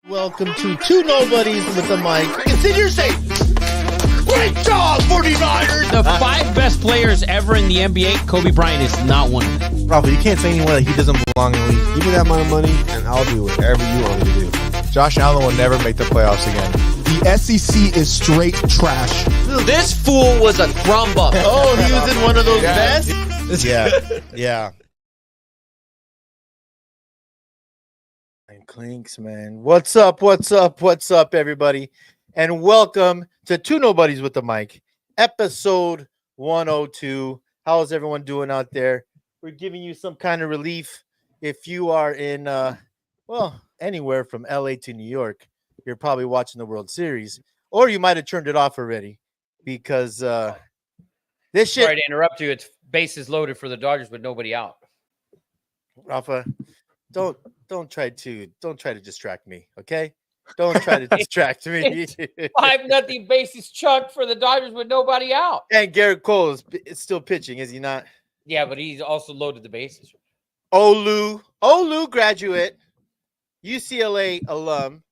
Welcome to Two Nobodies with the Mic. Consider saying, great job, 49ers! The 5 best players ever in the NBA, Kobe Bryant is not one of them. Rafa, you can't say anywhere that he doesn't belong in the league. Give me that amount of money, and I'll do whatever you want me to do. Josh Allen will never make the playoffs again. The SEC is straight trash. This fool was a crumb bum. Oh, he was in one of those vests? Yeah. And Clinks, man. What's up, everybody? And welcome to Two Nobodies with the Mic, episode 102. How's everyone doing out there? We're giving you some kind of relief if you are in, anywhere from LA to New York. You're probably watching the World Series, or you might have turned it off already because this shit. Sorry to interrupt you. It's bases loaded for the Dodgers with nobody out. Rafa, don't try to distract me, okay? Don't try to distract me. 5-0 bases chucked for the Dodgers with nobody out. And Garrett Cole is still pitching, is he not? Yeah, but he's also loaded the bases. Olu graduate, UCLA alum,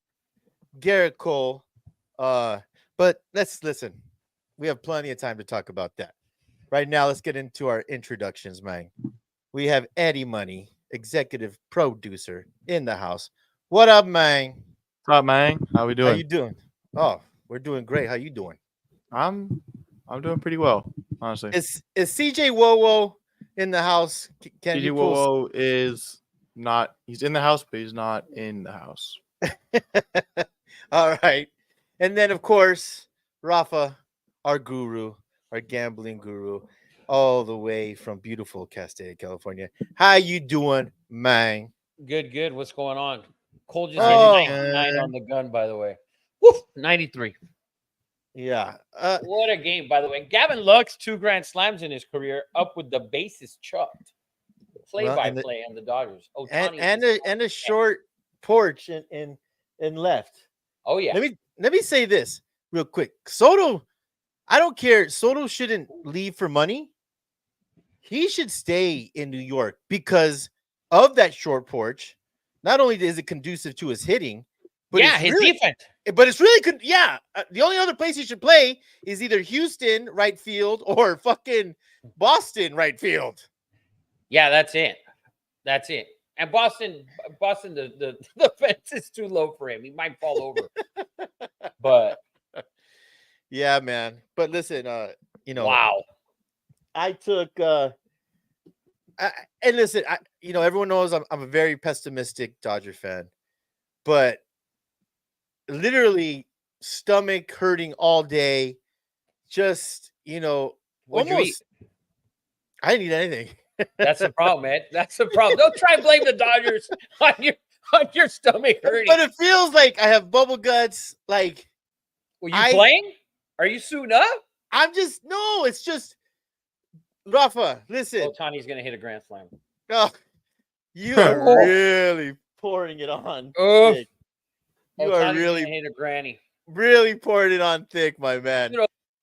Garrett Cole. But let's listen. We have plenty of time to talk about that. Right now, let's get into our introductions, man. We have Eddie Money, executive producer, in the house. What up, man? What's up, man? How we doing? How you doing? Oh, we're doing great. How you doing? I'm doing pretty well, honestly. Is CJ Wowo in the house? CJ Wowo is not. He's in the house, but he's not in the house. All right. And then, of course, Rafa, our guru, our gambling guru, all the way from beautiful Castaic, California. How you doing, man? Good. What's going on? Cole just hit 99 on the gun, by the way. Woo, 93. Yeah. What a game, by the way. Gavin Lux, 2 grand slams in his career, up with the bases chucked. Play-by-play on the Dodgers. And a short porch in left. Oh yeah. Let me say this real quick. Soto, I don't care. Soto shouldn't leave for money. He should stay in New York because of that short porch. Not only is it conducive to his hitting, but his defense. But it's really good. Yeah. The only other place he should play is either Houston right field or fucking Boston right field. Yeah, that's it. That's it. And Boston, the fence is too low for him. He might fall over. But yeah, man. But listen, wow. I took and listen, everyone knows I'm a very pessimistic Dodger fan, but literally stomach hurting all day. Just, What'd you eat? I didn't eat anything. That's the problem, man. That's the problem. Don't try and blame the Dodgers on your stomach hurting. But it feels like I have bubble guts. Like, were you playing? Are you suiting up? It's just Rafa, listen. Ohtani's gonna hit a grand slam. Oh, you are really pouring it on. Thick. You are really hit a granny. Really pouring it on thick, my man.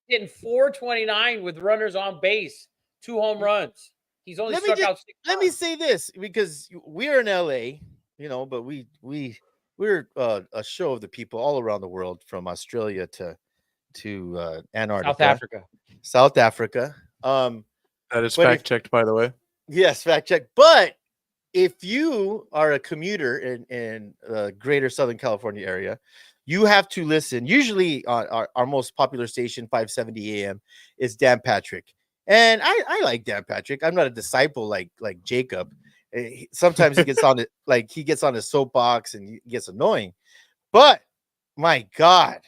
Hitting 429 with runners on base, 2 home runs. He's only struck out 6 Let me say this, because we're in LA, but we're a show of the people all around the world, from Australia to Antarctica, South Africa. That is fact checked, by the way. Yes, fact check. But if you are a commuter in the greater Southern California area, you have to listen. Usually our most popular station, 570 AM, is Dan Patrick. And I like Dan Patrick. I'm not a disciple like Jacob. Sometimes he gets on it, like he gets on his soapbox and he gets annoying. But my God,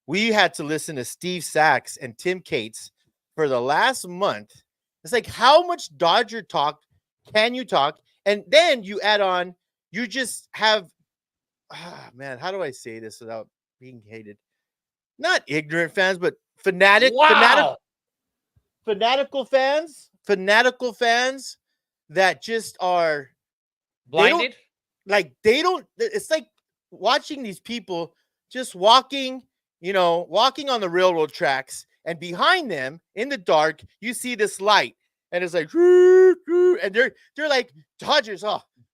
we had to listen to Steve Sachs and Tim Cates for the last month. It's like, how much Dodger talk can you talk? And then you add on, you just have, man, how do I say this without being hated? Not ignorant fans, but fanatical fans that just are blinded. It's like watching these people just walking on the railroad tracks, and behind them in the dark, you see this light, and it's like, and they're like, Dodgers,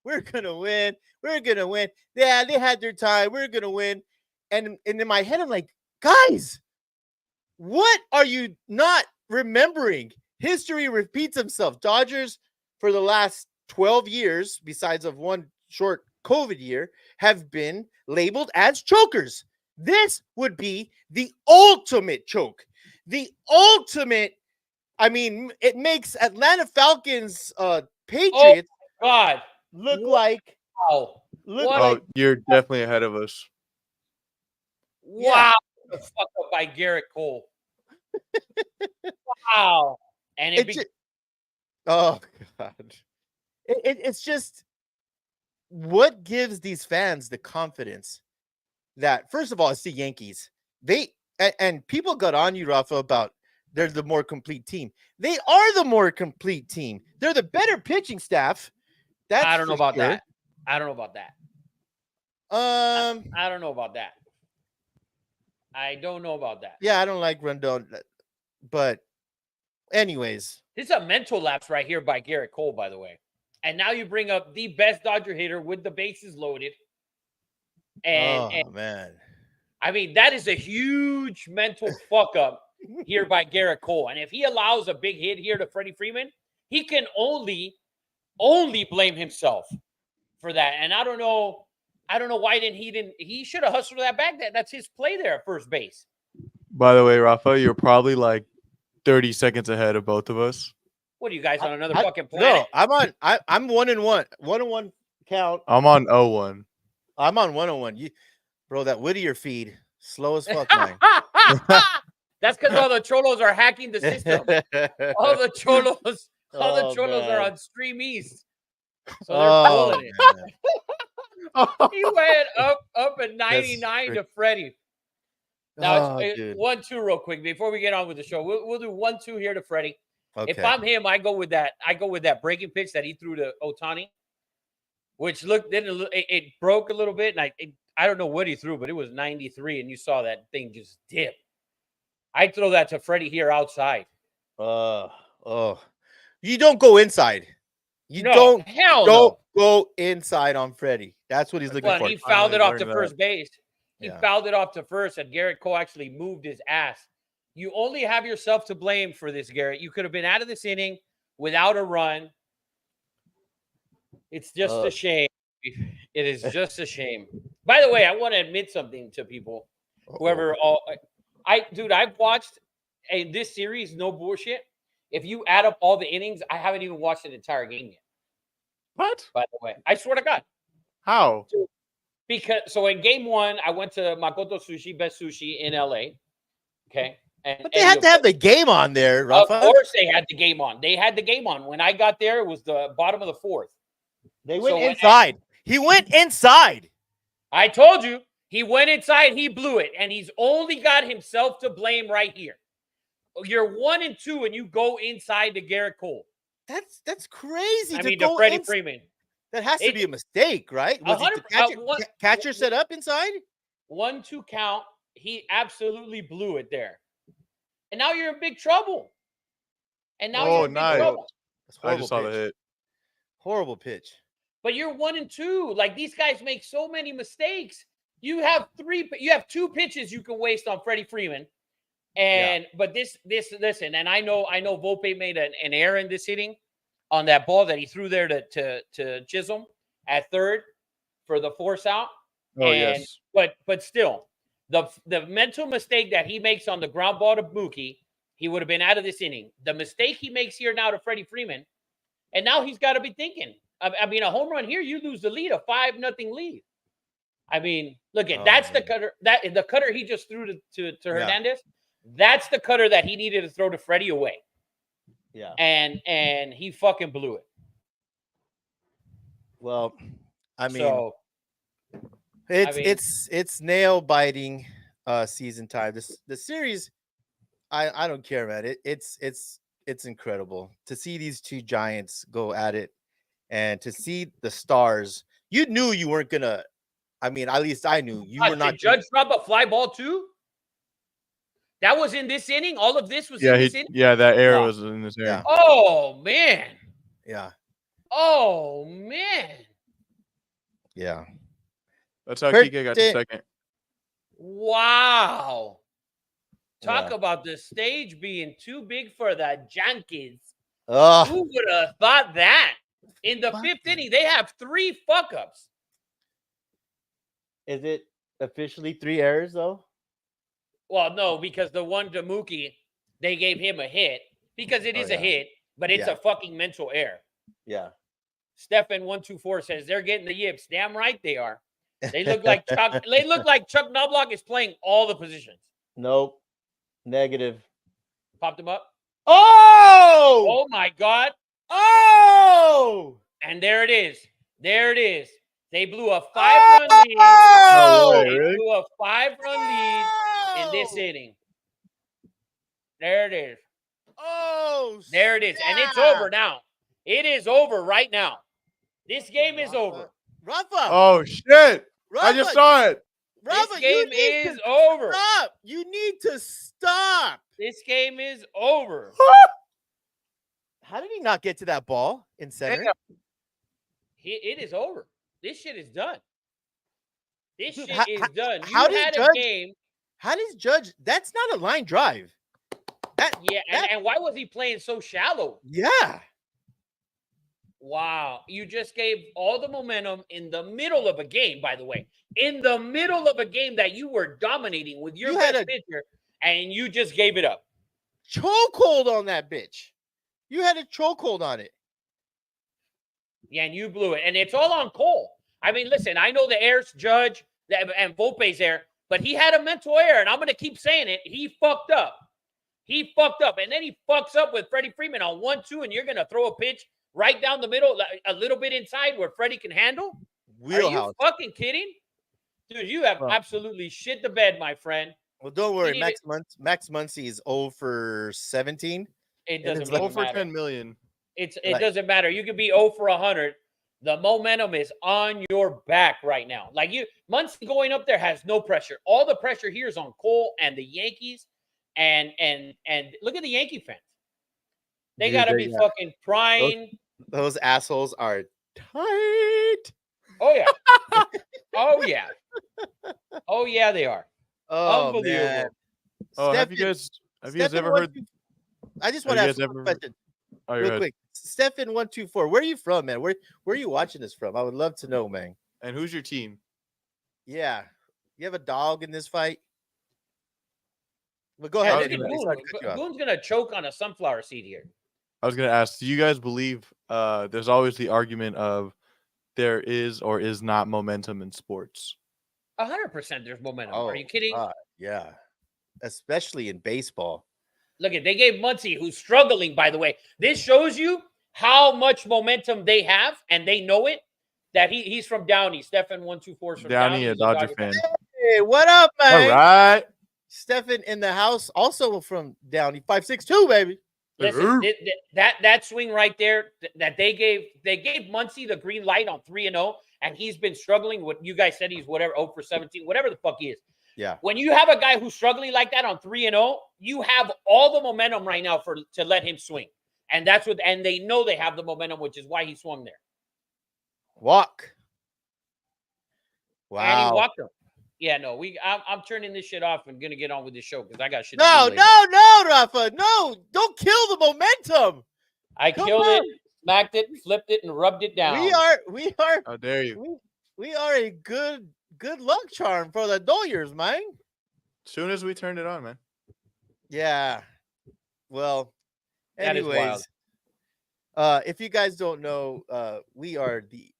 we're gonna win. Yeah, they had their time. We're gonna win. And in my head, I'm like, guys, what are you not remembering? History repeats itself. Dodgers, for the last 12 years, besides of one short COVID year, have been labeled as chokers. This would be the ultimate choke. The ultimate. I mean, it makes Atlanta Falcons Patriots look like. Wow. You're definitely ahead of us. Wow. Yeah. Fuck up by Garrett Cole. Wow. And oh God. It's just, what gives these fans the confidence that, first of all, it's the Yankees. And people got on you, Rafa, about they're the more complete team. They are the more complete team. They're the better pitching staff. I don't know about that. I don't know about that. I don't know about that. I don't know about that. Yeah, I don't like Rendon, but anyways, this is a mental lapse right here by Garrett Cole, by the way. And now you bring up the best Dodger hitter with the bases loaded. And man, I mean, that is a huge mental fuck up here by Garrett Cole. And if he allows a big hit here to Freddie Freeman, he can only blame himself for that. And I don't know why he should have hustled that back. That's his play there at first base. By the way, Rafa, you're probably like 30 seconds ahead of both of us. What are you guys on another fucking planet? No, I'm 1-1. 1-1 count. I'm on 0-1. I'm on 1-1. Bro, that Whittier feed, slow as fuck, man. That's because all the Cholos are hacking the system. All the Cholos are on Stream East. So they're pulling it. He went up at 99 to Freddie. Now, Oh, dude. 1-2 real quick before we get on with the show. We'll do 1-2 here to Freddie. Okay. If I'm him, I go with that breaking pitch that he threw to Ohtani, which it broke a little bit, and I don't know what he threw, but it was 93, and you saw that thing just dip. I'd throw that to Freddie here outside. You don't go inside. You No, don't go inside on Freddie. That's what he's looking Well, for. he fouled it off learned to that. first base. He fouled it off to first, and Garrett Cole actually moved his ass. You only have yourself to blame for this, Garrett. You could have been out of this inning without a run. It's just a shame. It is just a shame. By the way, I want to admit something to people. I've watched this series, no bullshit. If you add up all the innings, I haven't even watched an entire game yet. What? By the way, I swear to God. How? Because in game 1, I went to Makoto Sushi, best sushi in LA. Okay. But they had to have the game on there, Rafa. Of course they had the game on. They had the game on. When I got there, it was the bottom of the 4th. They went inside. He went inside. I told you, he went inside, he blew it, and he's only got himself to blame right here. You're 1-2, and you go inside to Garrett Cole. That's crazy. I mean, to Freddie Freeman. That has to be a mistake, right? Was it the catcher set up inside? 1-2 count. He absolutely blew it there. And now you're in big trouble. Nice. Trouble. I just saw the hit. Horrible pitch. But you're 1-2. Like, these guys make so many mistakes. You have 2 pitches you can waste on Freddie Freeman. But listen, and I know Volpe made an error in this inning on that ball that he threw there to Chisholm at third for the force out. Yes. But still, the mental mistake that he makes on the ground ball to Mookie, he would have been out of this inning. The mistake he makes here now to Freddie Freeman, and now he's got to be thinking. I mean, a home run here, you lose the lead, a 5-0 lead. I mean, look at that's the cutter the cutter he just threw to Hernandez. That's the cutter that he needed to throw to Freddie away. Yeah. And he fucking blew it. Well, I mean, it's nail biting season time. The series, I don't care, man. It's incredible to see these two giants go at it, and to see the stars. You knew you weren't gonna. I mean, at least I knew you were not. Did Judge drop a fly ball too? That was in this inning. All of this was in this inning. Yeah, that error was in this inning. Yeah. Oh man. Yeah. Oh man. Yeah. That's how Kike got to second. Wow. Talk about the stage being too big for the Yankees. Who would have thought that? In the 5th inning, they have 3 fuck-ups. Is it officially 3 errors, though? Well, no, because the one to Mookie, they gave him a hit because it is a hit, but it's a fucking mental error. Yeah. Stefan124 says they're getting the yips. Damn right they are. They look like Chuck. They look like Chuck Knobloch is playing all the positions. Nope. Negative. Popped him up. Oh! Oh my God. Oh! And there it is. There it is. They blew a 5-run lead. Oh! They blew a 5-run lead in this inning. There it is. Oh! There it is. And it's over now. It is over right now. This game is over. Rafa. Oh shit! Rafa, I just saw it. Rafa, this game is over. Stop. You need to stop. This game is over. How did he not get to that ball in center? It is over. This shit is done. This Dude, shit is done. You how does had Judge- a game. How does Judge? That's not a line drive. And why was he playing so shallow? Yeah. Wow. You just gave all the momentum in the middle of a game, by the way. In the middle of a game that you were dominating with your best pitcher, and you just gave it up. Chokehold on that bitch. You had a chokehold on it. Yeah, and you blew it. And it's all on Cole. I mean, listen, I know the errors, Judge, and Volpe's there, but he had a mental error, and I'm going to keep saying it. He fucked up. He fucked up. And then he fucks up with Freddie Freeman on 1-2, and you're going to throw a pitch right down the middle, a little bit inside where Freddie can handle? Wheelhouse. Are you fucking kidding? Dude, you have absolutely shit the bed, my friend. Well, don't He worry. needed- Max Muncy is 0 for 17. It And doesn't it's really Over matter. 10 million. It Like- doesn't matter. You could be 0 for 100. The momentum is on your back right now. Like Muncy going up there has no pressure. All the pressure here is on Cole and the Yankees, and look at the Yankee fans. They Dude, got to they're- be yeah. fucking crying. Those assholes are tight. Oh yeah. Oh yeah. Oh yeah, they are. Oh, Unbelievable. man. Oh, have you Stefan- guys Stefan ever one, heard? two- I just have want to you ask guys you a ever- question Oh, you're real right. quick. Stefan 124. Where are you from, man? Where are you watching this from? I would love to know, man. And who's your team? Yeah. You have a dog in this fight? Well, go Yeah, ahead. look at anyway. Goon. Sorry to cut you off. Goon's gonna choke on a sunflower seed here. I was gonna ask. Do you guys believe? There's always the argument of there is or is not momentum in sports. 100% there's momentum. Are you kidding? God, yeah. Especially in baseball. Look at they gave Muncy, who's struggling, by the way. This shows you how much momentum they have, and they know it. That he's from Downey. Stefan 124 is from Downey, a He's Dodger fan. Hey, what up, man? All right. Stefan in the house, also from Downey, 5'6" baby. Listen, that swing right there that they gave Muncy the green light on 3-0, and he's been struggling. What you guys said, he's whatever 0 for 17, whatever the fuck he is. Yeah. When you have a guy who's struggling like that on 3-0, you have all the momentum right now to let him swing, and they know they have the momentum, which is why he swung there. Walk. And he Wow. walked him. Yeah, no, I'm turning this shit off and gonna get on with this show because I got shit. No, to do later. no, Rafa. No, don't kill the momentum. I come killed on. it, smacked it, flipped it, and rubbed it down. We are How dare you? we are a good luck charm for the Doyers, man. Soon as we turned it on, man. Yeah. Well, That is wild. anyways, if you guys don't know, we are the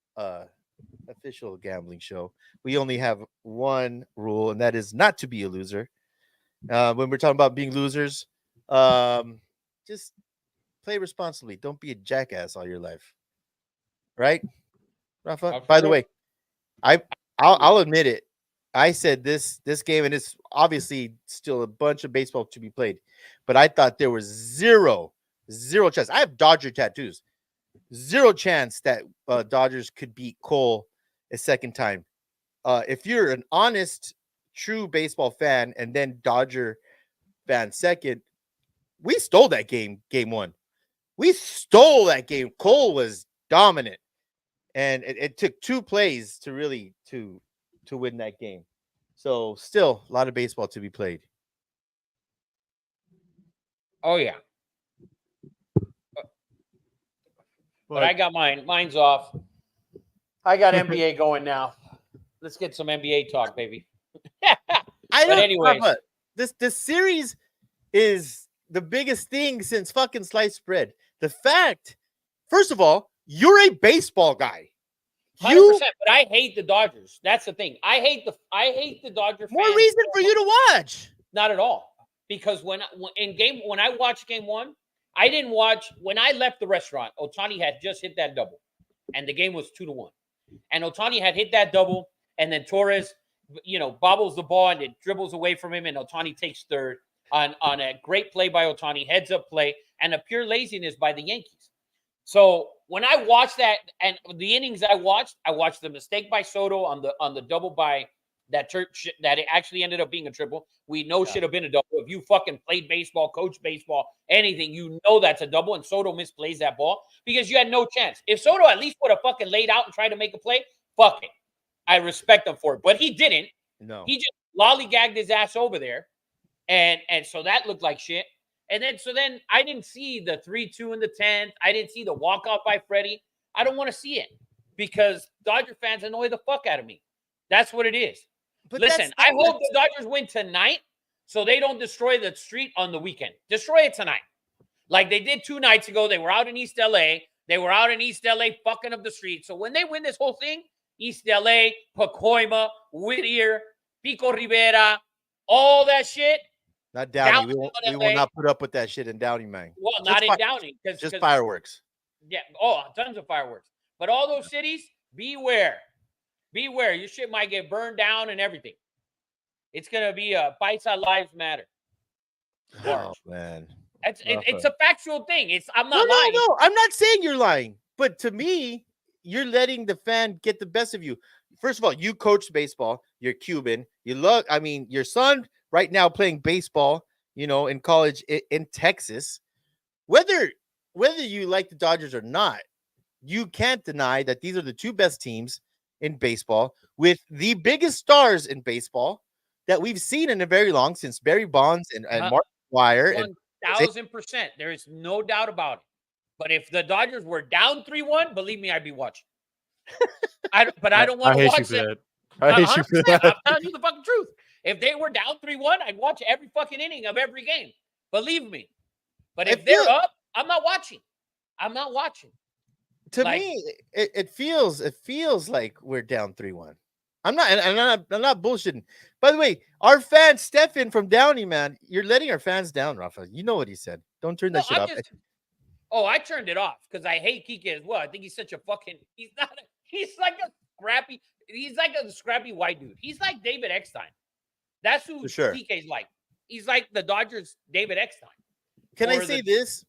official gambling show. We only have one rule, and that is not to be a loser. When we're talking about being losers, just play responsibly. Don't be a jackass all your life. Right, Rafa? By the way, I'll admit it. I said this game, and it's obviously still a bunch of baseball to be played, but I thought there was zero chance. I have Dodger tattoos. Zero chance that Dodgers could beat Cole a second time. If you're an honest, true baseball fan, and then Dodger fan second, we stole that game one. We stole that game. Cole was dominant, and it took two plays to really to win that game. So still a lot of baseball to be played. Oh yeah. But I got mine. Mine's off. I got NBA going now. Let's get some NBA talk, baby. Anyways. Rafa, this series is the biggest thing since fucking sliced bread. The fact, first of all, you're a baseball guy. 100%, but I hate the Dodgers. That's the thing. I hate the Dodger More fans. reason for you to watch. Not at all. Because when I watched game one, I didn't watch when I left the restaurant. Ohtani had just hit that double, and the game was 2-1. And Ohtani had hit that double, and then Torres, bobbles the ball and it dribbles away from him, and Ohtani takes third on a great play by Ohtani, heads up play, and a pure laziness by the Yankees. So when I watched that, and the innings I watched the mistake by Soto on the double by that it actually ended up being a triple. We know should have been a double. If you fucking played baseball, coach baseball, anything, you know that's a double. And Soto misplays that ball because you had no chance. If Soto at least would have fucking laid out and tried to make a play, fuck it. I respect him for it. But he didn't. No. He just lollygagged his ass over there. And so that looked like shit. And then I didn't see the 3-2 in the 10th. I didn't see the walk-off by Freddie. I don't want to see it because Dodger fans annoy the fuck out of me. That's what it is. But listen, I hope the Dodgers win tonight so they don't destroy the street on the weekend. Destroy it tonight. Like they did 2 nights ago. They were out in East LA. They were out in East LA fucking up the street. So when they win this whole thing, East LA, Pacoima, Whittier, Pico Rivera, all that shit. Not Downey. Downey, We will not put up with that shit in Downey, man. Well, not in Downey. Just fireworks. Yeah. Oh, tons of fireworks. But all those cities, beware. Beware. Your shit might get burned down and everything. It's gonna be a Paisa Lives Matter. Oh man. It's a factual thing. I'm No, not lying. no. I'm not saying you're lying, but to me, you're letting the fan get the best of you. First of all, you coach baseball. You're Cuban. You look. I mean, your son right now playing baseball. In college in Texas. Whether you like the Dodgers or not, you can't deny that these are the two best teams in baseball with the biggest stars in baseball that we've seen in a very long since Barry Bonds and Mark McGwire. 1,000%. There is no doubt about it. But if the Dodgers were down 3-1, believe me, I'd be watching. I don't want to watch it. I hate you for that. I'm telling you the fucking truth. If they were down 3-1, I'd watch every fucking inning of every game. Believe me. But if they're up, I'm not watching. I'm not watching. To me, it feels like we're down 3-1. I'm not bullshitting. By the way, our fan Stefan from Downey, man, you're letting our fans down, Rafa. You know what he said. Don't turn that shit up. I turned it off because I hate Kike as well. I think he's such a fucking. He's like a scrappy. He's like a scrappy white dude. He's like David Eckstein. That's who Kike's like. He's like the Dodgers' David Eckstein. Can I say this?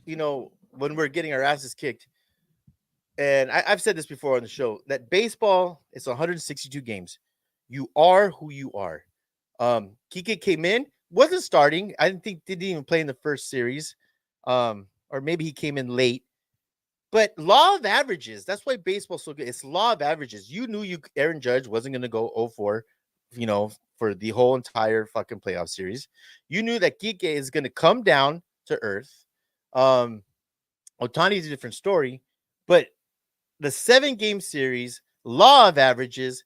When we're getting our asses kicked, and I've said this before on the show, that baseball is 162 games. You are who you are. Kike came in, wasn't starting. I didn't even play in the first series. Or maybe he came in late. But law of averages, that's why baseball's so good. It's law of averages. You knew Aaron Judge wasn't going to go 0-4, for the whole entire fucking playoff series. You knew that Kike is going to come down to earth. Ohtani's a different story, but the 7-game series, law of averages,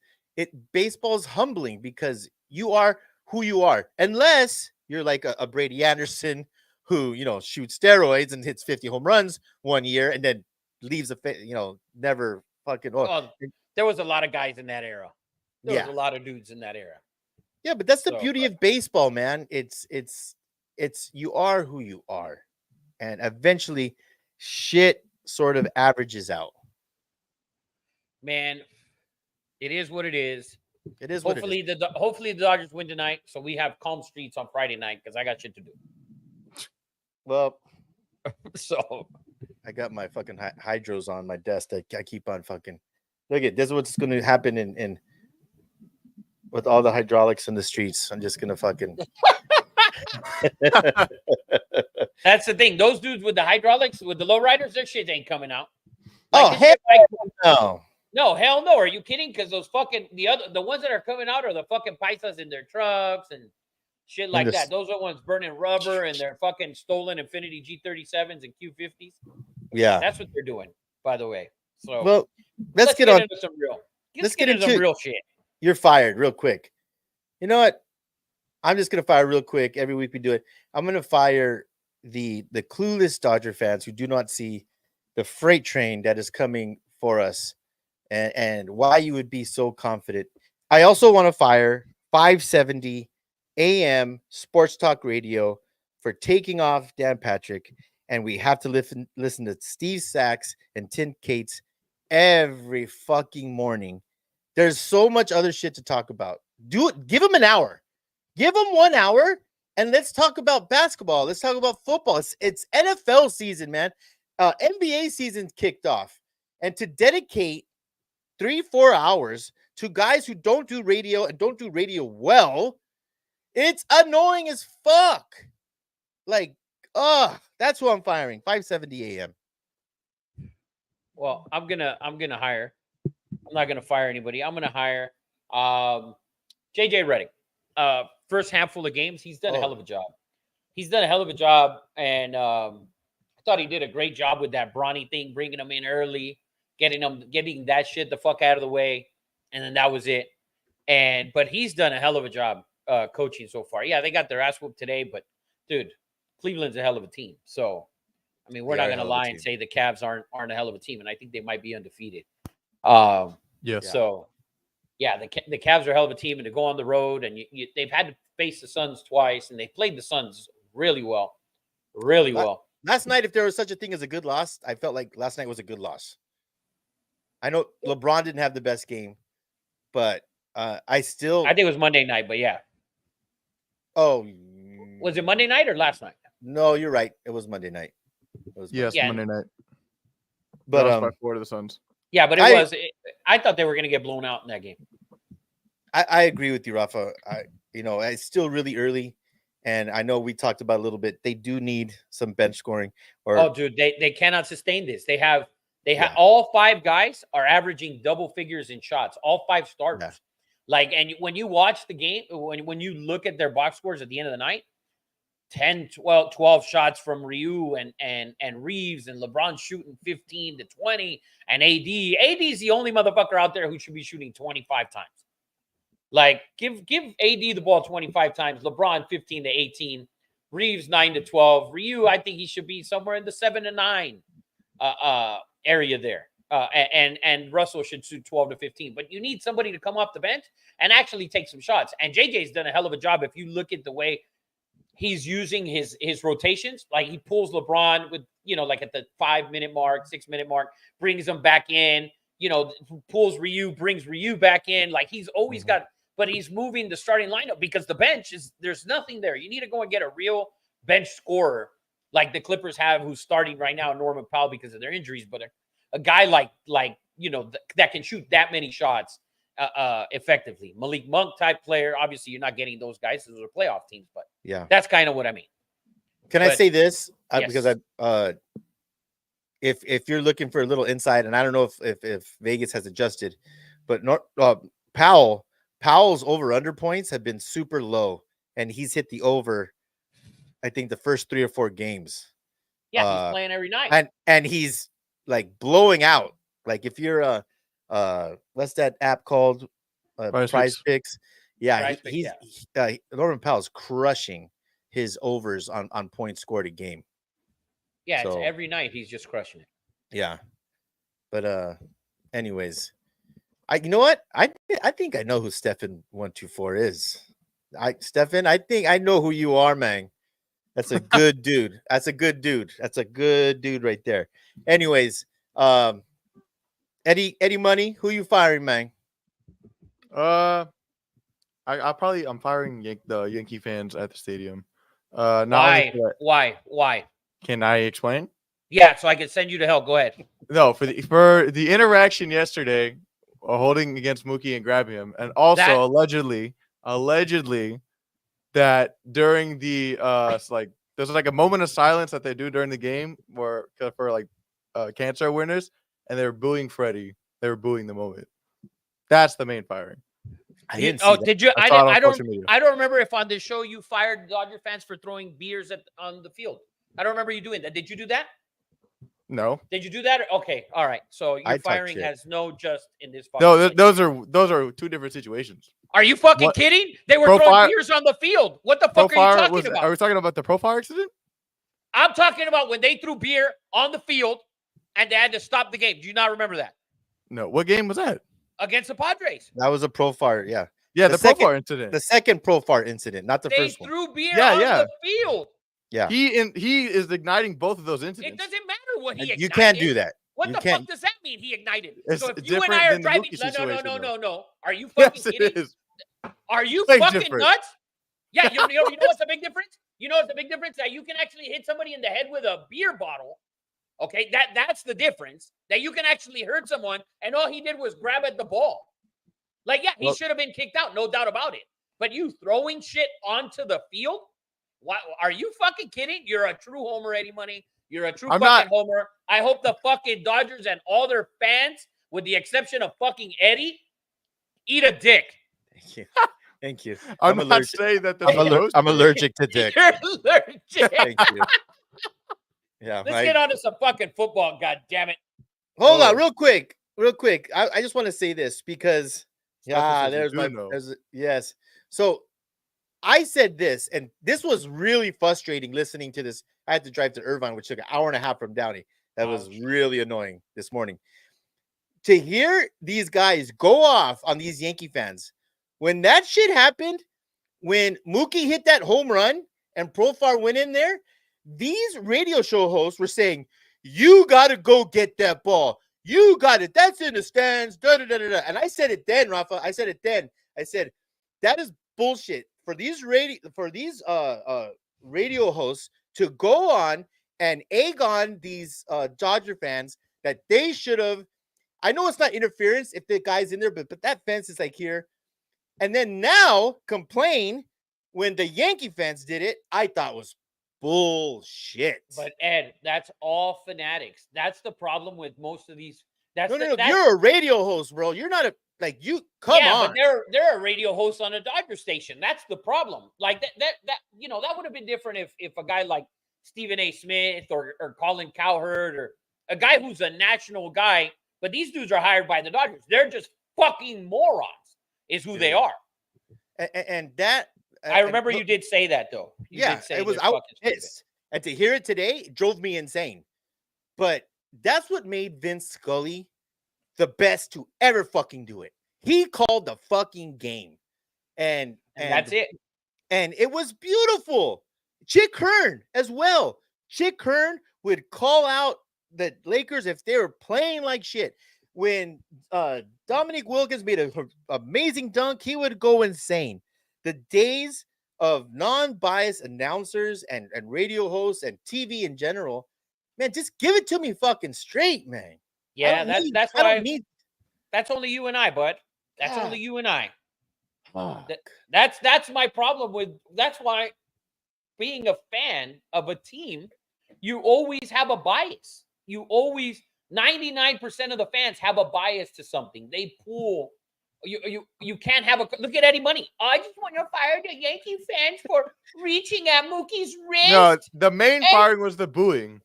baseball's humbling because you are who you are, unless you're like a Brady Anderson who shoots steroids and hits 50 home runs one year and then leaves never fucking. There was a lot of guys in that era. There was a lot of dudes in that era. Yeah, but that's the beauty of baseball, man. It's you are who you are, and eventually, shit sort of averages out. Man, it is what it is. It is. Hopefully the Dodgers win tonight, so we have calm streets on Friday night because I got shit to do. Well, so I got my fucking hydros on my desk that I keep on fucking. Look at this is what's going to happen in with all the hydraulics in the streets. I'm just gonna fucking. That's the thing. Those dudes with the hydraulics, with the lowriders, their shit ain't coming out. Hell no. No, hell no. Are you kidding? Because those fucking the ones that are coming out are the fucking paisas in their trucks and shit like that. Those are ones burning rubber and they're fucking stolen Infinity G37s and Q50s. Yeah, that's what they're doing. By the way, so well, let's get on into some real. Let's get into some real shit. You're fired real quick. You know what? I'm just gonna fire real quick. Every week we do it. I'm gonna fire the clueless Dodger fans who do not see the freight train that is coming for us, and why you would be so confident. I also want to fire 570 AM Sports Talk Radio for taking off Dan Patrick, and we have to listen to Steve Sachs and Tim Cates every fucking morning. There's so much other shit to talk about. Do it. Give them an hour. Give them 1 hour, and let's talk about basketball. Let's talk about football. It's NFL season, man. NBA season kicked off, and to dedicate 3-4 hours to guys who don't do radio and don't do radio well, it's annoying as fuck. Like, that's who I'm firing. 570 AM. Well, I'm gonna hire. I'm not gonna fire anybody. I'm gonna hire JJ Redick. First handful of games, he's done a hell of a job. And I thought he did a great job with that Bronny thing, bringing him in early, getting that shit the fuck out of the way, and then that was it. But he's done a hell of a job coaching so far. Yeah, they got their ass whooped today, but dude, Cleveland's a hell of a team. So, I mean, we're not gonna lie and say the Cavs aren't a hell of a team, and I think they might be undefeated. Yes. So, yeah, the Cavs are a hell of a team, and to go on the road, and they've had to face the Suns twice, and they played the Suns really well, really well. Last night, if there was such a thing as a good loss, I felt like last night was a good loss. I know LeBron didn't have the best game, but I think it was Monday night, but yeah. Oh, Was it Monday night or last night? No, you're right. It was Monday night. It was Yes, Yeah. Monday night. but Lost by 4 to the Suns. Yeah, but I- I thought they were going to get blown out in that game. I agree with you, Rafa. It's still really early, and I know we talked about a little bit. They do need some bench scoring. Oh, dude, they cannot sustain this. They have Yeah. all 5 guys are averaging double figures in shots. All 5 starters. Yeah. Like, and when you watch the game, when you look at their box scores at the end of the night, 10, 12 shots from Ryu and Reeves, and LeBron shooting 15 to 20, and AD is the only motherfucker out there who should be shooting 25 times. Like, give AD the ball 25 times, LeBron 15 to 18, Reeves 9 to 12. Ryu, I think he should be somewhere in the 7 to 9 area there. And Russell should shoot 12 to 15. But you need somebody to come off the bench and actually take some shots. And JJ's done a hell of a job. If you look at the way he's using his rotations, like he pulls LeBron with, like at the 5-minute mark, 6-minute mark, brings him back in, pulls Ryu, brings Ryu back in. Like, he's always got, but he's moving the starting lineup because the bench there's nothing there. You need to go and get a real bench scorer like the Clippers have, who's starting right now, Norman Powell, because of their injuries. But a guy like that can shoot that many shots effectively. Malik Monk type player. Obviously, you're not getting those guys. Those are playoff teams, but yeah, that's kind of what I mean. Can I But- say this? Yes. Because if you're looking for a little insight, and I don't know if Vegas has adjusted, but Powell's over-under points have been super low, and he's hit the over, I think, the first 3 or 4 games. Yeah, he's playing every night. And he's like blowing out. Like, if you're what's that app called? Prize Picks. Yeah, Prize Picks, he's Norman Powell's crushing his overs on points scored a game. Yeah, so- it's every night he's just crushing it. Yeah. But anyways, you know what? I think I know who Stefan 124 is. Stefan, I think I know who you are, man. That's a good dude. That's a good dude. That's a good dude right there. Anyways, Eddie Money, who you firing, man? I'm firing the Yankee fans at the stadium. Not only Why? for that- Why? Can I explain? Yeah, so I can send you to hell. Go ahead. No, for the interaction yesterday, holding against Mookie and grabbing him, and also That- allegedly that during the there's like a moment of silence that they do during the game for cancer awareness, and they're booing Freddie. They were booing the moment. That's the main firing. I didn't Oh, see that. did you? I saw it on I don't. social media. I don't remember if on this show you fired Dodger fans for throwing beers on the field. I don't remember you doing that. Did you do that? No, Did you do that? Okay, all right. So your I talked firing shit. has no just in this. no, fucking those are 2 different situations. Are you fucking What- kidding? They were Profile- throwing beers on the field. What the fuck are you talking about? Are we talking about the profile accident? I'm talking about when they threw beer on the field and they had to stop the game. Do you not remember that? No, what game was that? Against the Padres. That was a Profar, yeah. Yeah, The the second- profile incident. The second Profar incident, not the They first one. threw beer Yeah, on yeah. the field. Yeah. He is igniting both of those It incidents. doesn't matter what he ignited. You can't do that. What You the can't- fuck does that mean? He ignited. It's So if you and different I are than the driving, Mookie no. situation, though. Are you fucking Yes, it kidding? is. Are you Big fucking difference. nuts? Yeah, you know what's the big difference? You know what's the big difference? That you can actually hit somebody in the head with a beer bottle. Okay, that's the difference. That you can actually hurt someone, and all he did was grab at the ball. Like, yeah, he Well- should have been kicked out, no doubt about it. But you throwing shit onto the field? Why, are you fucking kidding? You're a true homer, Eddie Money. You're a true I'm fucking not- homer. I hope the fucking Dodgers and all their fans, with the exception of fucking Eddie, eat a dick. Thank you. Thank you. I'm not allergic. saying that I'm allergic to dick. You're allergic. Thank you. Yeah. Let's get on to some fucking football, god damn it. Hold on, Oh. real quick. I just want to say this because Stuff there's you my do know. yes. So I said this, and this was really frustrating listening to this. I had to drive to Irvine, which took an hour and a half from Downey. That was Ouch. really annoying this morning. To hear these guys go off on these Yankee fans when that shit happened, when Mookie hit that home run and Profar went in there, these radio show hosts were saying, "You got to go get that ball. You got it. That's in the stands." Da, da, da, da, da. And I said it then, Rafa. I said it then. I said, that is bullshit for these radio hosts to go on and egg on these Dodger fans that they should have. I know it's not interference if the guy's in there, but that fence is like here, and then now complain when the Yankee fans did it. I thought was bullshit. But Ed, that's all fanatics. That's the problem with most of these. That's No. that's, You're a radio host, bro. You're not a you. Come on. But they're a radio host on a Dodger station. That's the problem. Like that that would have been different if a guy like Stephen A. Smith or Colin Cowherd or a guy who's a national guy. But these dudes are hired by the Dodgers. They're just fucking morons, is who they are. And that I remember you did say that though. You did say it was. they're I was fucking stupid. pissed, and to hear it today it drove me insane. But that's what made Vince Scully the best to ever fucking do it. He called the fucking game, and that's it. And it was beautiful. Chick Hearn as well. Chick Hearn would call out the Lakers if they were playing like shit. When Dominique Wilkins made an amazing dunk, he would go insane. The days of non-biased announcers and radio hosts and TV in general, man, just give it to me fucking straight, man. Yeah, that's why that's only you and I, bud. That's only you and I. That's my problem with. That's why being a fan of a team, you always have a bias. You always 99% of the fans have a bias to something. They pull. You can't have a look at Eddie Money. I just want to fire the Yankee fans for reaching at Mookie's wrist. No, the main firing was the booing.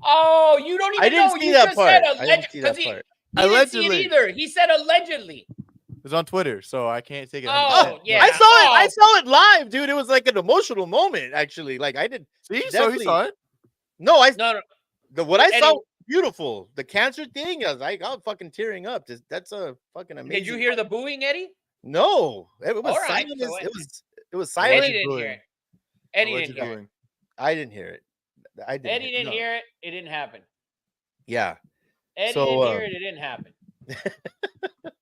Oh, you don't even know. I didn't see that part. I didn't see that part. He didn't see it either. He said allegedly. It was on Twitter, so I can't take it. Oh, yeah. I saw it. I saw it live, dude. It was like an emotional moment, actually. Like I did. See, so he saw it. No, no. What I saw was beautiful. The cancer thing, I was like, I'm fucking tearing up. That's a fucking amazing. Did you hear the booing, Eddie? No, it was right, silent. so It was silent. Eddie didn't hear it. Eddie didn't hear it. I didn't hear it. Eddie didn't hear it. It didn't happen. Yeah. Eddie didn't hear it. It didn't happen.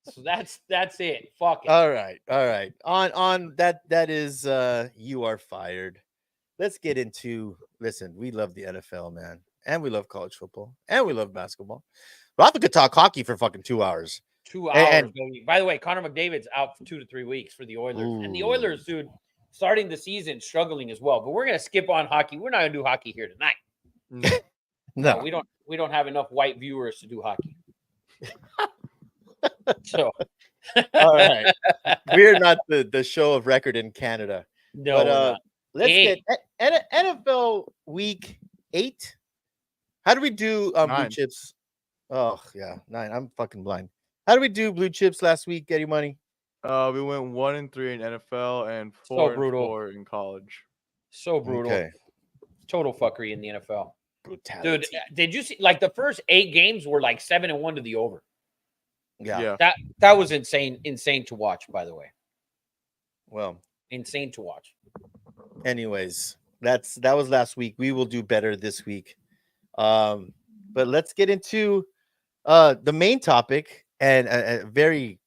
So that's it. Fuck it. All right. On that is you are fired. Let's get into. Listen, we love the NFL, man, and we love college football, and we love basketball. Rafa could talk hockey for fucking 2 hours. 2 hours, baby. By the way, Connor McDavid's out for 2 to 3 weeks for the Oilers, and the Oilers, dude, starting the season struggling as well. But we're gonna skip on hockey. We're not gonna do hockey here tonight. No, we don't have enough white viewers to do hockey. So, all right, we're not the show of record in Canada. No, but, let's get NFL Week 8. How do we do blue chips? Oh yeah, 9. I'm fucking blind. How do we do blue chips last week, Eddie Money? We went 1-3 in NFL and 4-4 in college. So brutal. Okay. Total fuckery in the NFL. Brutality. Dude, did you see like the first 8 games were like 7-1 to the over? Yeah. That was insane to watch, by the way. Well, insane to watch. Anyways, that was last week. We will do better this week. But let's get into the main topic and a very,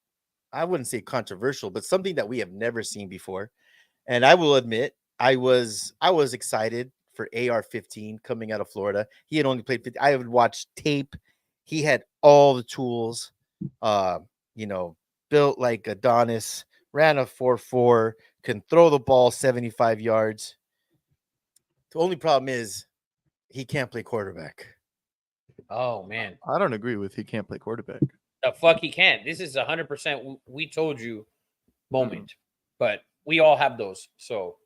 I wouldn't say controversial, but something that we have never seen before. And I will admit, I was excited for AR-15 coming out of Florida. He had only played 50. I had watched tape. He had all the tools, built like Adonis, ran a 4.4, can throw the ball 75 yards. The only problem is he can't play quarterback. Oh, man. I don't agree with he can't play quarterback. The fuck he can't. This is 100% we told you moment. But we all have those. So,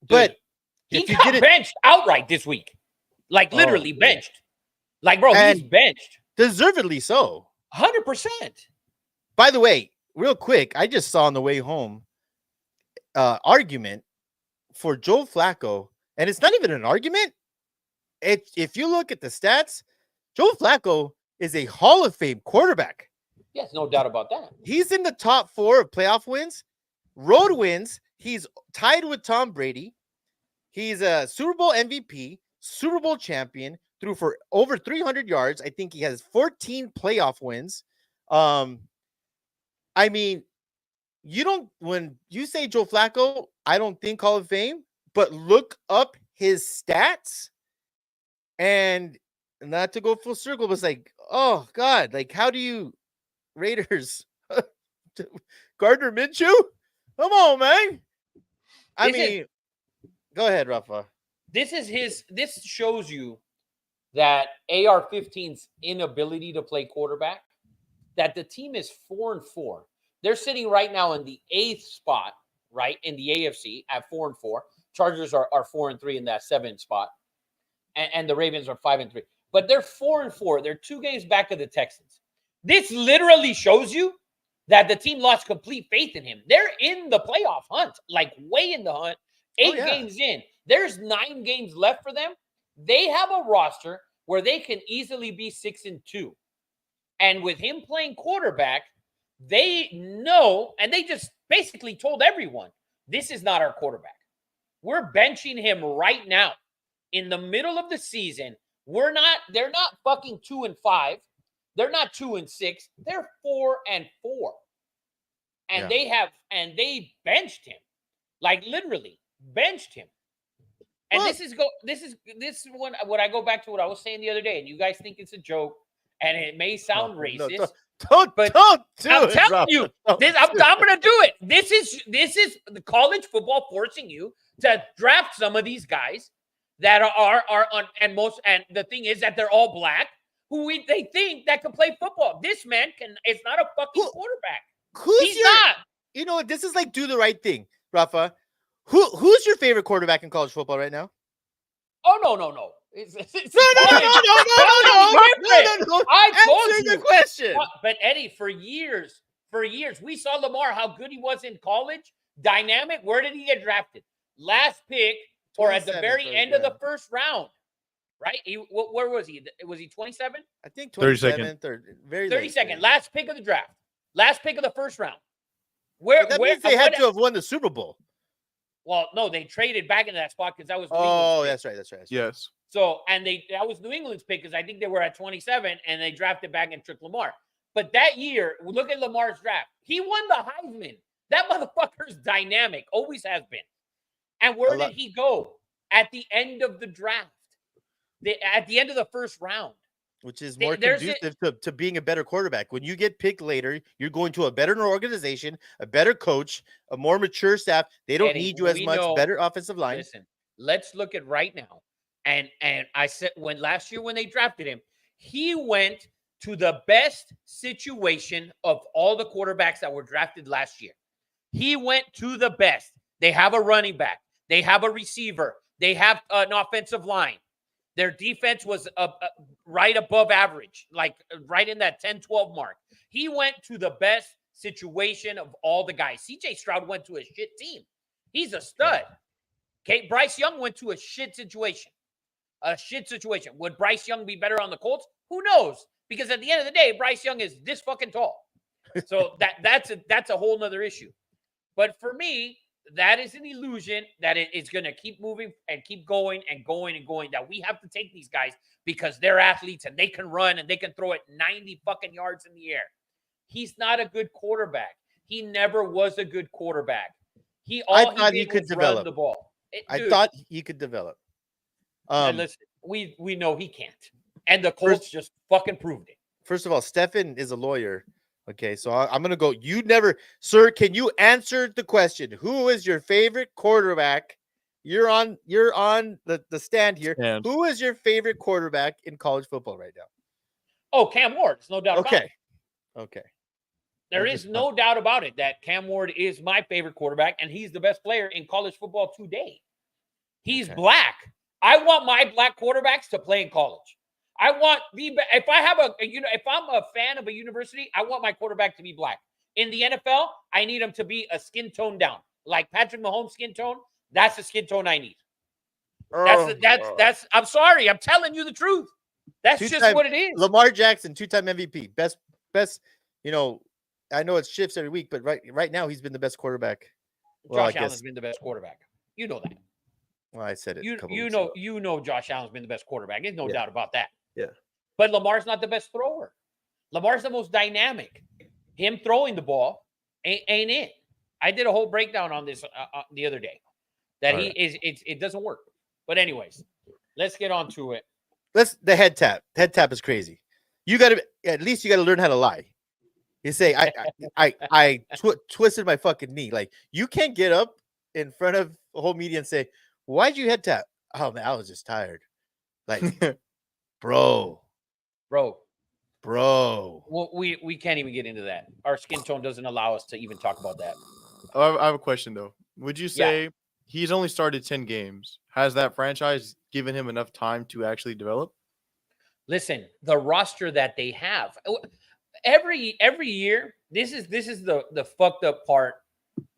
dude, but he got benched outright this week. Like literally benched. Like, bro, he's benched. Deservedly so. 100%. By the way, real quick, I just saw on the way home argument for Joe Flacco, and it's not even an argument. If you look at the stats, Joe Flacco is a Hall of Fame quarterback. Yes, no doubt about that. He's in the top 4 of playoff wins, road wins. He's tied with Tom Brady. He's a Super Bowl MVP, Super Bowl champion, threw for over 300 yards. I think he has 14 playoff wins. I mean, you don't when you say Joe Flacco, I don't think Hall of Fame, but look up his stats and not to go full circle, but it's like, oh God, like how do you Raiders Gardner Minshew? Come on, man. Go ahead, Rafa. This shows you that AR-15's inability to play quarterback, that the team is 4-4. They're sitting right now in the 8th spot, right, in the AFC at 4-4. Chargers are 4-3 in that 7th spot. And the Ravens are 5-3. But they're 4-4. They're 2 games back of the Texans. This literally shows you that the team lost complete faith in him. They're in the playoff hunt, like way in the hunt. 8 games in. There's 9 games left for them. They have a roster where they can easily be 6-2. And with him playing quarterback, they know, and they just basically told everyone, this is not our quarterback. We're benching him right now. In the middle of the season, they're not fucking 2-5. They're not 2-6. They're 4-4. And they benched him. Like literally benched him. And this is what I go back to what I was saying the other day. And you guys think it's a joke, and it may sound racist. Don't do I'm it, telling Rafa. you, I'm going to do it. This is the college football forcing you to draft some of these guys that are on, and the thing is that they're all black they think that can play football. This man is not a fucking quarterback. He's not. You know what? This is like do the right thing, Rafa. Who's your favorite quarterback in college football right now? Oh no. No. I told Answer you the question. But Eddie, for years, we saw Lamar how good he was in college. Dynamic. Where did he get drafted? Last pick, or at the very end of the first round, right? Where was he? Was he 27? I think 32nd. 32nd. Last pick of the draft. Last pick of the first round. Where means they had to have won the Super Bowl. Well, no, they traded back into that spot because that was. That's right. Yes. So, that was New England's pick because I think they were at 27 and they drafted back and took Lamar. But that year, look at Lamar's draft. He won the Heisman. That motherfucker's dynamic, always has been. And where did he go? At the end of the draft. At the end of the first round. Which is more conducive to being a better quarterback. When you get picked later, you're going to a better organization, a better coach, a more mature staff. They don't need you as much. Better offensive line. Listen, let's look at right now. And I said when they drafted him, he went to the best situation of all the quarterbacks that were drafted last year. He went to the best. They have a running back. They have a receiver. They have an offensive line. Their defense was right above average, like right in that 10-12 mark. He went to the best situation of all the guys. CJ Stroud went to a shit team. He's a stud. Okay, Bryce Young went to a shit situation. Would Bryce Young be better on the Colts? Who knows? Because at the end of the day, Bryce Young is this fucking tall. So that's a whole nother issue. But for me, that is an illusion that it's going to keep moving and keep going and going and going, that we have to take these guys because they're athletes and they can run and they can throw it 90 fucking yards in the air. He's not a good quarterback. He never was a good quarterback. I thought he could develop the ball. I thought he could develop. Listen, we know he can't. And the Colts just fucking proved it. First of all, Stefan is a lawyer. Okay, so I'm going to go. Sir, can you answer the question? Who is your favorite quarterback? You're on the stand here. Who is your favorite quarterback in college football right now? Oh, Cam Ward. There's no doubt about it. Okay. There is no doubt about it that Cam Ward is my favorite quarterback, and he's the best player in college football today. He's black. I want my black quarterbacks to play in college. I want if I'm a fan of a university, I want my quarterback to be black. In the NFL, I need him to be a skin tone down, like Patrick Mahomes' skin tone. That's the skin tone I need. That's. I'm sorry, I'm telling you the truth. That's just what it is. Lamar Jackson, 2-time MVP, best. I know it shifts every week, but right now he's been the best quarterback. Josh Allen's been the best quarterback. You know that. Well, I said it. You know Josh Allen's been the best quarterback. There's no doubt about that. Yeah. But Lamar's not the best thrower. Lamar's the most dynamic. Him throwing the ball ain't it. I did a whole breakdown on this the other day. That All he is it doesn't work. But anyways, let's get on to it. The head tap. Head tap is crazy. You got to at least you got to learn how to lie. You say I twisted my fucking knee. Like you can't get up in front of a whole media and say, "Why'd you head tap?" Oh man, I was just tired. Like, bro. Well, we can't even get into that. Our skin tone doesn't allow us to even talk about that. I have a question though. Would you say he's only started 10 games? Has that franchise given him enough time to actually develop? Listen, the roster that they have every year, this is the fucked up part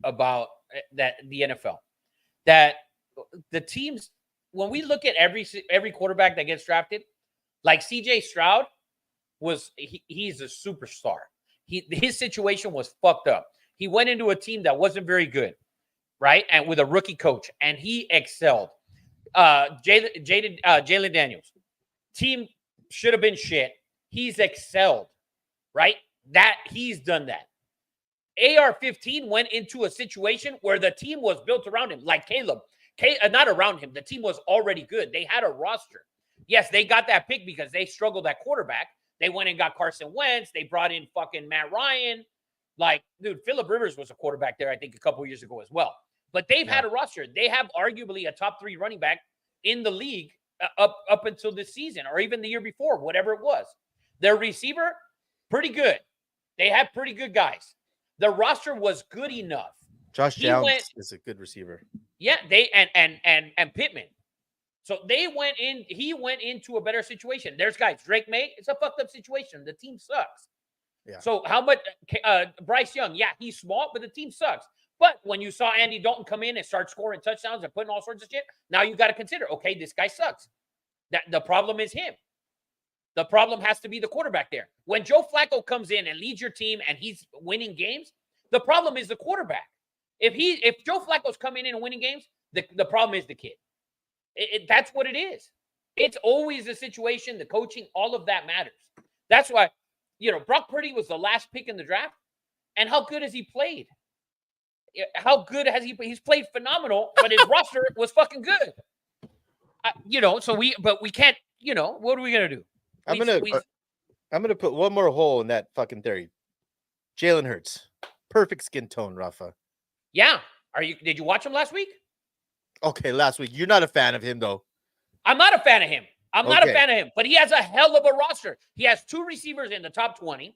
about that the NFL. That the teams, when we look at every quarterback that gets drafted, like CJ Stroud he's a superstar. His situation was fucked up. He went into a team that wasn't very good, right? And with a rookie coach, and he excelled. Jalen Daniels, team should have been shit. He's excelled, right? That he's done that. AR-15 went into a situation where the team was built around him, like Caleb. Not around him. The team was already good. They had a roster. Yes, they got that pick because they struggled at quarterback. They went and got Carson Wentz. They brought in fucking Matt Ryan. Like, dude, Phillip Rivers was a quarterback there, I think, a couple years ago as well. But they've had a roster. They have arguably a top 3 running back in the league up until this season or even the year before, whatever it was. Their receiver, pretty good. They have pretty good guys. The roster was good enough. Josh Downs is a good receiver. Yeah, they and Pittman. So they went in. He went into a better situation. There's guys. Drake May. It's a fucked up situation. The team sucks. Yeah. So how much? Bryce Young. Yeah, he's small, but the team sucks. But when you saw Andy Dalton come in and start scoring touchdowns and putting all sorts of shit, now you got to consider. Okay, this guy sucks. That the problem is him. The problem has to be the quarterback there. When Joe Flacco comes in and leads your team and he's winning games, the problem is the quarterback. If Joe Flacco's coming in and winning games, the problem is the kid. That's what it is. It's always a situation, the coaching, all of that matters. That's why, Brock Purdy was the last pick in the draft. And how good has he played? How good has he played? He's played phenomenal, but his roster was fucking good. So we can't, what are we going to do? I'm gonna put one more hole in that fucking theory. Jalen Hurts. Perfect skin tone, Rafa. Yeah. Did you watch him last week? Okay, last week. You're not a fan of him, though. I'm not a fan of him. Not a fan of him, but he has a hell of a roster. He has 2 receivers in the top 20.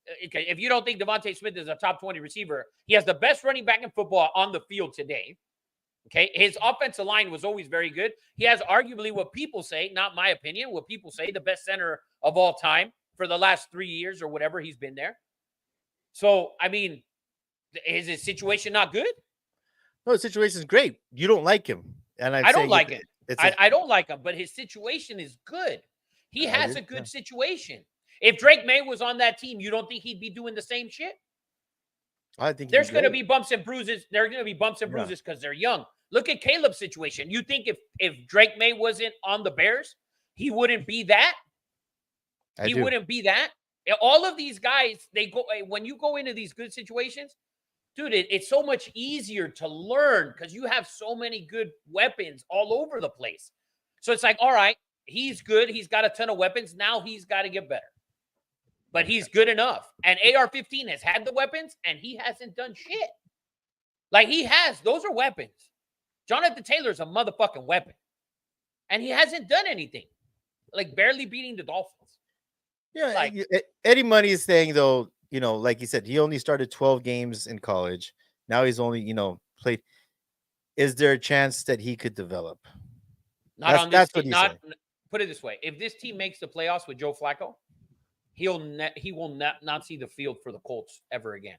If you don't think Devontae Smith is a top 20 receiver, he has the best running back in football on the field today. Okay, his offensive line was always very good. He has arguably what people say, not my opinion, what people say, the best center of all time for the last 3 years or whatever he's been there. So, I mean, is his situation not good? No, the situation is great. You don't like him, and I don't like him. I don't like him, but his situation is good. He has a good situation. If Drake May was on that team, you don't think he'd be doing the same shit? I think there's going to be bumps and bruises. There are going to be bumps and bruises because they're young. Look at Caleb's situation. You think if Drake May wasn't on the Bears, he wouldn't be that? He wouldn't be that? All of these guys, when you go into these good situations, dude, it's so much easier to learn because you have so many good weapons all over the place. So it's like, all right, he's good. He's got a ton of weapons. Now he's got to get better. But he's good enough. And AR-15 has had the weapons, and he hasn't done shit. Like, he has. Those are weapons. Jonathan Taylor's a motherfucking weapon. And he hasn't done anything. Like, barely beating the Dolphins. Yeah, like, Eddie Money is saying, though, like he said, he only started 12 games in college. Now he's only, played. Is there a chance that he could develop? That's what he's saying. Put it this way. If this team makes the playoffs with Joe Flacco, he will not see the field for the Colts ever again.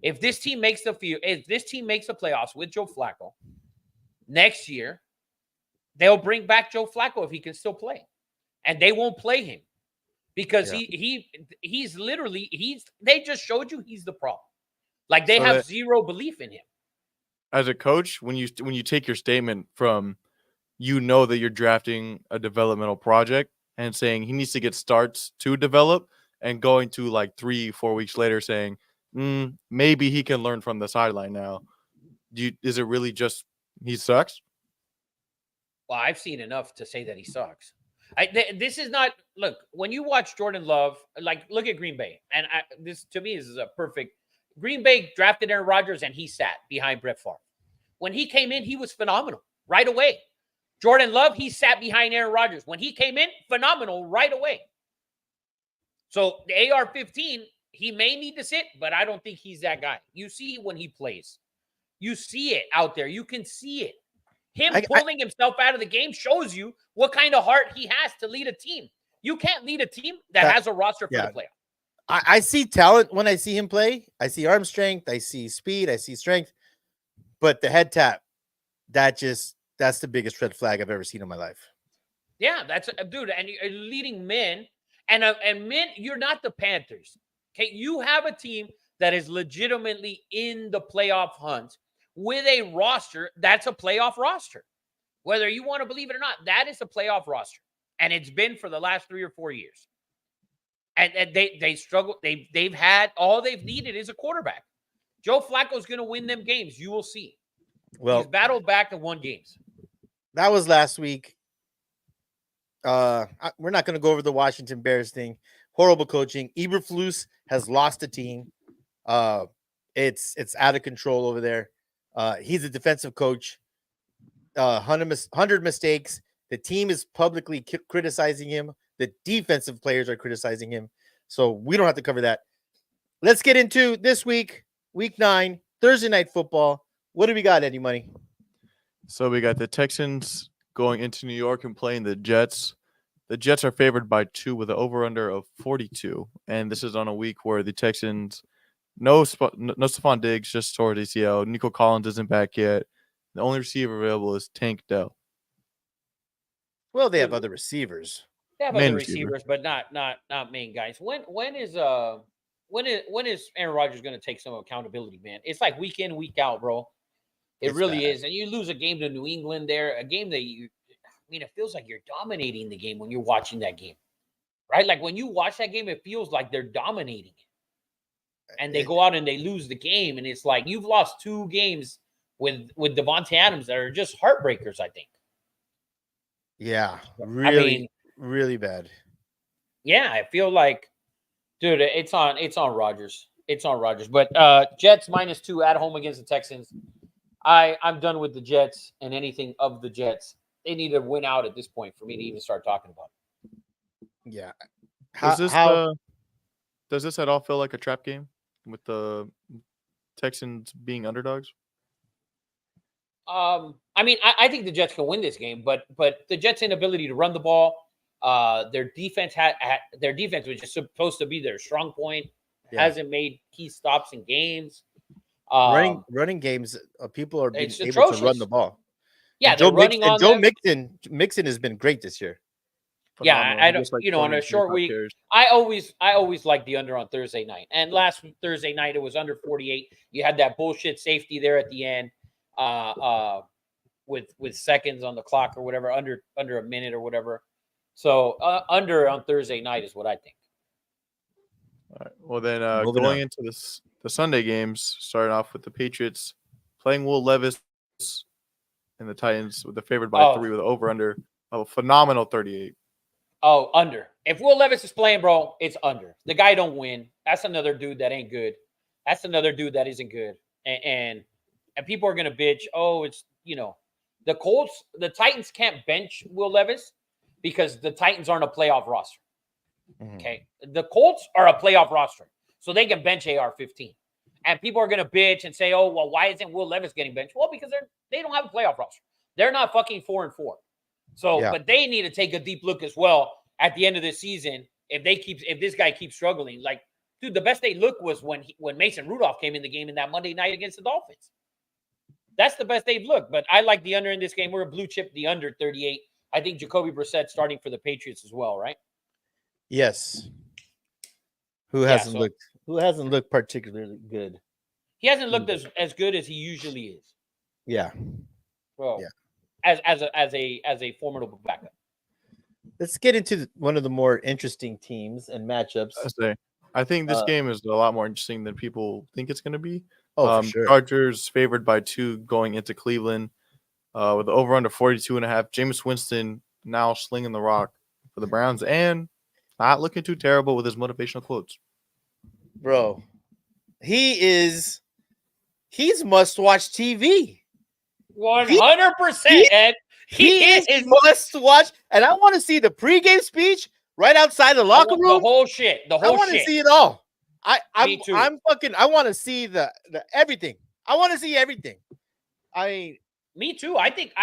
If this team makes the playoffs with Joe Flacco next year, they'll bring back Joe Flacco if he can still play. And they won't play him. Because he's literally they just showed you he's the problem. Like they have zero belief in him. As a coach, when you take your statement from that you're drafting a developmental project and saying he needs to get starts to develop and going to like 3-4 weeks later saying maybe he can learn from the sideline now. Is it really just he sucks? Well, I've seen enough to say that he sucks. This is not look when you watch Jordan Love, like look at Green Bay, and this to me is a perfect. Green Bay drafted Aaron Rodgers and he sat behind Brett Favre. When he came in, he was phenomenal right away. Jordan Love, he sat behind Aaron Rodgers. When he came in, phenomenal right away. So the AR-15, he may need to sit, but I don't think he's that guy. You see when he plays. You see it out there. You can see it. Him pulling himself out of the game shows you what kind of heart he has to lead a team. You can't lead a team that has a roster for the playoffs. I see talent when I see him play. I see arm strength. I see speed. I see strength. But the head tap, that's the biggest red flag I've ever seen in my life. Yeah, that's dude. And you're leading men, and men. You're not the Panthers. Okay, you have a team that is legitimately in the playoff hunt with a roster that's a playoff roster. Whether you want to believe it or not, that is a playoff roster, and it's been for the last 3 or 4 years. And they struggle. They've had all they've needed is a quarterback. Joe Flacco's going to win them games. You will see. Well, he's battled back and won games. That was last week. We're not going to go over the Washington Bears thing. Horrible coaching. Eberflus has lost the team. It's out of control over there. He's a defensive coach. 100 mistakes. The team is publicly criticizing him. The defensive players are criticizing him. So we don't have to cover that. Let's get into this week, week 9, Thursday night football. What do we got, Eddie Money? So we got the Texans going into New York and playing the Jets. The Jets are favored by 2 with an over-under of 42. And this is on a week where the Texans, no Stephon Diggs, just tore ACL. Nico Collins isn't back yet. The only receiver available is Tank Dell. Well, they have other receivers. They have other receivers, but not main guys. When is Aaron Rodgers going to take some accountability, man? It's like week in, week out, bro. It really is. And you lose a game to New England there, a game that it feels like you're dominating the game when you're watching that game, right? Like when you watch that game, it feels like they're dominating it. And they go out and they lose the game. And it's like you've lost 2 games with Devontae Adams that are just heartbreakers, I think. Yeah, really bad. Yeah, I feel like, dude, it's on Rodgers. It's on Rodgers. But Jets -2 at home against the Texans. I'm done with the Jets and anything of the Jets. They need to win out at this point for me to even start talking about it. Yeah. Does this at all feel like a trap game with the Texans being underdogs? I think the Jets can win this game, but the Jets' inability to run the ball, their defense was just supposed to be their strong point, hasn't made key stops in games. Running games, people are being able to run the ball. Yeah, and Joe Mixon has been great this year. Phenomenal. Yeah, I don't. On a short week, I always like the under on Thursday night. And last Thursday night it was under 48. You had that bullshit safety there at the end, with seconds on the clock or whatever, under a minute or whatever. So under on Thursday night is what I think. All right. Well then, going into the Sunday games, starting off with the Patriots playing Will Levis and the Titans with the favored by 3 with over under a phenomenal 38. Oh, under. If Will Levis is playing, bro, it's under. The guy don't win. That's another dude that ain't good. That's another dude that isn't good. And people are gonna bitch. Oh, it's the Colts, the Titans can't bench Will Levis because the Titans aren't a playoff roster. Mm-hmm. Okay. The Colts are a playoff roster, so they can bench AR-15. And people are gonna bitch and say, "Oh, well, why isn't Will Levis getting benched?" Well, because they don't have a playoff roster. They're not fucking 4-4. So, but they need to take a deep look as well at the end of the season. If this guy keeps struggling, like, dude, the best they look was when Mason Rudolph came in the game in that Monday night against the Dolphins. That's the best they've looked. But I like the under in this game. We're a blue chip, the under 38. I think Jacoby Brissett starting for the Patriots as well, right? Yes. Who hasn't looked particularly good? He hasn't looked as good as he usually is. Yeah. Well, yeah. As a formidable backup. Let's get into one of the more interesting teams and matchups. I think this game is a lot more interesting than people think it's going to be. Oh, for sure. Chargers favored by 2 going into Cleveland with the over under 42.5. Jameis Winston now slinging the rock for the Browns and not looking too terrible with his motivational quotes. Bro, he's must-watch TV. 100%, Ed. He is must-watch, and I want to see the pregame speech right outside the locker room. The whole shit. The I whole want to shit. see it all. Me too. I want to see the everything. I want to see everything. I mean, Me too. I think,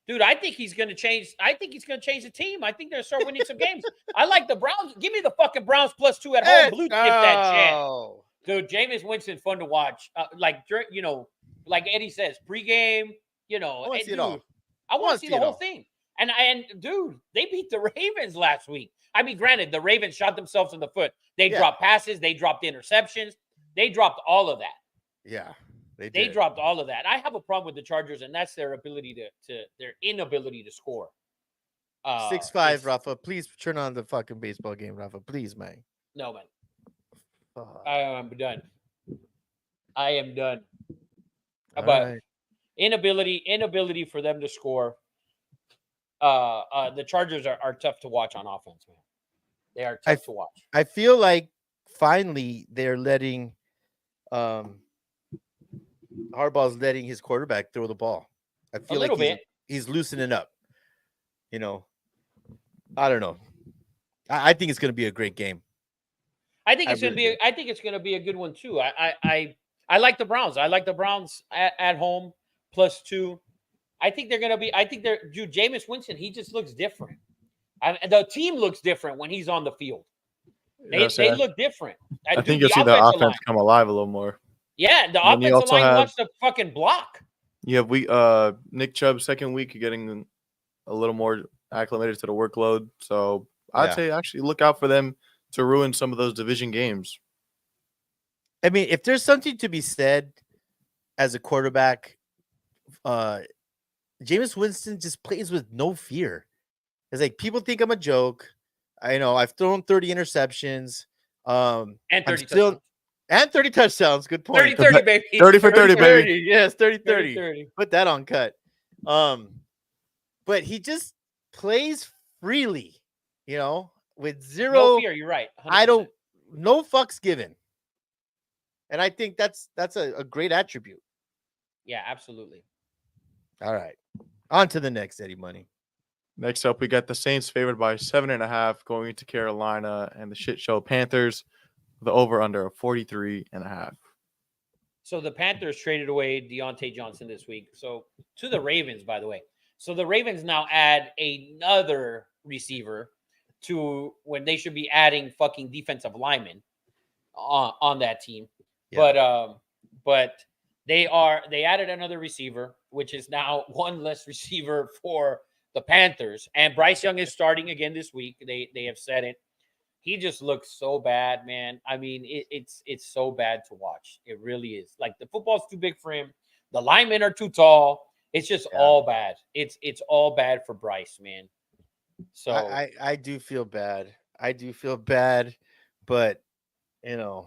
dude, I think he's going to change. I think he's going to change the team. I think they're going to start winning some games. I like the Browns. Give me the fucking Browns +2 at home. Blue chip that shit. Dude, Jameis Winston, fun to watch. Like Eddie says, pregame, I want to see it all. I want to see the whole thing. And dude, they beat the Ravens last week. I mean, granted, the Ravens shot themselves in the foot. They dropped passes. They dropped interceptions. They dropped all of that. Yeah, they dropped all of that. I have a problem with the Chargers, and that's their ability their inability to score. 6-5, Rafa. Please turn on the fucking baseball game, Rafa. Please, man. No, man. I'm done. I am done. But inability for them to score. The Chargers are tough to watch on offense, man. They are tough to watch. I feel like finally they're letting Harbaugh's letting his quarterback throw the ball. I feel like he's loosening up. You know, I don't know. I think it's going to be a great game. I think it's going to be a good one too. I like the Browns. I like the Browns at home +2. I think they're going to be. Dude, Jameis Winston. He just looks different. The team looks different when he's on the field. They look different. I think you'll see the offense come alive a little more. Yeah, the offensive line wants to fucking block. Yeah, Nick Chubb's second week getting a little more acclimated to the workload. So I'd say actually look out for them to ruin some of those division games. I mean, if there's something to be said as a quarterback, Jameis Winston just plays with no fear. It's like people think I'm a joke. I know I've thrown 30 interceptions. And 30 touchdowns. And 30 touchdowns. Good point. 30-30, baby. 30 for 30, baby. Yes, 30-30. Put that on cut. But he just plays freely, you know, with zero no fear. You're right. 100%. No fucks given. And I think that's a great attribute. Yeah, absolutely. All right. On to the next, Eddie Money. Next up, we got the Saints favored by 7.5 going into Carolina and the shit show Panthers. The over-under of 43.5. So the Panthers traded away Deontay Johnson this week. So to the Ravens, by the way. So the Ravens now add another receiver to when they should be adding fucking defensive linemen on that team. Yeah. But they added another receiver, which is now one less receiver for the Panthers. And Bryce Young is starting again this week. They have said it. He just looks so bad, man. I mean, it's so bad to watch. It really is. Like the football's too big for him. The linemen are too tall. It's just all bad. It's all bad for Bryce, man. So I do feel bad. But you know,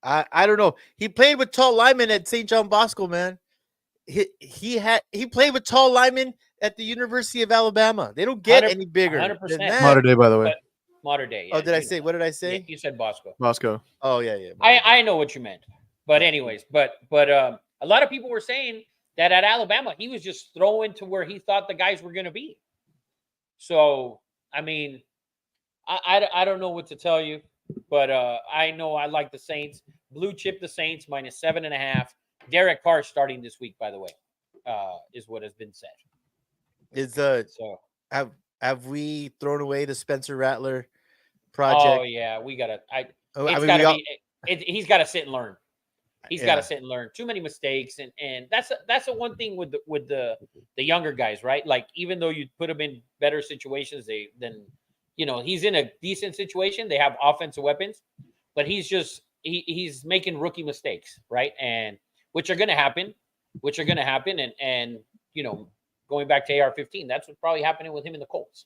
I don't know. He played with tall linemen at St. John Bosco, man. He played with tall linemen at the University of Alabama. They don't get any bigger. 100%. Mater Day, by the way. Mater Day. Yeah, did I say? What did I say? Yeah, you said Bosco. Bosco. Oh yeah. I know what you meant. But anyways, but a lot of people were saying that at Alabama he was just throwing to where he thought the guys were going to be. So I mean, I don't know what to tell you, but I know I like the Saints. Blue chip the Saints -7.5. Derek Carr starting this week, by the way, is what has been said. So have we thrown away the Spencer Rattler project? Oh yeah, we gotta. He's got to sit and learn. He's got to sit and learn. Too many mistakes, and that's the one thing with the younger guys, right? Like even though you put them in better situations, he's in a decent situation. They have offensive weapons, but he's making rookie mistakes, right? And which are going to happen, and going back to AR-15, that's what's probably happening with him in the Colts.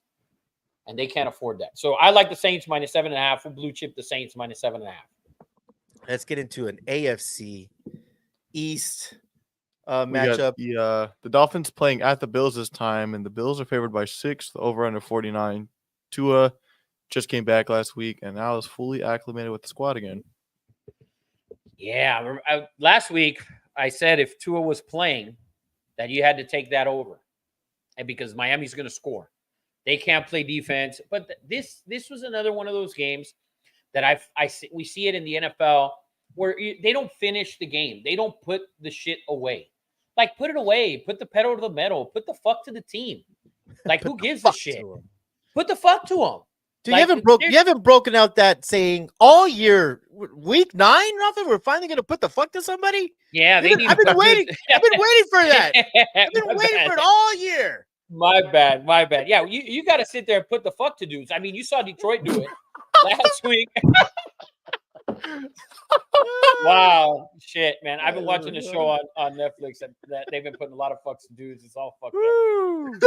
and they can't afford that. So I like the Saints -7.5. For blue chip, the Saints -7.5. Let's get into an AFC East We got matchup. the Dolphins playing at the Bills this time, and the Bills are favored by 6. The over under 49. Tua just came back last week, and now is fully acclimated with the squad again. Yeah, last week I said if Tua was playing, that you had to take that over, and because Miami's going to score, they can't play defense. But this was another one of those games that we see it in the NFL where they don't finish the game. They don't put the shit away. Like, put it away. Put the pedal to the metal. Put the fuck to the team. Like, who gives a shit? Put the fuck to them. Dude, Like, you haven't broken out that saying all year. Week 9, nothing. We're finally gonna put the fuck to somebody. Yeah, I've been waiting. I've been waiting for that. I've been waiting for it all year. My bad. Yeah, you got to sit there and put the fuck to dudes. I mean, you saw Detroit do it last week. Wow, shit, man. I've been watching the show on Netflix that they've been putting a lot of fucks to dudes. It's all fucked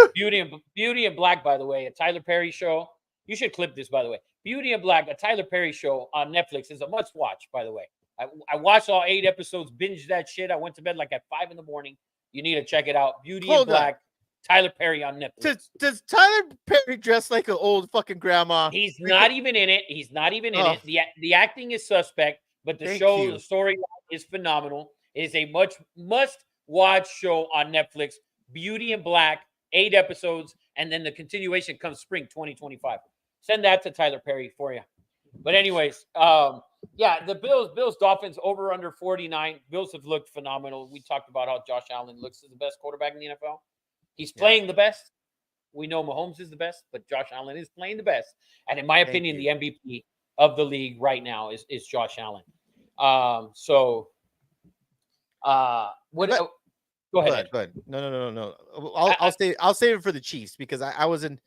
up. Beauty and Black, by the way, a Tyler Perry show. You should clip this, by the way. Beauty and Black, a Tyler Perry show on Netflix, is a must watch, by the way. I watched all 8 episodes, binged that shit. I went to bed like at 5 in the morning. You need to check it out. Beauty and Black, Tyler Perry on Netflix. Does Tyler Perry dress like an old fucking grandma? He's not even in it. He's not even in it. The acting is suspect, but the story is phenomenal. It is a must-watch show on Netflix. Beauty and Black, 8 episodes, and then the continuation comes spring 2025. Send that to Tyler Perry for you. But anyways, yeah, the Bills Dolphins over under 49. Bills have looked phenomenal. We talked about how Josh Allen looks as the best quarterback in the NFL. He's playing the best. We know Mahomes is the best, but Josh Allen is playing the best. And in my opinion, the MVP of the league right now is Josh Allen. Go ahead. Go ahead. No. I'll save it for the Chiefs because I was in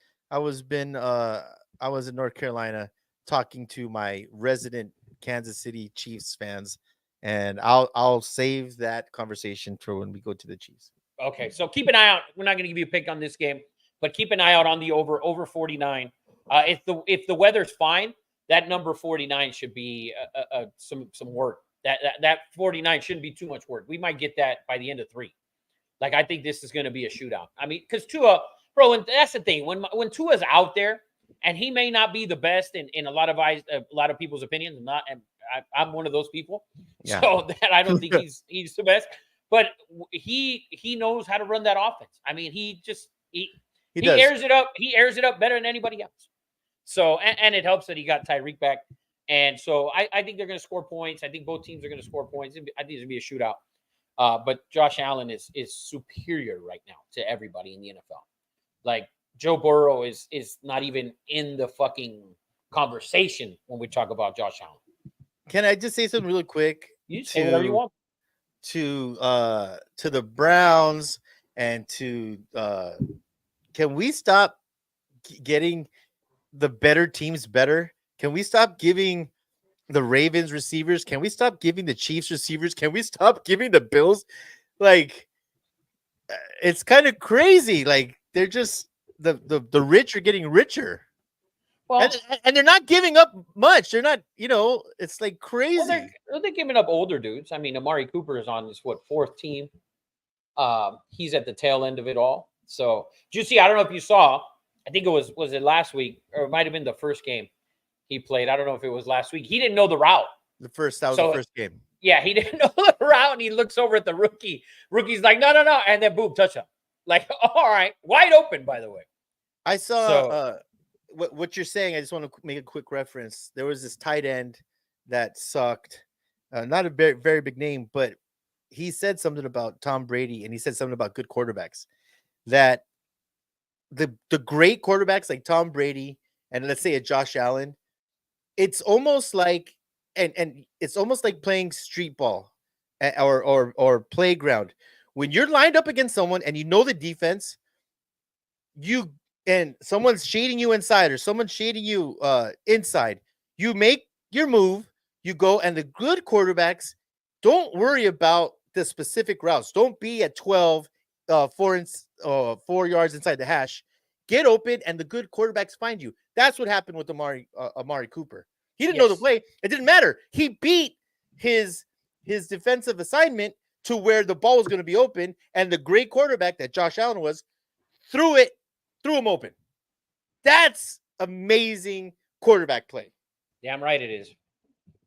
North Carolina talking to my resident Kansas City Chiefs fans, and I'll save that conversation for when we go to the Chiefs. Okay, so keep an eye out. We're not going to give you a pick on this game, but keep an eye out on the over 49. If the weather's fine, that number 49 should be some work. That 49 shouldn't be too much work. We might get that by the end of 3. Like, I think this is going to be a shootout. I mean, because Tua, bro, and that's the thing. When Tua's out there, and he may not be the best in a lot of people's opinions. I'm one of those people. Yeah. So that I don't think he's the best. But he knows how to run that offense. I mean, he airs it up. He airs it up better than anybody else. So and it helps that he got Tyreek back. And so I think they're going to score points. I think both teams are going to score points. I think it's going to be a shootout. But Josh Allen is superior right now to everybody in the NFL. Like, Joe Burrow is not even in the fucking conversation when we talk about Josh Allen. Can I just say something really quick? You say whatever you want. To the Browns and to can we stop getting the better teams better? Can we stop giving the Ravens receivers? Can we stop giving the Chiefs receivers? Can we stop giving the Bills? Like, it's kind of crazy. Like, they're just the rich are getting richer. Well, and they're not giving up much. They're not, it's like crazy. Well, they're giving up older dudes. I mean, Amari Cooper is on his 4th team. He's at the tail end of it all. So, did you see? I don't know if you saw. I think it was it last week, or it might have been the first game he played. I don't know if it was last week. He didn't know the route. That was the first game. Yeah, he didn't know the route, and he looks over at the rookie. Rookie's like, no, and then boom, touchdown. Like, all right, wide open, by the way. I saw what you're saying. I just want to make a quick reference. There was this tight end that sucked. Not a very, very big name, but he said something about Tom Brady, and he said something about good quarterbacks. That the great quarterbacks like Tom Brady and let's say a Josh Allen, it's almost like and it's almost like playing street ball or playground. When you're lined up against someone and you know the defense, and someone's shading you inside or someone's shading you inside, you make your move, you go, and the good quarterbacks don't worry about the specific routes. Don't be at 12, 4 yards inside the hash get open, and the good quarterbacks find you. That's what happened with Amari Cooper. He didn't know the Yes. play. It didn't matter. He beat his defensive assignment to where the ball was going to be open, and the great quarterback that Josh Allen was threw him open. That's amazing quarterback play. Damn right it is.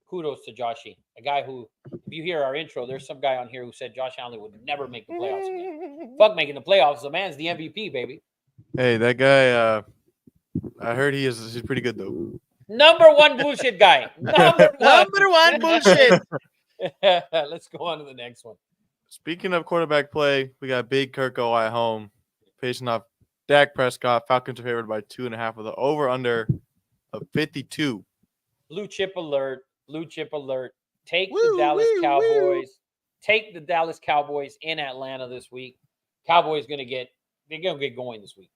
Kudos to Joshy, a guy who, if you hear our intro, there's some guy on here who said Josh Allen would never make the playoffs again. Fuck making the playoffs. The man's the MVP, baby. Hey, that guy. I heard he's pretty good though. Number one bullshit guy. Number one. Number one bullshit. Let's go on to the next one. Speaking of quarterback play, we got Big Kirko at home facing off Dak Prescott. Falcons are favored by 2.5 with the over/under of 52. Blue chip alert. Blue chip alert. Take Woo, the Dallas woo, Cowboys. woo. Take the Dallas Cowboys in Atlanta this week. Cowboys they're gonna get going this week.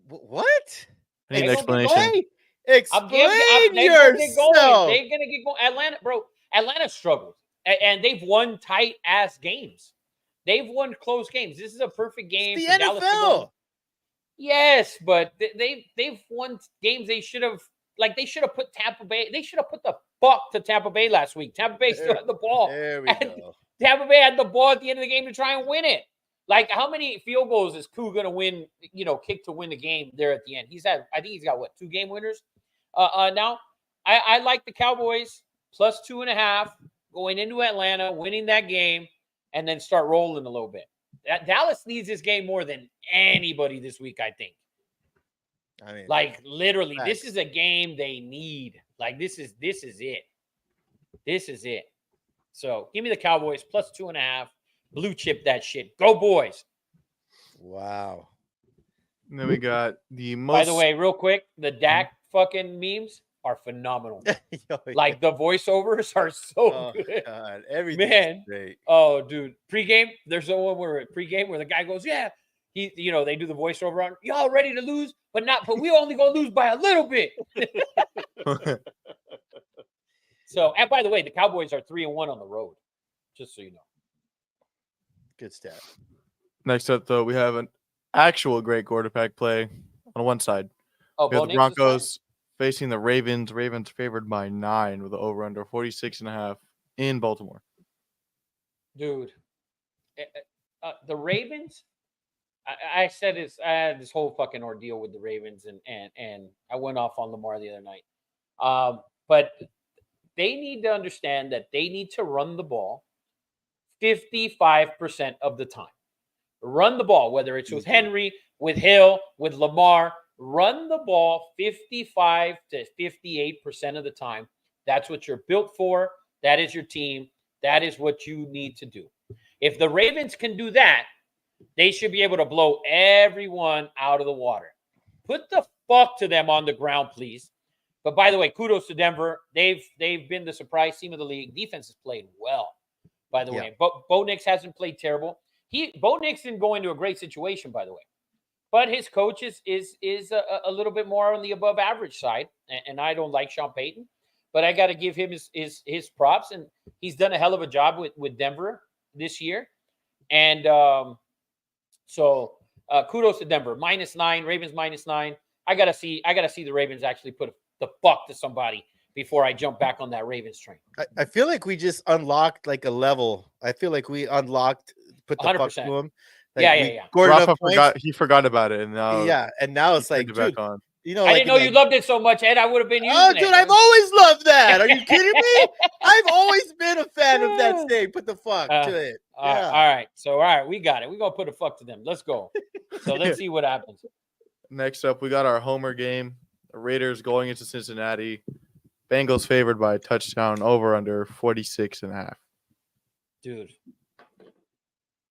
What? I need an Hey, explanation. Hey, explain They're gonna get going. yourself. They're gonna get going. Atlanta, bro. Atlanta struggled, and they've won tight ass games. They've won close games. This is a perfect game It's for the Dallas to go. NFL. Yes, but they've won games they should have put Tampa Bay. They should have put the fuck to Tampa Bay last week. Tampa Bay still had the ball. There we And go. Tampa Bay had the ball at the end of the game to try and win it. Like, how many field goals is Koo going to win, kick to win the game there at the end? I think he's got, 2 game winners now? I like the Cowboys plus 2.5 going into Atlanta, winning that game, and then start rolling a little bit. Dallas needs this game more than anybody this week, I think. I mean, Like, literally, Facts. this is a game they need. Like, this is it. This is it. So, give me the Cowboys plus 2.5. Blue chip that shit. Go, boys. wow. And then we got the most. By the way, real quick, the Dak fucking memes are phenomenal. Like, the voiceovers are so oh, good. God, everything Man. great. Oh, dude. Pregame, there's the one where the guy goes, yeah. They do the voiceover on, y'all ready to lose, but we only gonna lose by a little bit. So, and by the way, the Cowboys are 3-1 on the road, just so you know. Good stat. Next up, though, we have an actual great quarterback play on one side. Oh, We have Bo the Nix is Broncos facing the Ravens. Ravens favored by 9 with the over/under 46.5 in Baltimore. playing? Dude. The Ravens, I said this. I had this whole fucking ordeal with the Ravens, and I went off on Lamar the other night. But they need to understand that they need to run the ball 55% of the time. Run the ball, whether it's with Henry, with Hill, with Lamar. Run the ball 55 to 58% of the time. That's what you're built for. That is your team. That is what you need to do. If the Ravens can do that, they should be able to blow everyone out of the water. Put the fuck to them on the ground, please. But by the way, kudos to Denver. They've been the surprise team of the league. Defense has played well, by the way. But Bo Nix hasn't played terrible. Bo Nix didn't go into a great situation, by the way. But his coach is a little bit more on the above average side. And I don't like Sean Payton. But I got to give him his props. And he's done a hell of a job with Denver this year. And so kudos to Denver. -9, Ravens -9. I gotta see the Ravens actually put the fuck to somebody before I jump back on that Ravens train. I feel like we just unlocked like a level. I feel like we unlocked, put the fuck 100%. to him. Like, Yeah, we yeah, yeah. scored Rafa enough points. forgot about it, and now And now he it's like, turned it dude, back on. I didn't know you loved it so much, Ed. I would have been using Oh, it. dude, I've always loved that. Are you kidding me? I've always been a fan of that saying. Put the fuck to it. Yeah. All right. We got it. We're going to put a fuck to them. Let's go. So let's see what happens. Next up, we got our homer game. The Raiders going into Cincinnati. Bengals favored by a touchdown, over/under 46.5. Dude,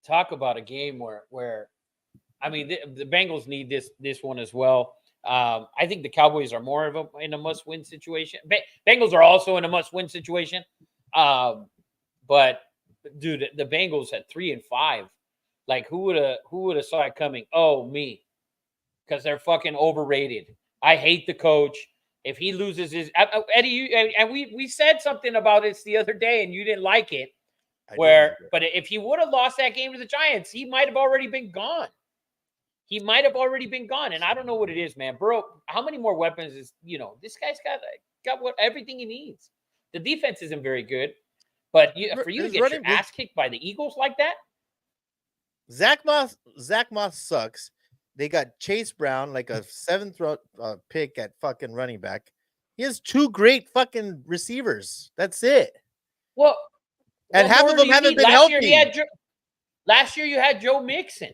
talk about a game where I mean, the Bengals need this one as well. I think the Cowboys are more of in a must-win situation. Bengals are also in a must-win situation. But dude, the Bengals at 3-5. Like, who would have saw it coming? Oh, me, because they're fucking overrated. I hate the coach. If he loses his Eddie, we said something about this the other day, and you didn't like it. But if he would have lost that game to the Giants, he might have already been gone. he might have already been gone. And I don't know what it is, man. Burrow, how many more weapons is, this guy's got what everything he needs. The defense isn't very good, but for you to get your ass kicked by the Eagles like that. Zach Moss sucks. They got Chase Brown, like a 7th pick at fucking running back. He has 2 great fucking receivers. That's it. Well, and half of them haven't been healthy. Last year you had Joe Mixon.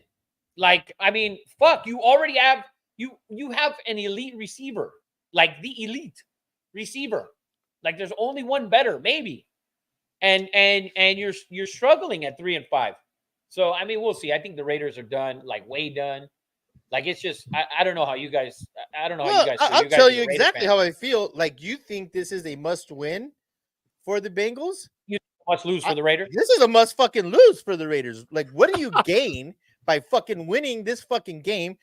Like, I mean, fuck, you already have you have an elite receiver, like the elite receiver. Like, there's only one better, maybe. And you're struggling at 3-5. So I mean, we'll see. I think the Raiders are done, like way done. Like, it's just I don't know how you guys. I don't know how you guys. I'll tell you exactly how I feel. Like, you think this is a must-win for the Bengals? You must lose for the Raiders. This is a must fucking lose for the Raiders. Like, what do you gain by fucking winning this fucking game?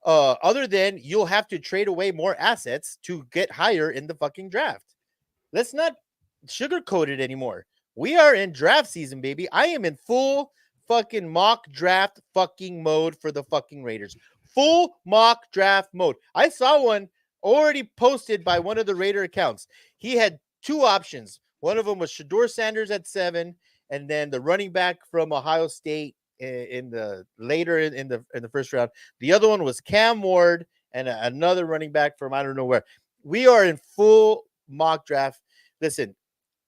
Other than you'll have to trade away more assets to get higher in the fucking draft. Let's not sugarcoat it anymore. We are in draft season, baby. I am in full fucking mock draft fucking mode for the fucking Raiders. Full mock draft mode. I saw one already posted by one of the Raider accounts. He had 2 options. One of them was Shedeur Sanders at 7, and then the running back from Ohio State in the first round. The other one was Cam Ward and another running back from I don't know where. We are in full mock draft. Listen,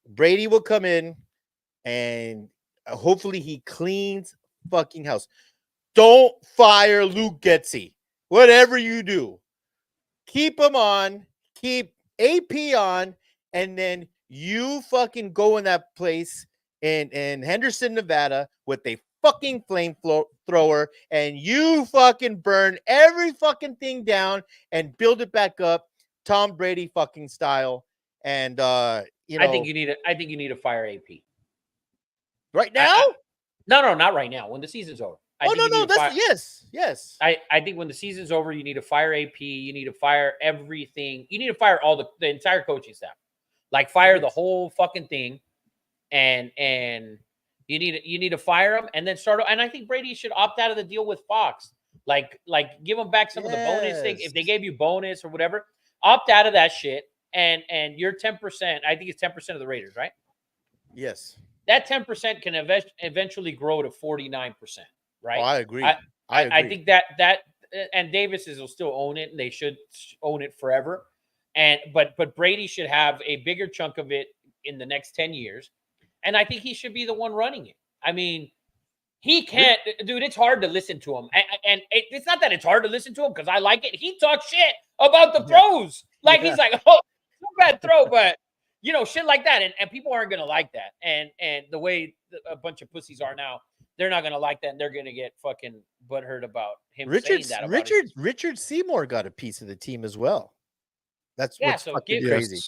Brady will come in and hopefully he cleans fucking house. Don't fire Luke Getsy. Whatever you do, keep him on, keep AP on, and then you fucking go in that place in Henderson, Nevada with a fucking flamethrower, and you fucking burn every fucking thing down and build it back up, Tom Brady fucking style. And I think you need to fire AP right now. No, not right now. When the season's over. Yes. I think when the season's over, you need to fire AP. You need to fire everything. You need to fire all the entire coaching staff. Like, fire the whole fucking thing, and you need to fire them and then start. And I think Brady should opt out of the deal with Fox. Like give them back some of the bonus thing. If they gave you bonus or whatever, opt out of that shit. And you're 10%. I think it's 10% of the Raiders, right? Yes. That 10% can eventually grow to 49%, right? Oh, I agree. I think that and Davis will still own it, and they should own it forever. But Brady should have a bigger chunk of it in the next 10 years. And I think he should be the one running it. I mean, he can't, dude, it's hard to listen to him. And it's not that it's hard to listen to him because I like it. He talks shit about the throws. Like, he's like, oh, no bad throw, but, shit like that. And people aren't going to like that. And the way a bunch of pussies are now, they're not going to like that. And they're going to get fucking butthurt about him saying that. Richard Seymour got a piece of the team as well. That's what's fucking crazy.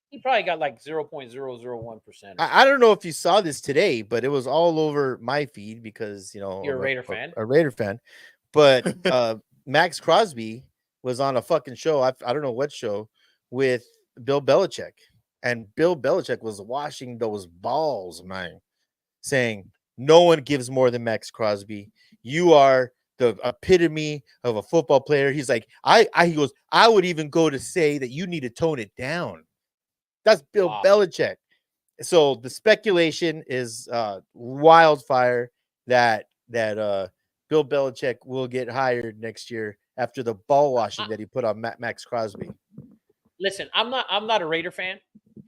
He probably got like 0.001%. I don't know if you saw this today, but it was all over my feed because, you're a Raider fan. A Raider fan. But Max Crosby was on a fucking show. I don't know what show with Bill Belichick. And Bill Belichick was washing those balls, man, saying, no one gives more than Max Crosby. You are the epitome of a football player. He's like, he goes, I would even go to say that you need to tone it down. That's Bill Belichick. So the speculation is wildfire that Bill Belichick will get hired next year after the ball washing that he put on Max Crosby. Listen, I'm not a Raider fan,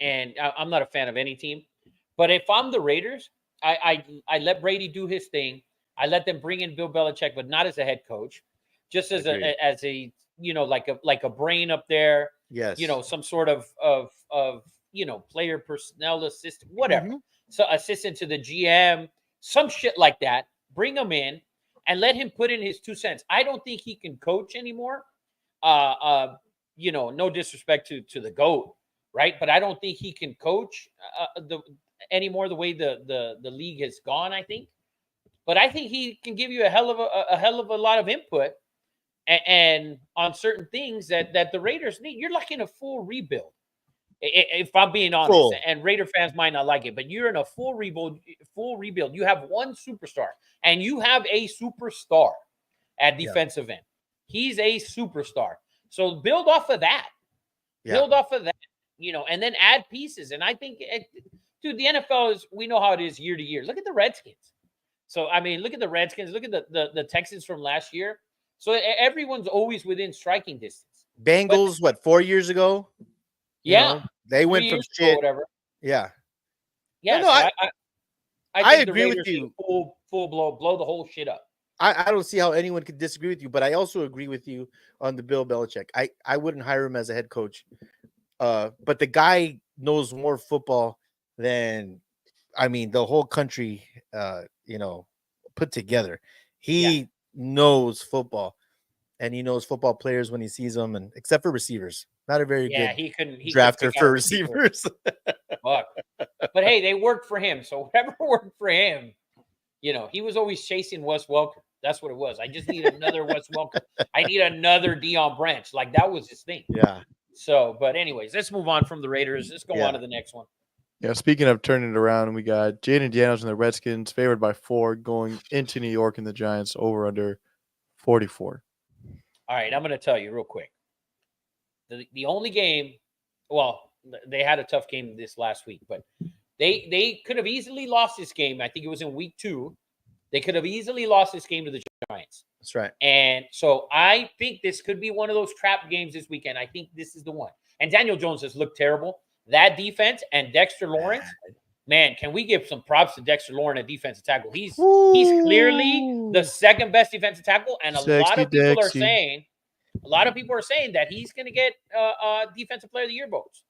and I'm not a fan of any team. But if I'm the Raiders, I let Brady do his thing. I let them bring in Bill Belichick, but not as a head coach, just as a like a brain up there. Yes. Some sort of player personnel assistant, whatever. Mm-hmm. So assistant to the GM, some shit like that. Bring him in and let him put in his 2 cents. I don't think he can coach anymore. No disrespect to the GOAT, right? But I don't think he can coach anymore the way the league has gone, I think. But I think he can give you a hell of a lot of input and on certain things that the Raiders need. You're like in a full rebuild, if I'm being honest. And Raider fans might not like it, but you're in a full rebuild. You have one superstar, and you have a superstar. at defensive end. He's a superstar. So build off of that. Yeah. Build off of that, and then add pieces. And I think, dude, the NFL is, we know how it is year to year. Look at the Redskins. So, I mean, look at the Redskins. Look at the Texans from last year. So everyone's always within striking distance. Bengals, 4 years ago? Yeah. They 3 went from years ago, shit. whatever. Yeah. Yeah. No, so I I think the agree with Raiders you. should full blow the whole shit up. I don't see how anyone could disagree with you, but I also agree with you on the Bill Belichick. I wouldn't hire him as a head coach. But the guy knows more football than, the whole country, put together. He knows football, and he knows football players when he sees them, and except for receivers. Not a very good he couldn't drafter pick out for a receiver. receivers. Fuck. But hey, they worked for him. So whatever worked for him, he was always chasing Wes Welker. That's what it was. I just need another Wes Welker. I need another Deion Branch. Like, that was his thing. Yeah. So, but anyways, let's move on from the Raiders. Let's go on to the next one. Yeah, speaking of turning it around, we got Jaden Daniels and the Redskins favored by 4 going into New York, and the Giants over under 44. All right, I'm going to tell you real quick. The only game, well, they had a tough game this last week, but they could have easily lost this game. I think it was in week 2. They could have easily lost this game to the Giants. That's right. And so I think this could be one of those trap games this weekend. I think this is the one. And Daniel Jones has looked terrible. That defense and Dexter Lawrence, man, can we give some props to Dexter Lawrence at defensive tackle? He's clearly the second best defensive tackle, and a lot of people are saying that he's going to get defensive player of the year votes.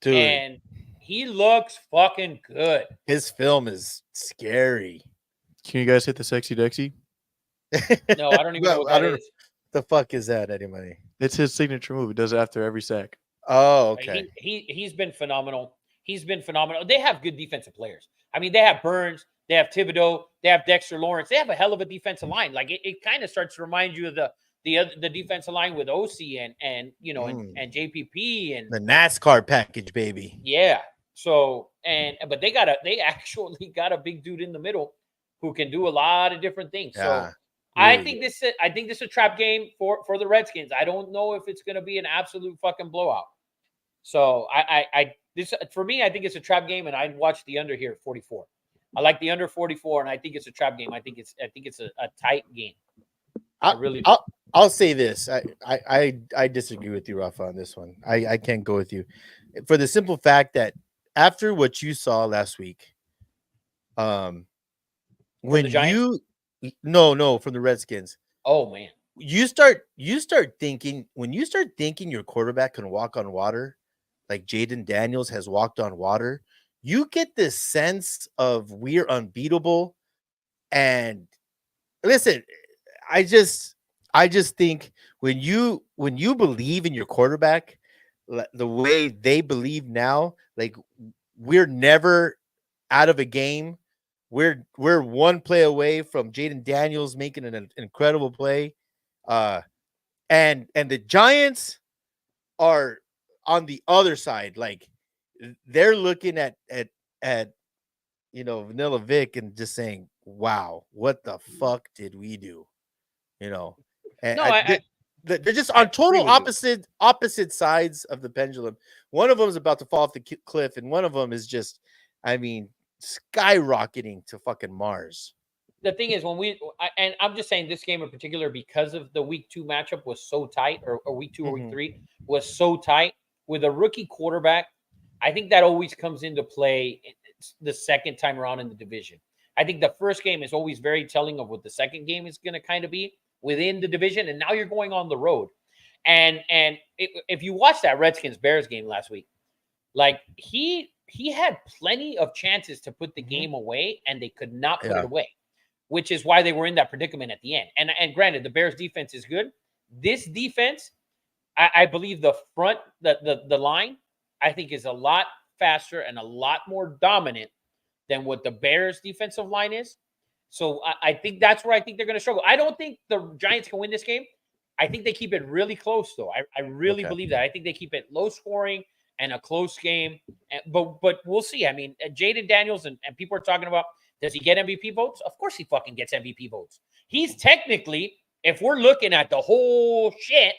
Dude, and he looks fucking good. His film is scary. Can you guys hit the sexy Dexy? No, I don't even know what that is. The fuck is that, anybody? It's his signature move. He does it after every sack. Oh, okay. He's been phenomenal. He's been phenomenal. They have good defensive players. I mean, they have Burns, they have Thibodeau, they have Dexter Lawrence. They have a hell of a defensive line. Like, it kind of starts to remind you of the defensive line with OC and JPP and the NASCAR package, baby. Yeah. So but they actually got a big dude in the middle who can do a lot of different things. Yeah, so I think this is a trap game for the Redskins. I don't know if it's going to be an absolute fucking blowout. So this for me, I think it's a trap game, and I'd watch the under here at 44. I like the under 44, and I think it's a trap game. I think it's a tight game. I'll say this. I disagree with you, Rafa, on this one. I can't go with you for the simple fact that after what you saw last week, when no, from the Redskins. Oh man. You start thinking your quarterback can walk on water, like Jaden Daniels has walked on water, you get this sense of we're unbeatable. And listen, I just think when you believe in your quarterback the way they believe now, like, we're never out of a game. We're one play away from Jaden Daniels making an incredible play. And the Giants are on the other side. Like, they're looking at Vanilla Vic and just saying, wow, what the fuck did we do? And they're just on total opposite sides of the pendulum. One of them is about to fall off the cliff, and one of them is just, skyrocketing to fucking Mars. The thing is, and I'm just saying this game in particular, because of the week 2 matchup was so tight, or week 2 or week 3 was so tight with a rookie quarterback. I think that always comes into play the second time around in the division. I think the first game is always very telling of what the second game is going to kind of be within the division. And now you're going on the road. And if you watch that Redskins Bears game last week, like, he had plenty of chances to put the game away, and they could not put it away, which is why they were in that predicament at the end. And granted, the Bears defense is good. This defense, I believe the front, the line, I think is a lot faster and a lot more dominant than what the Bears defensive line is. So I think that's where I think they're going to struggle. I don't think the Giants can win this game. I think they keep it really close, though. I really believe that. I think they keep it low scoring and a close game. But we'll see. I mean, Jaden Daniels and people are talking about, does he get MVP votes? Of course he fucking gets MVP votes. He's technically if we're looking at the whole shit,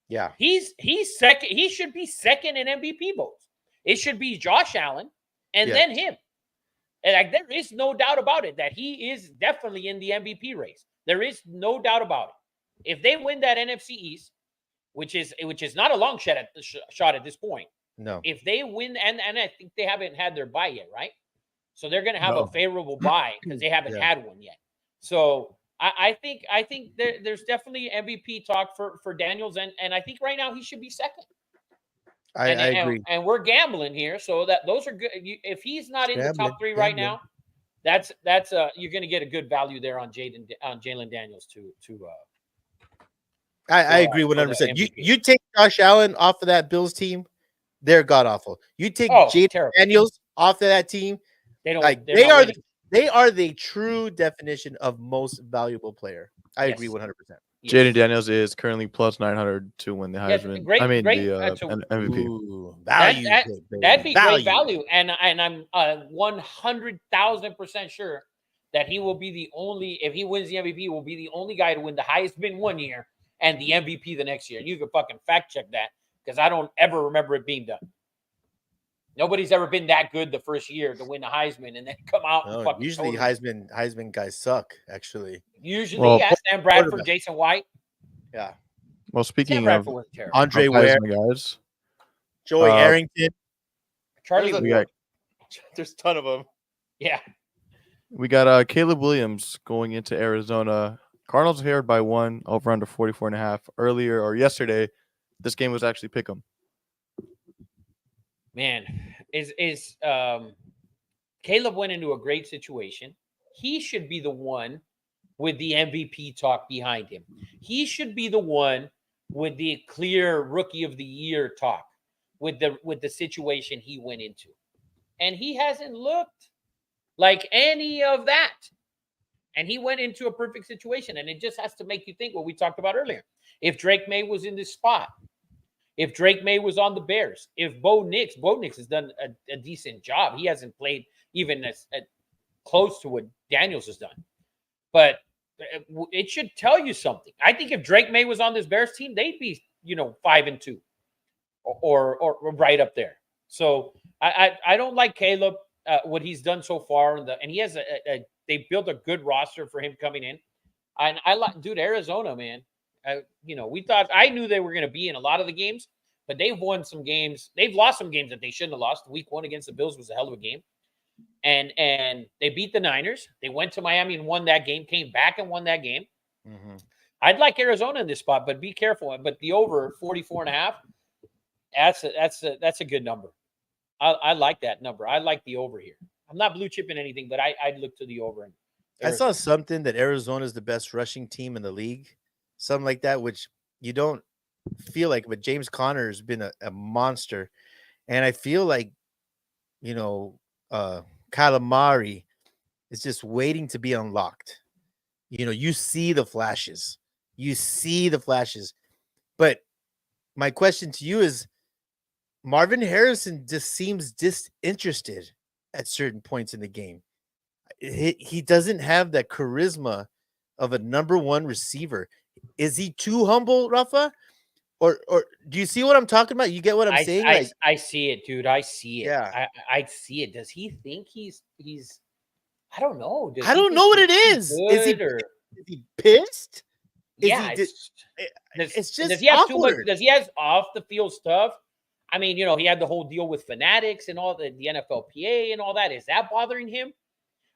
Yeah. he's second. He should be second in MVP votes. It should be Josh Allen and Yeah. then him. And like, there is no doubt about it that he is definitely in the MVP race. There is no doubt about it. If they win that NFC East, which is not a long shot at this point. No. If they win, and I think they haven't had their bye yet, right? So they're going to have No. a favorable bye because they haven't Yeah. had one yet. So I think there's definitely MVP talk for Daniels, and I think right now he should be second. I agree. And we're gambling here, so that those are good. If he's not in the top 3 right now, that's you're going to get a good value there on Jalen Daniels to I agree for the 100%. MVP. You take Josh Allen off of that Bills team, they're god awful. You take Oh, Jaden terrible. Daniels off of that team, They don't like they're they not are winning. they are the true definition of most valuable player. I agree Yes. 100%. Yes. Jaden Daniels is currently plus 900 to win the Yes, Heisman. great- I mean great, the that's a- MVP. Ooh, value. That- pick, baby. That'd be great value, and I'm 100,000% sure that he will be the only. If he wins the MVP, will be the only guy to win the Heisman one year and the MVP the next year. You can fucking fact check that because I don't ever remember it being done. Nobody's ever been that good the first year to win the Heisman and then come out. And No, fucking usually totally- Heisman guys suck, actually. Usually, Well, yeah, Sam Bradford, quarterback. Jason White. Yeah. Well, Sam speaking of Bradford was terrible. Andre Ware, Heisman guys, Joey Arrington. Charlie there's a- we Ward. got There's a ton of them. Yeah. Caleb Williams going into Arizona. Cardinals favored by 1, over under 44.5. Earlier or yesterday, this game was actually pick 'em. Man, Caleb went into a great situation. He should be the one with the MVP talk behind him. He should be the one with the clear rookie of the year talk with the situation he went into. And he hasn't looked like any of that. And he went into a perfect situation. And it just has to make you think what we talked about earlier. If Drake May was in this spot, if Drake May was on the Bears, if Bo Nix has done a decent job. He hasn't played even as close to what Daniels has done. But it should tell you something. I think if Drake May was on this Bears team, they'd be, 5-2 or right up there. So I don't like Caleb, what he's done so far. And he has they built a good roster for him coming in. And I like, dude, Arizona, man. We thought, I knew they were going to be in a lot of the games, but they've won some games. They've lost some games that they shouldn't have lost. Week 1 against the Bills was a hell of a game. And they beat the Niners. They went to Miami and won that game, came back and won that game. Mm-hmm. I'd like Arizona in this spot, but be careful. But the over 44.5, that's a good number. I like that number. I like the over here. I'm not blue chipping anything, but I'd look to the over. I saw something that Arizona is the best rushing team in the league, something like that, which you don't feel like. But James Conner has been a monster, and I feel like, Calamari is just waiting to be unlocked. You see the flashes, but my question to you is, Marvin Harrison just seems disinterested at certain points in the game. He doesn't have that charisma of a number one receiver. Is he too humble, Rafa? Or do you see what I'm talking about? You get what I'm saying? I see it, dude. I see it. Yeah. I see it. Does he think he's I don't know. I don't know what it is. Is he pissed? Yeah, It's just does he have too much? awkward. Does he have off the field stuff? I mean, he had the whole deal with Fanatics and all the NFLPA and all that. Is that bothering him?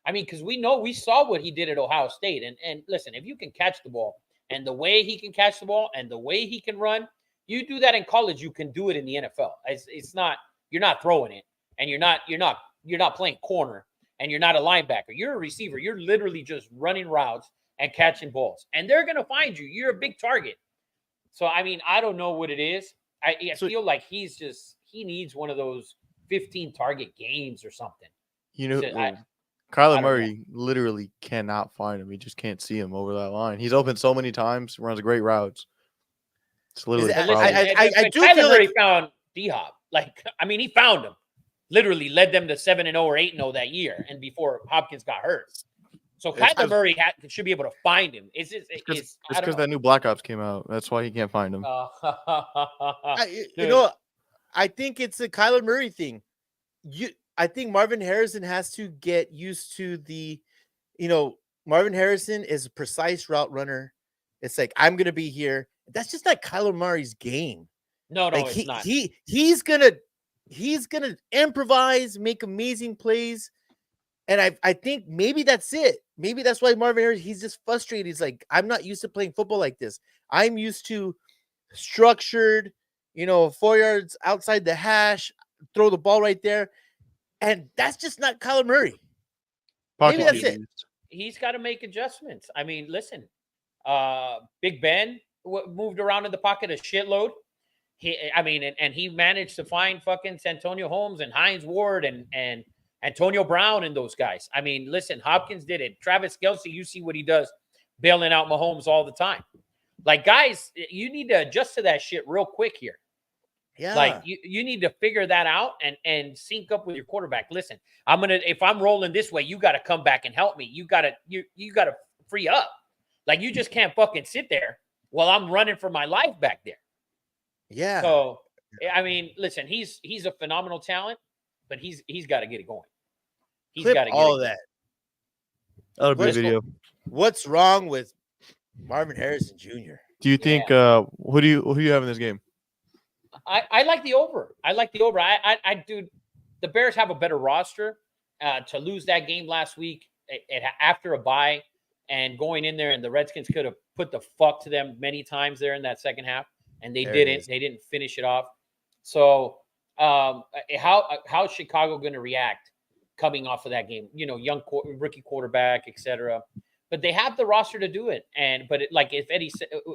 I mean, because we saw what he did at Ohio State. And listen, if you can catch the ball and the way he can catch the ball and the way he can run, you do that in college, you can do it in the NFL. It's not, you're not throwing it, and you're not playing corner, and you're not a linebacker. You're a receiver. You're literally just running routes and catching balls, and they're going to find you. You're a big target. So, I mean, I don't know what it is. I feel like he needs one of those 15 target games or something. Kyler know. Murray literally cannot find him. He just can't see him over that line. He's open so many times, runs great routes. It's literally Is the it- problem. I do Kyler feel Murray like found D-Hop. He found him. Literally led them to 7-0 or 8-0 that year, and before Hopkins got hurt. So It's Kyler 'cause- Murray should be able to find him. It's It's because that new Black Ops came out. That's why he can't find him. You Dude. know, I think it's a Kyler Murray thing. I think Marvin Harrison has to get used to Marvin Harrison is a precise route runner. It's like, I'm gonna be here. That's just not Kyler Murray's game. no, Like it's not. he's gonna improvise, make amazing plays. And I think maybe that's it. Maybe that's why Marvin Harrison, he's just frustrated. He's like, I'm not used to playing football like this. I'm used to structured, 4 yards outside the hash, throw the ball right there. And that's just not Kyler Murray. Pocket Maybe that's it. QBs. He's got to make adjustments. I mean, listen, Big Ben moved around in the pocket a shitload. He managed to find fucking Santonio Holmes and Hines Ward and Antonio Brown and those guys. I mean, listen, Hopkins did it. Travis Kelce, you see what he does, bailing out Mahomes all the time. Like, guys, you need to adjust to that shit real quick here. Yeah. Like, you need to figure that out and sync up with your quarterback. Listen, if I'm rolling this way, you got to come back and help me. You got to free up. Like, you just can't fucking sit there while I'm running for my life back there. Yeah. So, I mean, listen, he's a phenomenal talent, but he's got to get it going. He's Clip got to get all it. that. That'll be a What's- video. What's wrong with Marvin Harrison Jr.? Do you think who do you have in this game? I like the over. I like the over. I do. The Bears have a better roster. To lose that game last week after a bye and going in there, and the Redskins could have put the fuck to them many times there in that second half, and they There it didn't. is. They didn't finish it off. So how's Chicago going to react coming off of that game? Young rookie quarterback, etc. But they have the roster to do it. If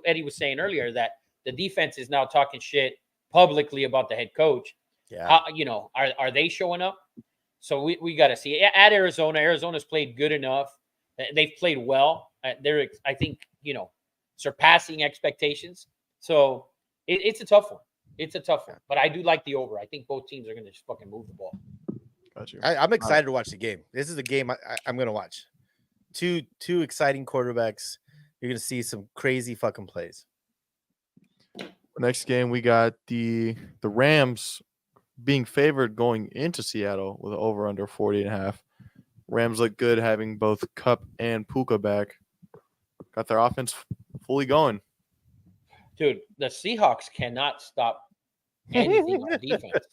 Eddie was saying earlier that the defense is now talking shit publicly about the head coach. Yeah. Are they showing up? So we got to see. At Arizona's played good enough. They've played well. They're, I think, surpassing expectations. So it's a tough one. It's a tough one. But I do like the over. I think both teams are going to just fucking move the ball. Got you. I'm excited to watch the game. This is the game I'm going to watch. Two exciting quarterbacks. You're going to see some crazy fucking plays. Next game, we got the Rams being favored going into Seattle with an over under 40.5. Rams look good having both Kupp and Puka back. Got their offense fully going. Dude, the Seahawks cannot stop anything on defense.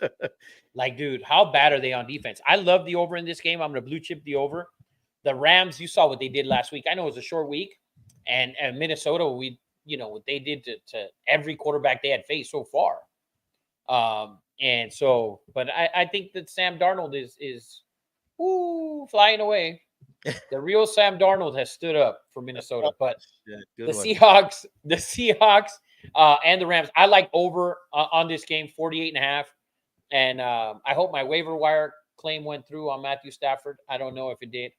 Like, dude, how bad are they on defense? I love the over in this game. I'm going to blue chip the over. The Rams, you saw what they did last week. I know it was a short week. And Minnesota, what they did to every quarterback they had faced so far. But I think that Sam Darnold is flying away. The real Sam Darnold has stood up for Minnesota. But the Seahawks and the Rams, I like over on this game, 48.5. And I hope my waiver wire claim went through on Matthew Stafford. I don't know if it did.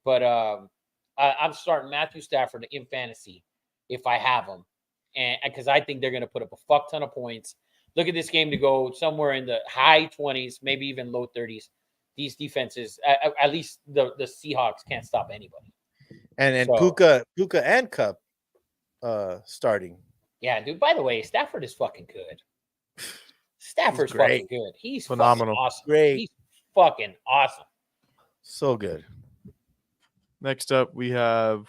But I'm starting Matthew Stafford in fantasy if I have him. And because I think they're going to put up a fuck ton of points. Look at this game to go somewhere in the high 20s, maybe even low 30s. These defenses, at least the Seahawks, can't stop anybody. And So- Puka and Kupp starting. Yeah, dude. By the way, Stafford is fucking good. Stafford's great. fucking good. He's Phenomenal. Fucking awesome. Great. He's fucking awesome. So good. Next up, we have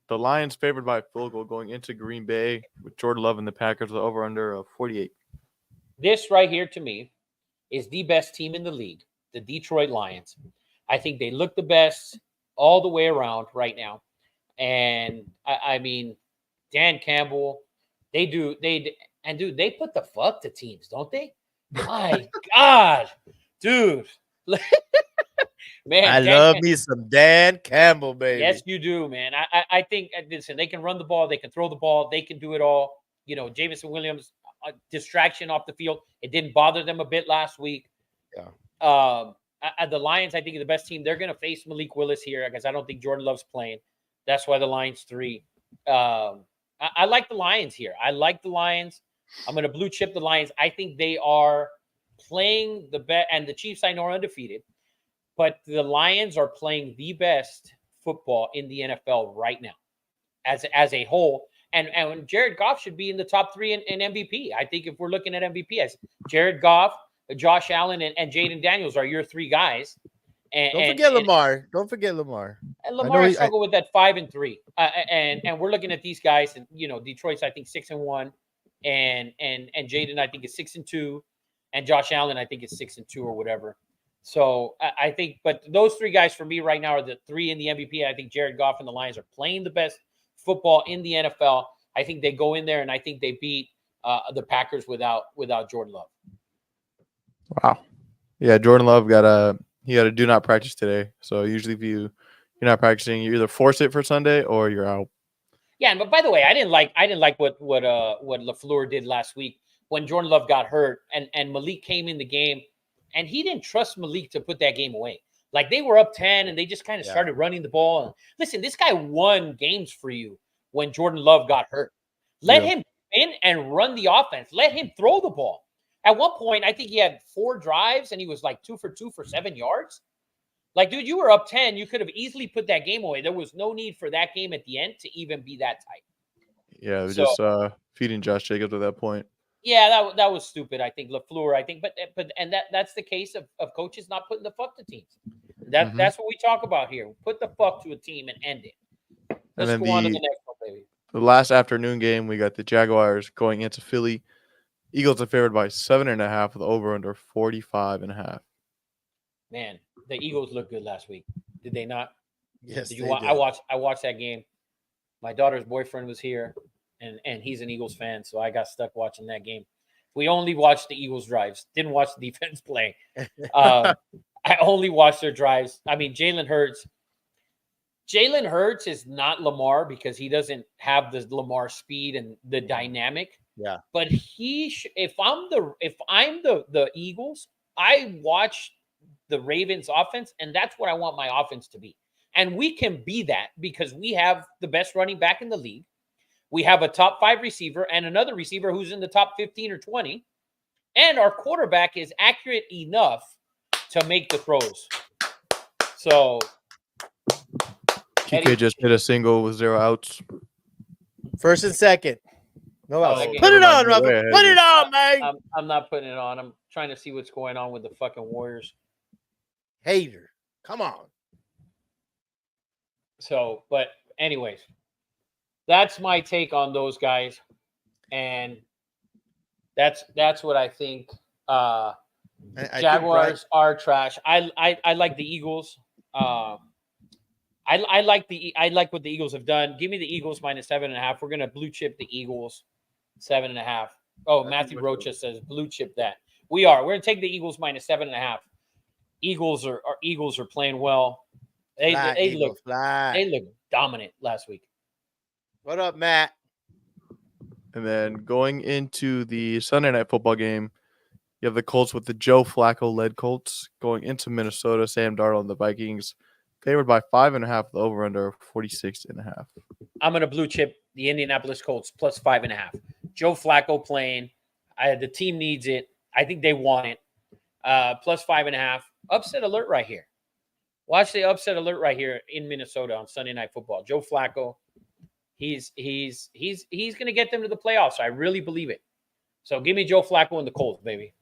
the Lions favored by a field goal going into Green Bay with Jordan Love and the Packers with over under of 48. This right here to me is the best team in the league, the Detroit Lions. I think they look the best all the way around right now. And I mean, Dan Campbell, they put the fuck to teams, don't they? My God, dude. Man, I love me some Dan Campbell, baby. Yes, you do, man. I think, listen, they can run the ball, they can throw the ball, they can do it all. Jameson Williams, distraction off the field. It didn't bother them a bit last week. Yeah. The Lions, I think, are the best team. They're going to face Malik Willis here because I don't think Jordan Love's playing. That's why the Lions 3. I like the Lions here. I like the Lions. I'm going to blue chip the Lions. I think they are playing the best, and the Chiefs I know are undefeated. But the Lions are playing the best football in the NFL right now, as a whole. And Jared Goff should be in the top 3 in MVP. I think if we're looking at MVP, as Jared Goff, Josh Allen, and Jaden Daniels are your 3 guys. Don't forget Lamar. Don't forget Lamar. And Lamar struggled with that 5-3. And we're looking at these guys, and Detroit's I think 6-1, and Jaden I think is 6-2, and Josh Allen I think is 6-2 or whatever. So I think, but those 3 guys for me right now are the 3 in the MVP. I think Jared Goff and the Lions are playing the best football in the NFL. I think they go in there and I think they beat the Packers without Jordan Love. Wow. Yeah, Jordan Love got a do not practice today. So usually if you're not practicing, you either force it for Sunday or you're out. Yeah, but by the way, I didn't like what LaFleur did last week when Jordan Love got hurt and Malik came in the game, and he didn't trust Malik to put that game away. Like, they were up 10 and they just kind of started running the ball. And listen, this guy won games for you when Jordan Love got hurt. Let him in and run the offense. Let him throw the ball. At one point, I think he had 4 drives and he was like 2 for 2 for 7 yards. Like, dude, you were up 10. You could have easily put that game away. There was no need for that game at the end to even be that tight. Yeah, just feeding Josh Jacobs at that point. Yeah, that was stupid. I think LaFleur. I think, but that's the case of coaches not putting the fuck to teams. That's what we talk about here. Put the fuck to a team and end it. Let's go on to the next one, baby. The last afternoon game, we got the Jaguars going into Philly. Eagles are favored by 7.5 with over under 45.5. Man, the Eagles looked good last week. Did they not? Yes, did you watch? I watched that game. My daughter's boyfriend was here, and he's an Eagles fan, so I got stuck watching that game. We only watched the Eagles drives. Didn't watch the defense play. I only watched their drives. I mean, Jalen Hurts is not Lamar because he doesn't have the Lamar speed and the dynamic. Yeah. But if I'm the Eagles, I watch the Ravens offense, and that's what I want my offense to be. And we can be that because we have the best running back in the league. We have a top 5 receiver and another receiver who's in the top 15 or 20. And our quarterback is accurate enough to make the throws. So TK just hit a single with 0 outs. First and second. No outs. Okay. Put it on, Robert. Put it on, man. I'm not putting it on. I'm trying to see what's going on with the fucking Warriors. Hater. Come on. So, but anyways, that's my take on those guys. And that's what I think. Jaguars are trash. I like the Eagles. I like what the Eagles have done. Give me the Eagles minus 7.5. We're gonna blue chip the Eagles 7.5. Oh, Matthew Rocha says blue chip that. We're gonna take the Eagles minus 7.5. Eagles are playing well. They look dominant last week. What up, Matt? And then going into the Sunday night football game, you have the Colts with the Joe Flacco-led Colts going into Minnesota. Sam Darnold and the Vikings favored by 5.5. The over/under 46.5. I'm gonna blue chip the Indianapolis Colts plus 5.5. Joe Flacco playing. The team needs it. I think they want it. Plus 5.5. Upset alert right here. Watch the upset alert right here in Minnesota on Sunday Night Football. Joe Flacco, he's going to get them to the playoffs. I really believe it. So give me Joe Flacco and the Colts, baby.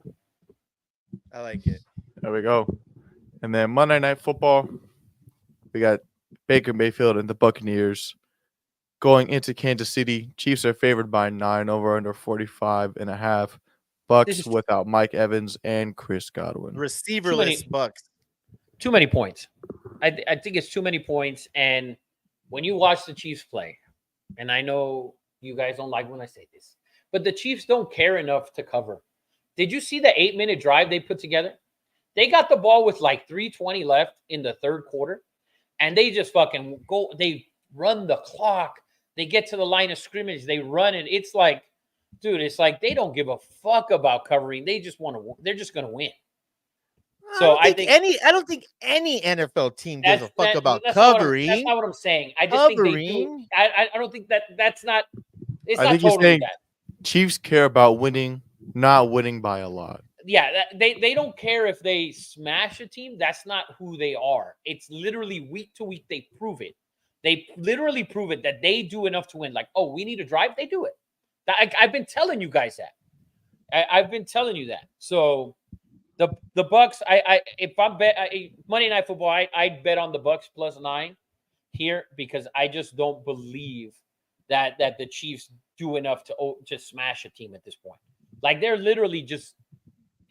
I like it. There we go. And then Monday Night Football, we got Baker Mayfield and the Buccaneers going into Kansas City. Chiefs are favored by 9 over under 45.5. Bucks without Mike Evans and Chris Godwin. Receiverless Bucks. Too many points. I think it's too many points. And when you watch the Chiefs play, and I know you guys don't like when I say this, but the Chiefs don't care enough to cover. Did you see the 8-minute drive they put together? They got the ball with like 3:20 left in the third quarter, and they just fucking go. They run the clock. They get to the line of scrimmage. They run it. It's like, dude, it's like they don't give a fuck about covering. They just want to. They're just going to win. So I think any NFL team gives a fuck about that's covering. That's not what I'm saying. I just think they do. I don't think that's not. It's not totally that. Chiefs care about winning, not winning by a lot. they don't care if they smash a team. That's not who they are. It's literally week to week they prove it. They literally prove it that they do enough to win. Like, oh, we need a drive. They do it. I've been telling you guys that. I've been telling you that. So the Bucks. If I'm Monday Night Football, I'd bet on the Bucks +9 here because I just don't believe that the Chiefs do enough to smash a team at this point. Like they're literally just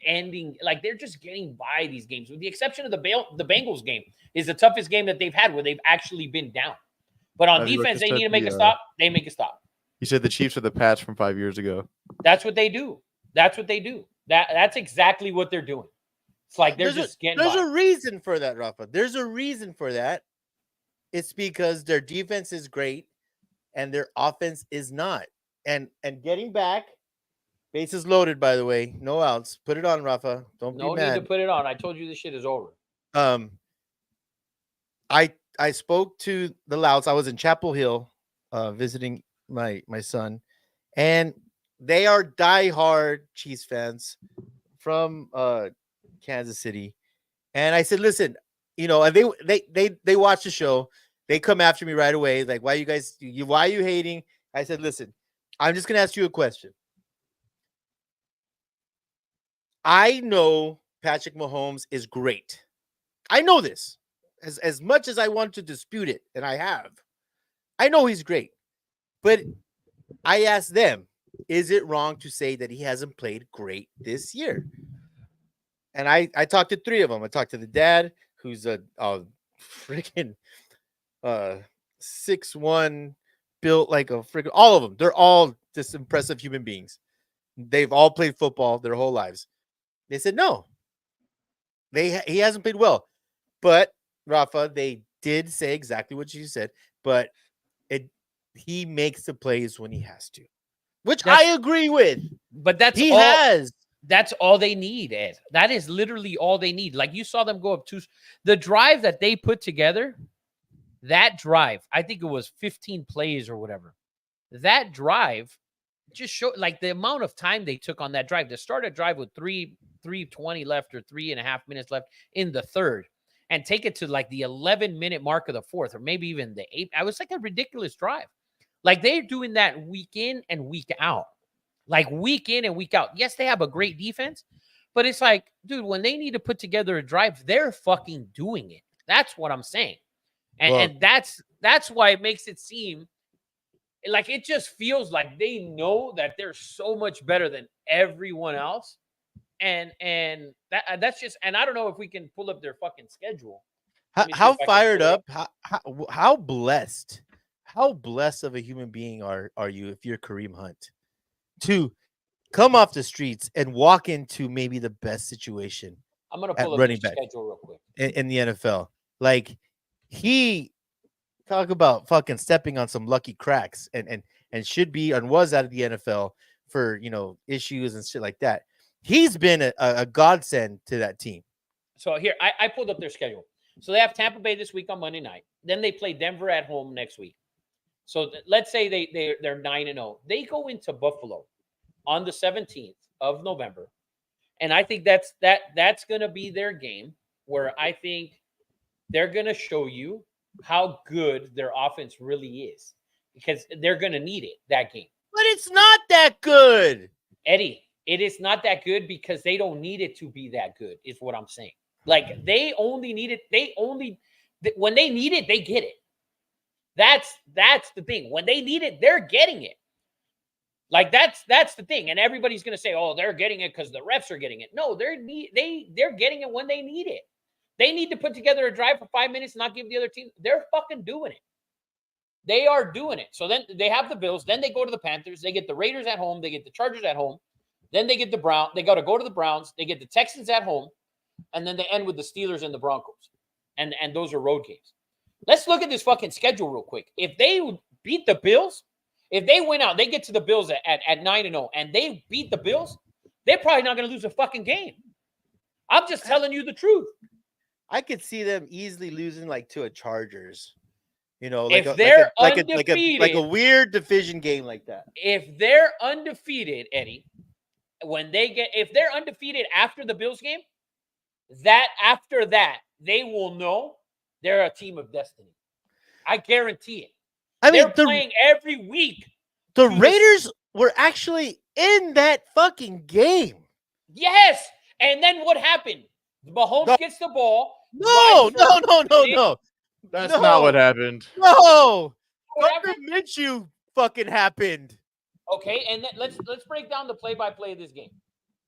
ending. Like they're just getting by these games, with the exception of the Bengals game. Is the toughest game that they've had where they've actually been down. But on defense, they need to make a stop. They make a stop. You said the Chiefs are the Pats from 5 years ago. That's what they do. That's what they do. That's exactly what they're doing. It's like they're just getting There's by. a reason for that, Rafa. There's a reason for that. It's because their defense is great and their offense is not. And getting back, bases loaded, by the way. No outs. Put it on, Rafa. Don't be mad. No need to put it on. I told you this shit is over. I spoke to the Louds. I was in Chapel Hill visiting my son, and they are diehard Chiefs fans from Kansas City. And I said, listen, and they watch the show. They come after me right away. Like, why are you hating? I said, listen, I'm just gonna ask you a question. I know Patrick Mahomes is great. I know this. As much as I want to dispute it, and I have, I know he's great. But I asked them, is it wrong to say that he hasn't played great this year? And I talked to three of them. I talked to the dad, who's a freaking 6'1", built like a freaking, all of them. They're all just impressive human beings. They've all played football their whole lives. They said no. He hasn't played well. But Rafa, they did say exactly what you said, but he makes the plays when he has to, which I agree with. But that's all they need, Ed. That is literally all they need. Like you saw them go up to the drive that they put together. That drive, I think it was 15 plays or whatever. That drive just showed like the amount of time they took on that drive. To start a drive with 3:20 left or 3.5 minutes left in the third. And take it to like the 11-minute mark of the fourth, or maybe even the 8th. I was like a ridiculous drive. Like they're doing that week in and week out. Like week in and week out. Yes, they have a great defense, but it's like, dude, when they need to put together a drive, they're fucking doing it. That's what I'm saying. And that's why it makes it seem like it just feels like they know that they're so much better than everyone else. And that's just, and I don't know if we can pull up their fucking schedule. How fired up, how blessed of a human being are you if you're Kareem Hunt to come off the streets and walk into maybe the best situation? I'm gonna pull up the schedule real quick in the NFL. Like he talk about fucking stepping on some lucky cracks and should be and was out of the NFL for issues and shit like that. He's been a godsend to that team. So here, I pulled up their schedule. So they have Tampa Bay this week on Monday night. Then they play Denver at home next week. So let's say they're 9-0. They go into Buffalo on the 17th of November. And I think that's going to be their game where I think they're going to show you how good their offense really is. Because they're going to need it, that game. But it's not that good. Eddie, it is not that good because they don't need it to be that good, is what I'm saying. Like, they only need it. When they need it, they get it. That's the thing. When they need it, they're getting it. Like, that's the thing. And everybody's going to say, oh, they're getting it because the refs are getting it. No, they're getting it when they need it. They need to put together a drive for 5 minutes and not give the other team. They're fucking doing it. They are doing it. So then they have the Bills. Then they go to the Panthers. They get the Raiders at home. They get the Chargers at home. Then they get the Browns. They got to go to the Browns. They get the Texans at home. And then they end with the Steelers and the Broncos. And those are road games. Let's look at this fucking schedule real quick. If they beat the Bills, if they win out, they get to the Bills at 9-0, and they beat the Bills, they're probably not going to lose a fucking game. I'm just telling you the truth. I could see them easily losing to a Chargers. If they're undefeated, like a weird division game like that. If they're undefeated, Eddie, when if they're undefeated after the Bills game, after that, they will know they're a team of destiny. I guarantee it. I mean, They're playing every week. the Raiders were actually in that fucking game. Yes. And then what happened? Mahomes gets the ball. No. That's No. not what happened. No. What Gardner happened? Minshew fucking happened. Okay, and then let's break down the play-by-play of this game.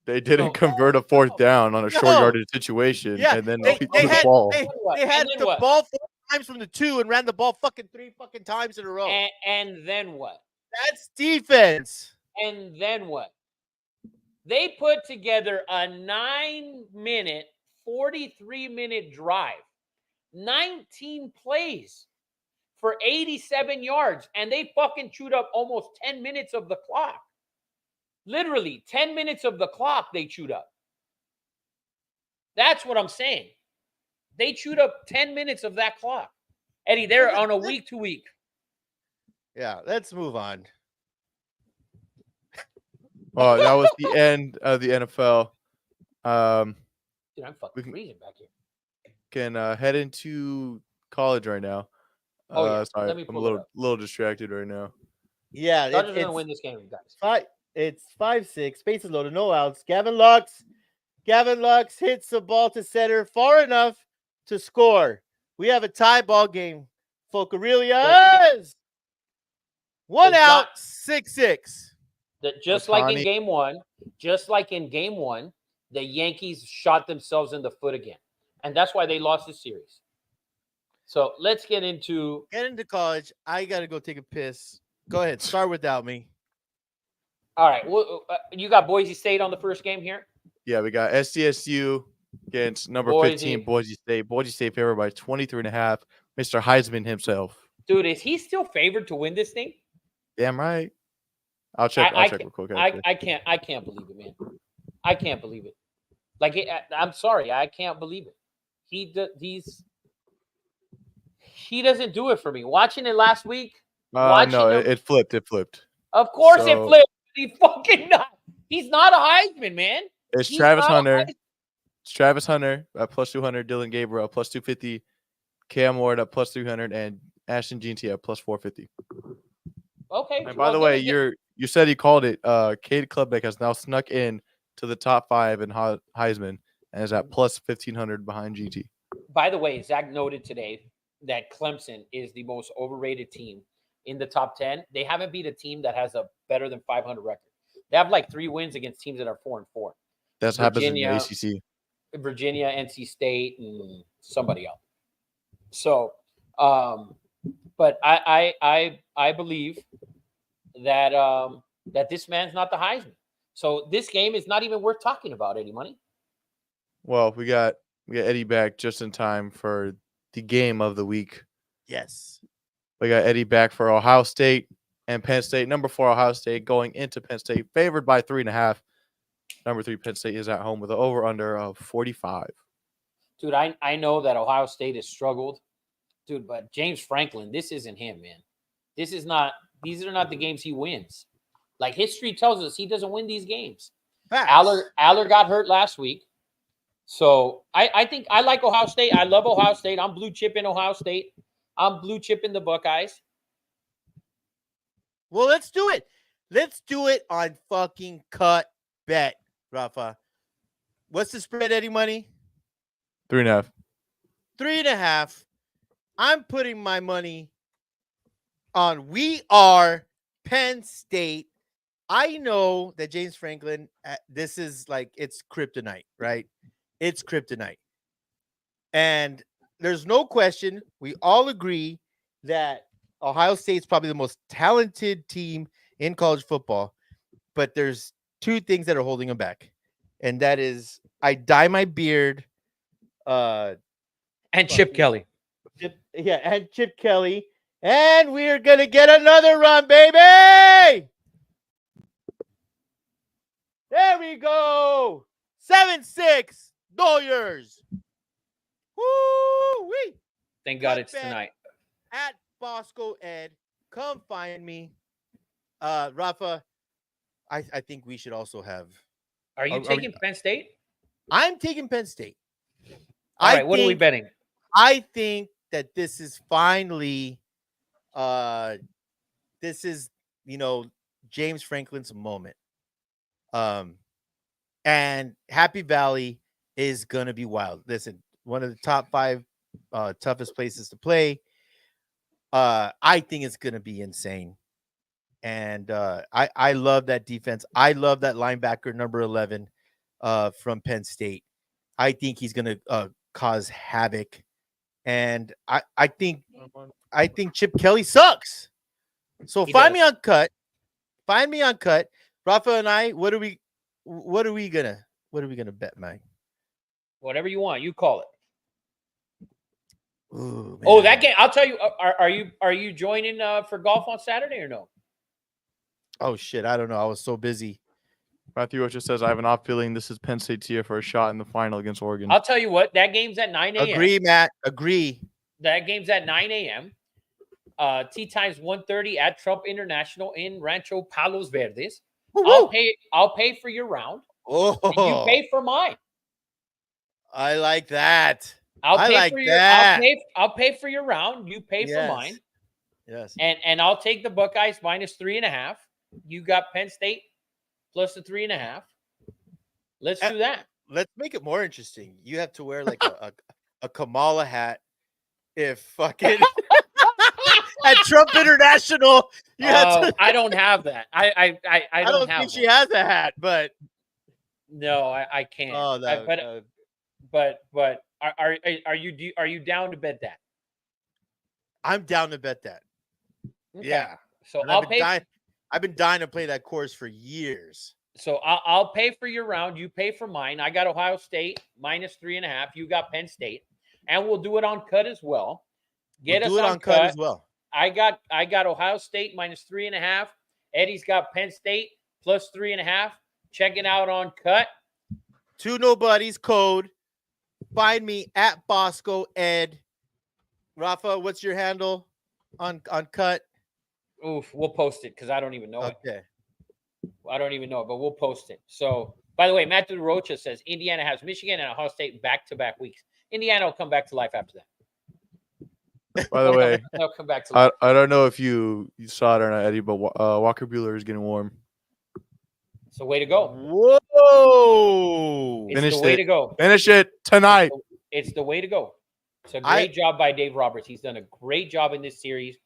They didn't No. convert a fourth down on a short No. yardage situation, Yeah, and then they threw the had ball. they, What? they had And then the what? ball 4 times from the 2 and ran the ball fucking 3 fucking times in a row. And then what? That's defense. And then what? They put together a 9-minute, 43-minute drive, 19 plays for 87 yards, and they fucking chewed up almost 10 minutes of the clock. Literally, 10 minutes of the clock they chewed up. That's what I'm saying. They chewed up 10 minutes of that clock. Eddie, they're on a week-to-week. Yeah, let's move on. Well, that was the end of the NFL. Dude, I'm fucking freezing back here. Can head into college right now. Oh, yeah. Sorry, Let me I'm pull a it up. little distracted right now. Yeah, Dodgers are going to win this game, you guys. It's 5-6. Space is loaded. No outs. Gavin Lux hits the ball to center far enough to score. We have a tie ball game. Focarilias. One It's out. not- 6-6. Just like in Ohtani. game one, the Yankees shot themselves in the foot again. And that's why they lost the series. So let's get into Get into college. I gotta go take a piss. Go ahead. Start without me. all right. Well, you got Boise State on the first game here. Yeah, we got SDSU against number 15, Boise State. Boise State favored by 23.5. Mr. Heisman himself. Dude, is he still favored to win this thing? Damn right. I'll check real quick. I can't believe it, man. I can't believe it. Like, I'm sorry, I can't believe it. He doesn't do it for me. Watching it last week. No, it flipped. It flipped. Of course, it So- flipped. He fucking not. He's not a Heisman, man. It's He's Travis not a Hunter. Heisman. It's Travis Hunter at plus 200. Dylan Gabriel at plus 250. Cam Ward at plus 300. And Ashton Jeanty at plus 450. Okay. And by the way, you said he called it. Cade Klubnik has now snuck in to the top 5 in Heisman and is at plus 1,500 behind GT. By the way, Zach noted today that Clemson is the most overrated team in the top 10. They haven't beat a team that has a better than 500 record. They have like 3 wins against teams that are 4-4. That's happens in the Virginia. ACC. Virginia, NC State, and somebody else. So, but I believe that that this man's not the Heisman. So this game is not even worth talking about, Eddie Money. Well, we got Eddie back just in time for the game of the week. Yes. We got Eddie back for Ohio State and Penn State. Number 4, Ohio State going into Penn State, favored by 3.5. Number 3, Penn State is at home with an over-under of 45. Dude, I know that Ohio State has struggled. Dude, but James Franklin, this isn't him, man. These are not the games he wins. Like history tells us he doesn't win these games. Aller got hurt last week. So I think I like Ohio State. I love Ohio State. I'm blue chip in Ohio State. I'm blue chip in the Buckeyes. Well, let's do it. Let's do it on fucking cut bet, Rafa. What's the spread, Eddie Money? 3.5. 3.5. I'm putting my money on We Are Penn State. I know that James Franklin, this is like, it's kryptonite, right? It's kryptonite. And there's no question. We all agree that Ohio State's probably the most talented team in college football. But there's 2 things that are holding them back. And that is, I dye my beard. And Chip Kelly. And Chip Kelly. And we're going to get another run, baby. There we go. 7-6. Doyers. Woo-wee. Thank God it's Bet tonight. At Bosco Ed. Come find me. Rafa, I think we should also have Are you Are we- taking Penn State? I'm taking Penn State. All right, what are we betting? I think that this is finally, this is, James Franklin's moment. And Happy Valley is going to be wild. Listen, one of the top 5 toughest places to play. I think it's going to be insane. And I love that defense. I love that linebacker, number 11, from Penn State. I think he's going to cause havoc. And I think Chip Kelly sucks. So find me on Cut. Find me on Cut. Rafa and I, what are we gonna bet, man? Whatever you want, you call it. Ooh, Oh, man. that game! I'll tell you. Are you joining for golf on Saturday or no? Oh shit, I don't know. I was so busy. Matthew Rocha says, I have an off feeling this is Penn State's year for a shot in the final against Oregon. I'll tell you what. That game's at 9 a.m. Agree, Matt. Agree. That game's at 9 a.m. Tea time's 1:30 at Trump International in Rancho Palos Verdes. Woo-hoo! I'll pay for your round. Oh, And you pay for mine. I like that. I'll I pay like for your that. I'll pay for your round. You pay for Yes. mine. Yes. And I'll take the Buckeyes minus 3.5. You got Penn State plus the 3.5. Let's do that. Let's make it more interesting. You have to wear like a Kamala hat if fucking at Trump International. You have to. I don't have that. I don't have think she one. has a hat, but No, I can't. oh, But are you down to bet that? I'm down to bet that. Okay. Yeah. So And I'll pay. I've been dying to play that course for years. So I'll pay for your round. You pay for mine. I got Ohio State minus 3.5. You got Penn State, and we'll do it on Cut as well. Get We'll us do it on on Cut as well. I got Ohio State minus 3.5. Eddie's got Penn State plus 3.5. Check it out on Cut. Two Nobodies code. Find me at Bosco Ed. Rafa, what's your handle on Cut? Oof, we'll post it because I don't even know it. Okay. I don't even know it, but we'll post it. So, by the way, Matthew Rocha says Indiana has Michigan and Ohio State back-to-back weeks. Indiana will come back to life after that. By the way, They'll come back to life. I don't know if you saw it or not, Eddie, but Walker Buehler is getting warm. It's the way to go. Whoa. It's Finished the way it. to go. Finish it tonight. It's the way to go. It's a great job by Dave Roberts. He's done a great job in this series.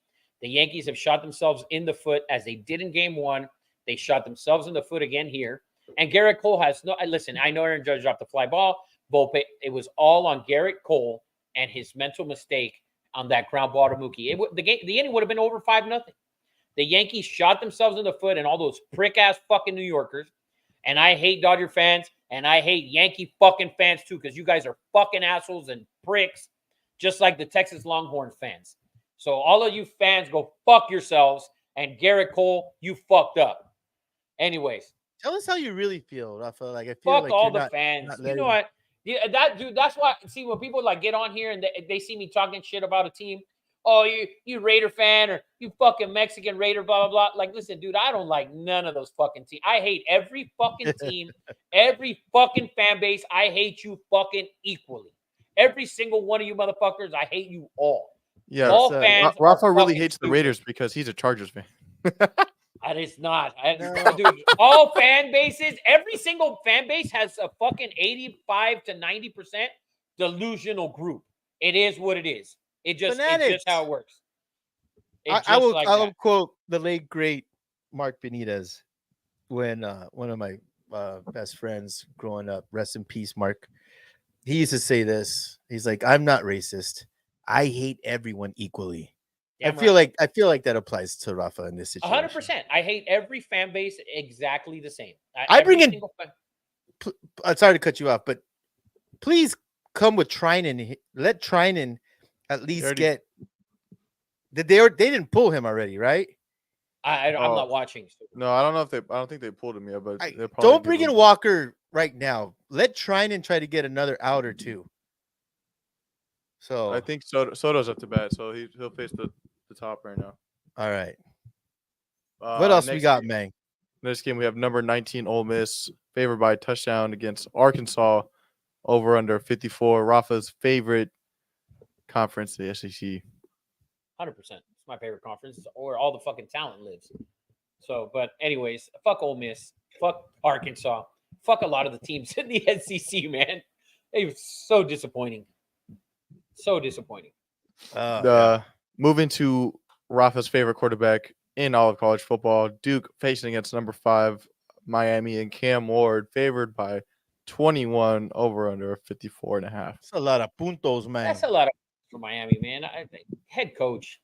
The Yankees have shot themselves in the foot as they did in game 1. They shot themselves in the foot again here. And Garrett Cole has no – listen, I know Aaron Judge dropped the fly ball. Volpe, it was all on Garrett Cole and his mental mistake on that ground ball to Mookie. The inning would have been over 5-0. The Yankees shot themselves in the foot and all those prick-ass fucking New Yorkers. And I hate Dodger fans and I hate Yankee fucking fans too because you guys are fucking assholes and pricks just like the Texas Longhorn fans. So all of you fans go fuck yourselves. And Garrett Cole, you fucked up. Anyways. Tell us how you really feel, Rafa. Like I feel Fuck like all you're the not, fans. not You letting- know what? Yeah, that dude. That's why. See, when people like get on here and they see me talking shit about a team, oh, you Raider fan or you fucking Mexican Raider, blah blah blah. Like, listen, dude, I don't like none of those fucking teams. I hate every fucking team, every fucking fan base. I hate you fucking equally. Every single one of you motherfuckers, I hate you all. Yeah, All fans Rafa are really fucking hates the stupid. Raiders because he's a Chargers fan. That is not. No. Dude, all fan bases, every single fan base has a fucking 85 to 90% delusional group. It is what it is. It's just how it works. I will quote the late great Mark Benitez when one of my best friends growing up, rest in peace, Mark. He used to say this. He's like, "I'm not racist. I hate everyone equally." I feel like that applies to Rafa in this situation. 100%. I hate every fan base exactly the same. I bring Every in- single fan- I'm sorry to cut you off, but please come with Trinan. Let Trinan at least already- get. They didn't pull him already, right? I'm Oh. not watching. No, I don't think they pulled him yet, but I- they're probably Don't bring giving- in Walker right now. Let Trinan try to get another out or two. So I think Soto's up to bat, so he'll face the top right now. all right. What else we next got, game- man? Next game, we have number 19 Ole Miss favored by a touchdown against Arkansas. Over under 54. Rafa's favorite conference, the SEC. 100%. It's my favorite conference. It's where all the fucking talent lives. So, but anyways, fuck Ole Miss. Fuck Arkansas. Fuck a lot of the teams in the SEC, man. It was so disappointing. So disappointing. Moving to Rafa's favorite quarterback in all of college football, Duke facing against number 5 Miami, and Cam Ward favored by 21 over under 54.5. That's a lot of puntos, man. That's a lot for Miami, man. I think head coach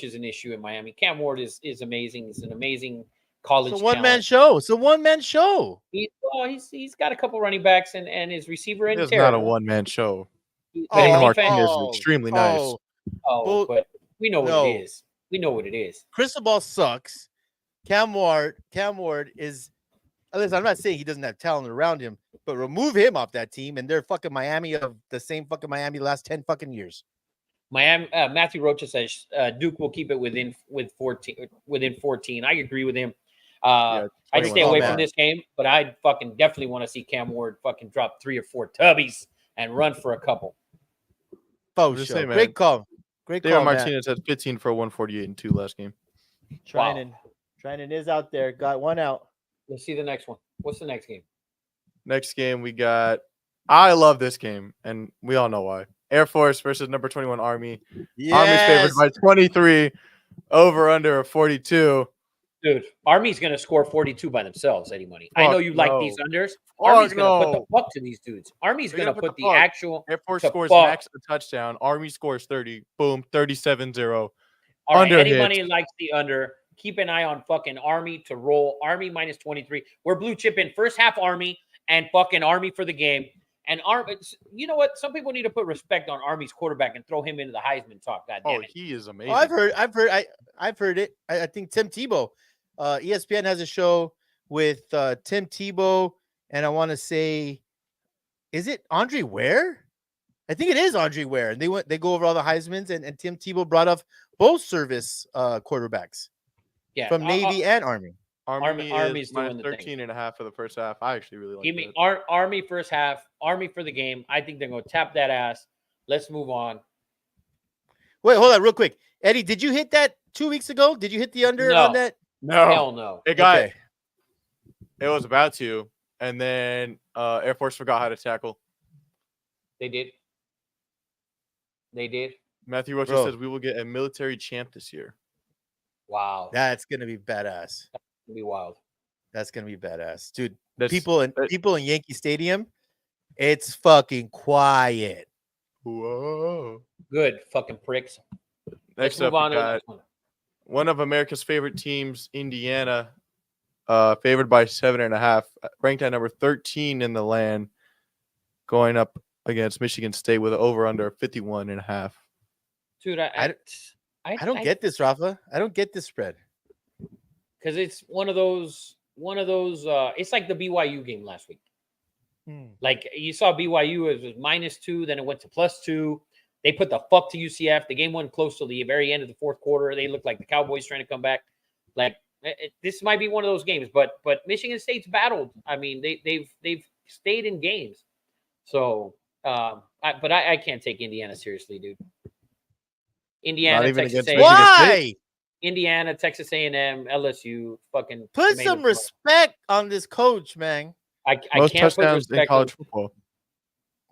is an issue in Miami. Cam Ward is amazing. He's an amazing college. It's a one-man show. It's a one-man show. He's got a couple running backs and his receiver in. It's not a one-man show. But Benny his Martinez defense- is extremely nice. but we know what it is. We know what it is. Cristobal sucks. Cam Ward is. Listen, I'm not saying he doesn't have talent around him, but remove him off that team, and they're fucking Miami of the same fucking Miami the last 10 fucking years. Miami. Matthew Rocha says Duke will keep it within 14. I agree with him. I'd stay away from this game, but I fucking definitely want to see Cam Ward fucking drop 3 or 4 tubbies and run for a couple. Great call. Great David call, Martinez had 15 for 148 and 2 last game. Trinan is out there. Got one out. Let's see the next one. What's the next game? Next game, we got. I love this game, and we all know why. Air Force versus number 21 Army. Yes. Army's favored by 23, over under 42. Dude, Army's going to score 42 by themselves, Eddie Money. I know you like these unders. Fuck Army's going to put no. the fuck to these dudes. Army's going to put the fuck. actual. Air Force the scores fuck. max a touchdown. Army scores 30. Boom, 37-0. All right, Under Eddie hit. Money likes the under. Keep an eye on fucking Army to roll. Army minus 23. We're blue chipping first half Army and fucking Army for the game. And you know what? Some people need to put respect on Army's quarterback and throw him into the Heisman talk. God damn it. He is amazing. Oh, I've heard it. I think Tim Tebow. ESPN has a show with Tim Tebow, and I want to say, is it Andre Ware? I think it is Andre Ware. And they go over all the Heismans, and Tim Tebow brought up both service quarterbacks from Navy and Army. Army's is doing minus the 13.5 for the first half. I actually really like Give me that. Army first half, Army for the game. I think they're going to tap that ass. Let's move on. Wait, hold on real quick. Eddie, did you hit that 2 weeks ago? Did you hit the under on that? No. Hell no. It got Okay. It was about to, and then Air Force forgot how to tackle. They did. Matthew Rocha Bro. says we will get a military champ this year. Wow. That's gonna be badass. That'd be wild. That's gonna be badass, dude. That's, People in Yankee Stadium, it's fucking quiet. Whoa. Good fucking pricks. Let's Next up, move on we to the got next one. one of America's favorite teams, Indiana, favored by 7.5, ranked at number 13 in the land, going up against Michigan State with an over/under 51.5. Dude, I don't get this, Rafa. I don't get this spread. because it's one of those. It's like the BYU game last week. Like you saw BYU, it was -2, then it went to +2. They put the fuck to UCF. The game went close to the very end of the fourth quarter. They looked like the Cowboys trying to come back. Like this might be one of those games, but Michigan State's battled. I mean, they've stayed in games. So, I can't take Indiana seriously, dude. Indiana, Not even Texas against A&M, Michigan Why? Indiana, Texas A&M, LSU, fucking Put tomato some tomato. respect on this coach, man. I Most can't put touchdowns in respect college on. football.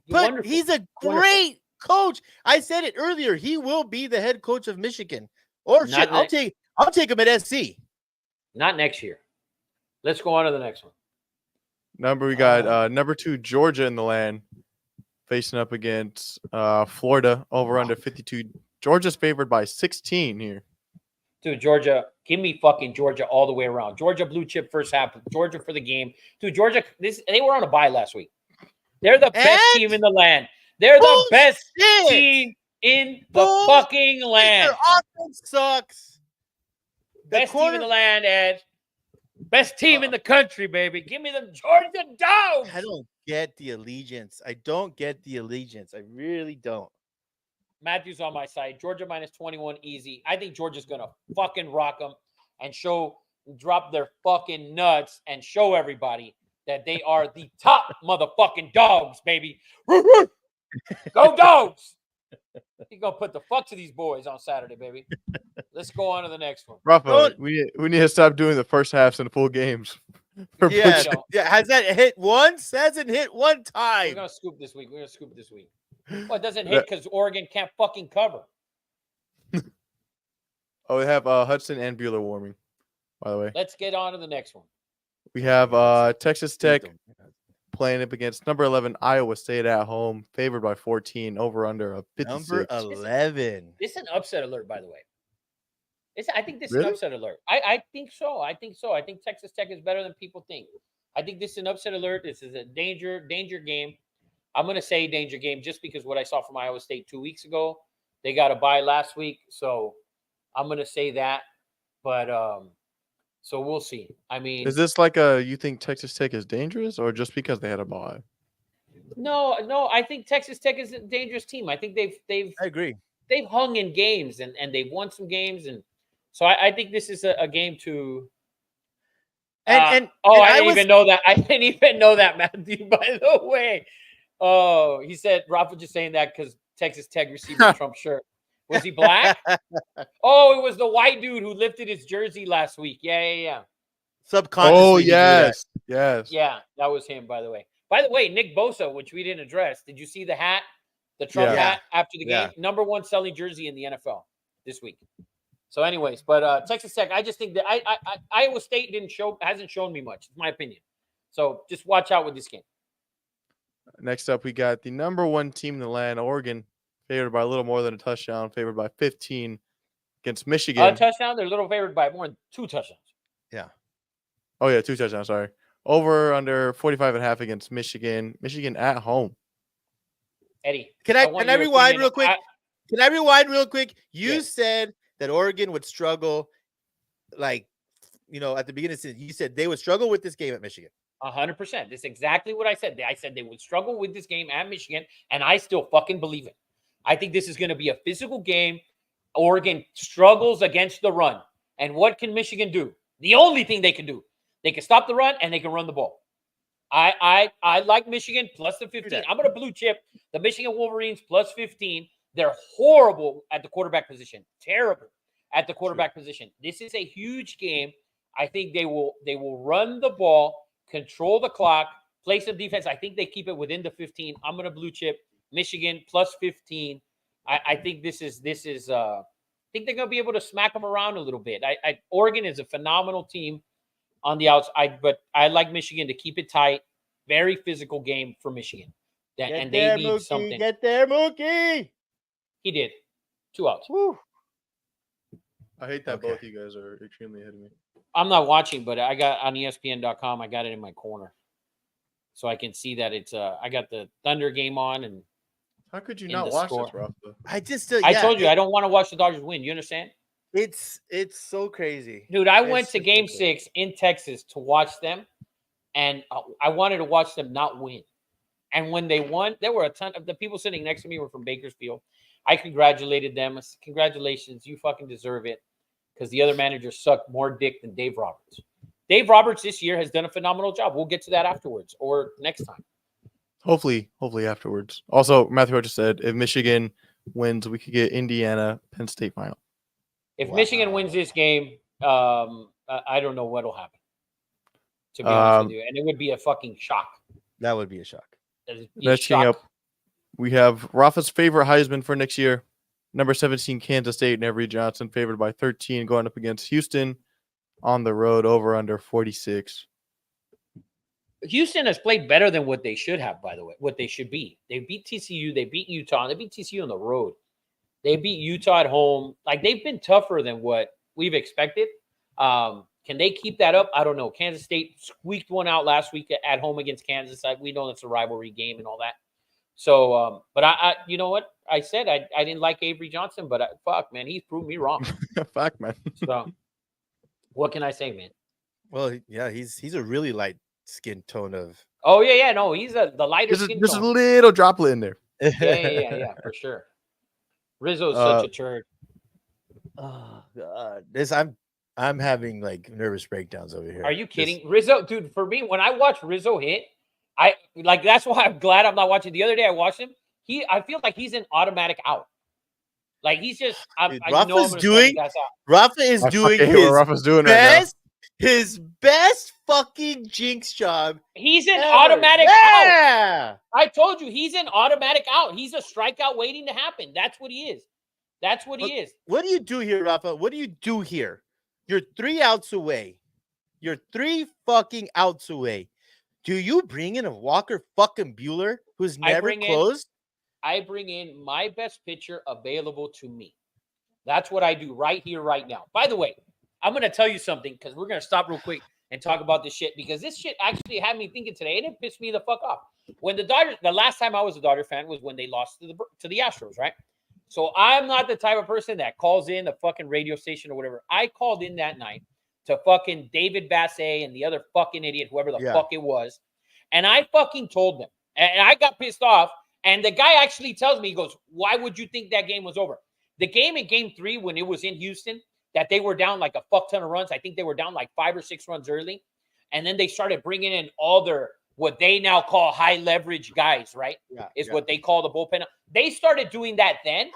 But he's a great coach. I said it earlier. He will be the head coach of Michigan. Or Not shit, I'll take him at SC. Not next year. Let's go on to the next one. We got number 2 Georgia in the land facing up against Florida over/under 52. Georgia's favored by 16 here. Dude, Georgia, give me fucking Georgia all the way around. Georgia blue chip first half. Georgia for the game. Dude, Georgia, they were on a bye last week. They're the best And? team in the land. They're the best Bullshit. team in the fucking land. Their offense sucks. Best team in the land, Ed. Best team in the country, baby. Give me them Georgia Dogs. I don't get the allegiance. I don't get the allegiance. I really don't. Matthew's on my side. Georgia -21 easy. I think Georgia's going to fucking rock them and show drop their fucking nuts and show everybody that they are the top motherfucking dogs, baby. Go Dogs! He's gonna put the fuck to these boys on Saturday, baby. Let's go on to the next one. Rafa, we need to stop doing the first halves and full games. Yeah, Push. has that hit once? Hasn't hit one We're time. gonna scoop this week. Well, it doesn't hit because Oregon can't fucking cover. Oh, we have Hudson and Bueller warming, by the way. Let's get on to the next one. We have Texas Tech playing up against number 11 Iowa State at home, favored by 14, over under a 56. Number 11. This is an upset alert, by the way. I think this is Really? an upset alert. I think so. I think Texas Tech is better than people think. I think this is an upset alert. This is a danger game. I'm going to say danger game just because what I saw from Iowa State 2 weeks ago. They got a bye last week, so I'm going to say that. But so we'll see. I mean, Is this like you think Texas Tech is dangerous, or just because they had a bye? no. I think Texas Tech is a dangerous team. I think they've I agree. hung in games and they've won some games, and so I think this is a game to. I didn't even know that. I didn't even know that, Matthew. By the way, oh, he said Rafa just saying that because Texas Tech received a Trump shirt. Was he black? Oh, it was the white dude who lifted his jersey last week. Yeah. Subconsciously. Oh, you do that. yes. Yeah, that was him, by the way. By the way, Nick Bosa, which we didn't address. Did you see the hat? The Trump Yeah. hat after the game? Number 1 selling jersey in the NFL this week. So, anyways, but Texas Tech, I just think that Iowa State hasn't shown me much, in my opinion. So just watch out with this game. Next up, we got the number 1 team in the land, Oregon, favored by a little more than a touchdown, favored by 15 against Michigan. A touchdown? They're a little favored by more than 2 touchdowns. Oh, yeah, 2 touchdowns, sorry. Over under 45.5 against Michigan. Michigan at home. Eddie, Can I want your rewind opinion. real quick? Can I rewind real quick? You Yes. said that Oregon would struggle, like, at the beginning, you said they would struggle with this game at Michigan. 100%. That's exactly what I said. I said they would struggle with this game at Michigan, and I still fucking believe it. I think this is going to be a physical game. Oregon struggles against the run. And what can Michigan do? The only thing they can do. They can stop the run, and they can run the ball. I like Michigan plus the 15. I'm going to blue chip the Michigan Wolverines plus 15. They're horrible at the quarterback position. Terrible at the quarterback position. This is a huge game. I think they will run the ball, control the clock, play some defense. I think they keep it within the 15. I'm going to blue chip Michigan plus 15. I think this is I think they're going to be able to smack them around a little bit. Oregon is a phenomenal team on the outside, but I like Michigan to keep it tight. Very physical game for Michigan. And they need something. Get there, Mookie. He did. 2 outs. Woo. I hate that Okay. both you guys are extremely ahead of me. I'm not watching, but I got on ESPN.com. I got it in my corner, so I can see that it's. I got the Thunder game on, and How could you In not the watch score. this, Rafa? I just I told you I don't want to watch the Dodgers win. You understand, it's so crazy. dude? I It's went to Game ridiculous. 6 in Texas to watch them, and I wanted to watch them not win. And when they won, there were a ton of the people sitting next to me were from Bakersfield. I congratulated them. I said, congratulations, you fucking deserve it. Because the other manager sucked more dick than Dave Roberts. Dave Roberts this year has done a phenomenal job. We'll get to that afterwards or next time. Hopefully afterwards. Also, Matthew just said if Michigan wins, we could get Indiana Penn State final. If Wow. Michigan wins this game, I don't know what'll happen. To be honest with you, and it would be a fucking shock. That would be a shock. It'd be Next thing shock. up, we have Rafa's favorite Heisman for next year. Number 17, Kansas State, Avery Johnson, favored by 13, going up against Houston on the road, over under 46. Houston has played better than what they should have, by the way, what they should be. They beat TCU, they beat Utah, they beat TCU on the road. They beat Utah at home. Like, they've been tougher than what we've expected. Can they keep that up? I don't know. Kansas State squeaked one out last week at home against Kansas. We know that's a rivalry game and all that. So, but I you know what? I said I didn't like Avery Johnson, but fuck, man, he's proved me wrong. Fuck, man. So, what can I say, man? Well, yeah, he's a really light skin tone of. Oh yeah, no, he's the lighter There's skin a tone. little droplet in there. Yeah, for sure. Rizzo's such a turd. Oh God, I'm I'm having like nervous breakdowns over here. Are you kidding? Rizzo, dude, for me, when I watch Rizzo hit, that's why I'm glad I'm not watching. The other day I watched him. I feel like he's an automatic out. Like he's just Dude, Rafa's doing Rafa's doing right now. His best fucking jinx job. He's an ever. automatic out. Yeah. I told you he's an automatic out. He's a strikeout waiting to happen. That's what he is. That's what he is. What do you do here, Rafa? What do you do here? You're 3 outs away. You're 3 fucking outs away. Do you bring in a Walker fucking Buehler who's never closed? I bring in my best pitcher available to me. That's what I do right here, right now. By the way, I'm going to tell you something because we're going to stop real quick and talk about this shit because this shit actually had me thinking today and it pissed me the fuck off. When the last time I was a Dodger fan was when they lost to the Astros, right? So I'm not the type of person that calls in the fucking radio station or whatever. I called in that night to fucking David Bassett and the other fucking idiot, whoever the fuck it was. And I fucking told them. And I got pissed off. And the guy actually tells me, he goes, why would you think that game was over? The game in game 3, when it was in Houston, that they were down like a fuck ton of runs. I think they were down like 5 or 6 runs early. And then they started bringing in all their, what they now call high leverage guys, right? Is what they call the bullpen. They started doing that then.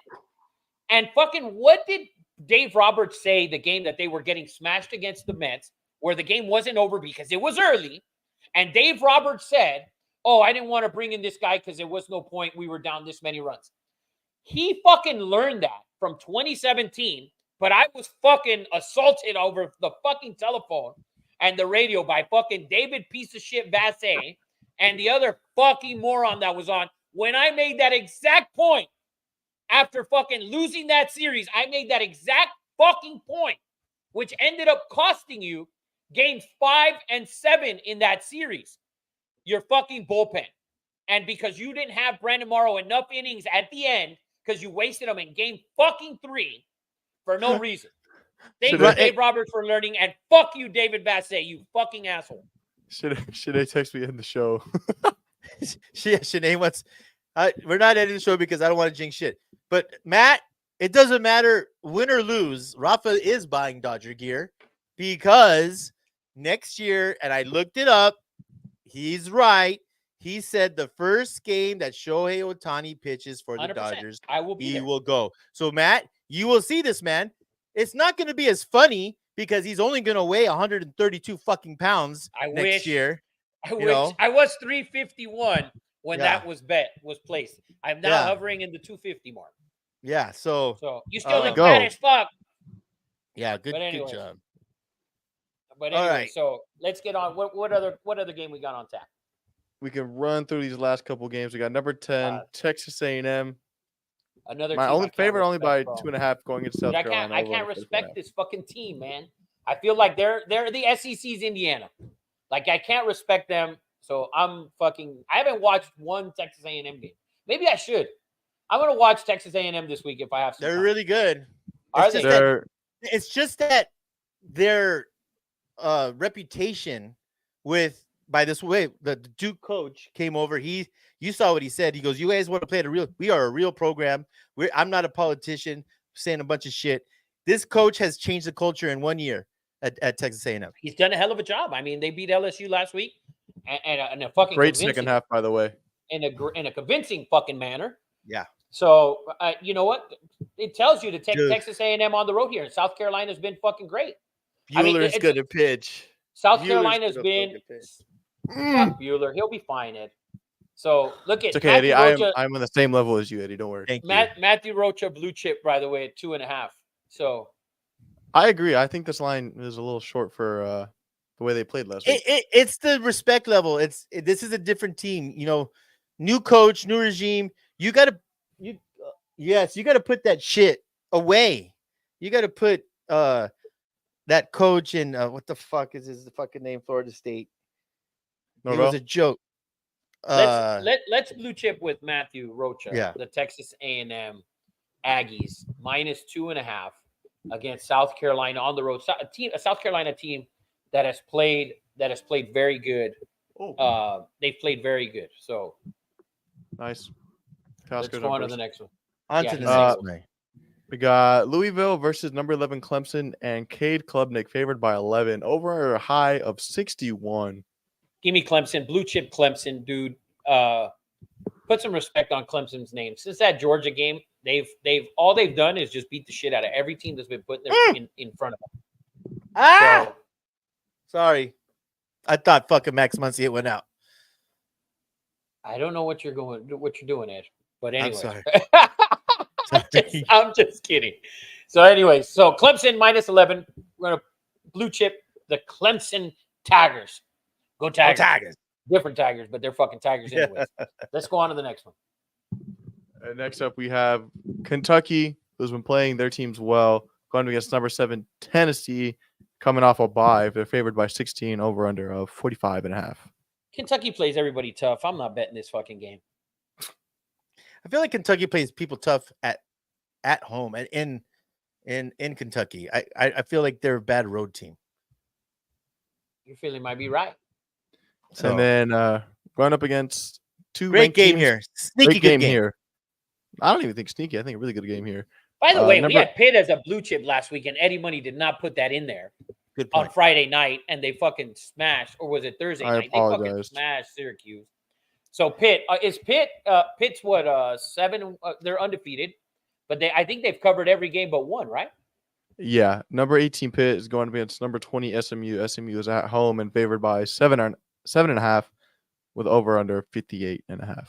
And fucking what did Dave Roberts say the game that they were getting smashed against the Mets, where the game wasn't over because it was early? And Dave Roberts said, oh, I didn't want to bring in this guy because there was no point. We were down this many runs. He fucking learned that from 2017, but I was fucking assaulted over the fucking telephone and the radio by fucking David piece of shit Bassett and the other fucking moron that was on when I made that exact point after fucking losing that series. I made that exact fucking point, which ended up costing you games 5 and 7 in that series. Your fucking bullpen. And because you didn't have Brandon Morrow enough innings at the end, because you wasted them in game fucking 3 for no reason. Thank you, Dave Roberts, for learning, and fuck you, David Bassett, you fucking asshole. Should they text me in the show? Shanae wants. We're not ending the show because I don't want to jinx shit. But Matt, it doesn't matter win or lose. Rafa is buying Dodger gear because next year, and I looked it up. He's right. He said the first game that Shohei Ohtani pitches for the 100%. Dodgers, he will go. So, Matt, you will see this, man. It's not going to be as funny because he's only going to weigh 132 fucking pounds next year. I was 351 when that was placed. I'm now hovering in the 250 mark. Yeah, so you still look fat as fuck. Yeah, good job. But anyway, all right. So let's get on. What other game we got on tap? We can run through these last couple games. We got number 10, Texas A&M. Another my only favorite, only by 2.5 going against South Carolina. I can't respect this fucking team, man. I feel like they're the SEC's Indiana. Like I can't respect them. So I haven't watched one Texas A&M game. Maybe I should. I'm gonna watch Texas A&M this week if I have some They're time. really good. It's just that their reputation by this way, the Duke coach came over. You saw what he said. He goes, "You guys want to play we are a real program. I'm not a politician saying a bunch of shit. This coach has changed the culture in 1 year at Texas A&M. He's done a hell of a job. I mean, they beat LSU last week, and a fucking great second half, by the way, in a convincing fucking manner. Yeah. So you know what? It tells you to take Texas A&M on the road here. And South Carolina's been fucking great. Bueller's going to pitch. South Carolina's been fuck Buehler. He'll be fine, Ed. So look at it's okay, Eddie. I'm on the same level as you, Eddie. Don't worry. Matthew Rocha blue chip, by the way, at 2.5. So I agree. I think this line is a little short for the way they played last week. It's the respect level. This is a different team. You know, new coach, new regime. You got to put that shit away. You got to put that coach in what the fuck is his fucking name? Florida State. It was a joke. Let's blue chip with Matthew Rocha. Yeah. The Texas A&M Aggies -2.5 against South Carolina on the road. A South Carolina team that has played very good. They've played very good. So nice. let's go on to the next one. On to the next one. We got Louisville versus number 11 Clemson and Cade Klubnik favored by 11 over a high of 61. Give me Clemson, blue chip Clemson, dude. Put some respect on Clemson's name. Since that Georgia game, they've done is just beat the shit out of every team that's been put in front of them. Ah! So, Sorry. I thought fucking Max Muncy went out. I don't know what you're doing, Ed. But anyway, sorry. I'm just kidding. So anyway, so Clemson minus 11. We're gonna blue chip the Clemson Tigers. Go Tigers. Tigers. Different Tigers, but they're fucking Tigers anyways. Let's go on to the next one. Next up, we have Kentucky, who's been playing their teams well, going against number 7 Tennessee, coming off a bye. They're favored by 16 over under of 45.5. Kentucky plays everybody tough. I'm not betting this fucking game. I feel like Kentucky plays people tough at home and in Kentucky. I feel like they're a bad road team. Your feeling might be right. So And then going up against two great ranked game teams. here. Sneaky Great good game game. here. I don't even think sneaky. I think a really good game here. By the way, we number- had Pitt as a blue chip last week, and Eddie Money did not put that in there Good on point. Friday night, and they fucking smashed, or was it Thursday I night? They fucking apologize. smashed Syracuse. So Pitt is Pitt. Pitt's what 7? They're undefeated, but I think they've covered every game but one, right? Yeah, number 18 Pitt is going against number 20 SMU. SMU is at home and favored by 7.5 with over under 58.5.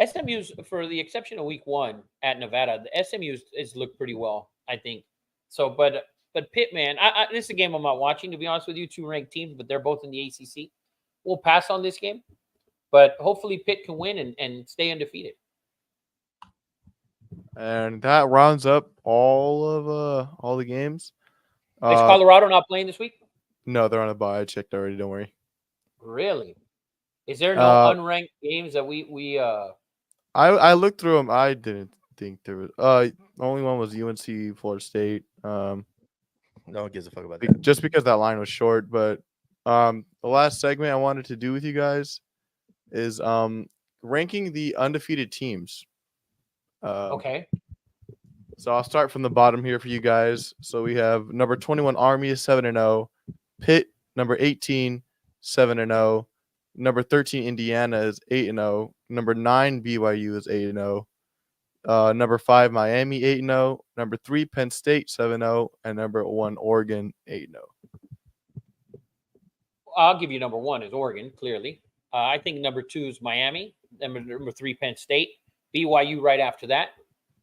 SMU's, for the exception of week 1 at Nevada, the SMU's has looked pretty well, I think. So, but Pitt, man, this is a game I'm not watching, to be honest with you. 2 ranked teams, but they're both in the ACC. We'll pass on this game, but hopefully Pitt can win and stay undefeated. And that rounds up all the games. Is Colorado not playing this week? No, they're on a bye. I checked already. Don't worry. Really? Is there no unranked games that we I looked through them. I didn't think there was. The only one was UNC Florida State. No one gives a fuck about that. Just because that line was short. But the last segment I wanted to do with you guys is ranking the undefeated teams. okay. So I'll start from the bottom here for you guys. So we have number 21 Army is 7-0, Pitt number 18 7-0, number 13 Indiana is 8-0, number 9 BYU is 8-0, number 5 Miami 8-0, number 3 Penn State 7-0, and number 1 Oregon 8-0. I'll give you number 1 is Oregon, clearly. I think number 2 is Miami. Number 3 Penn State, BYU right after that,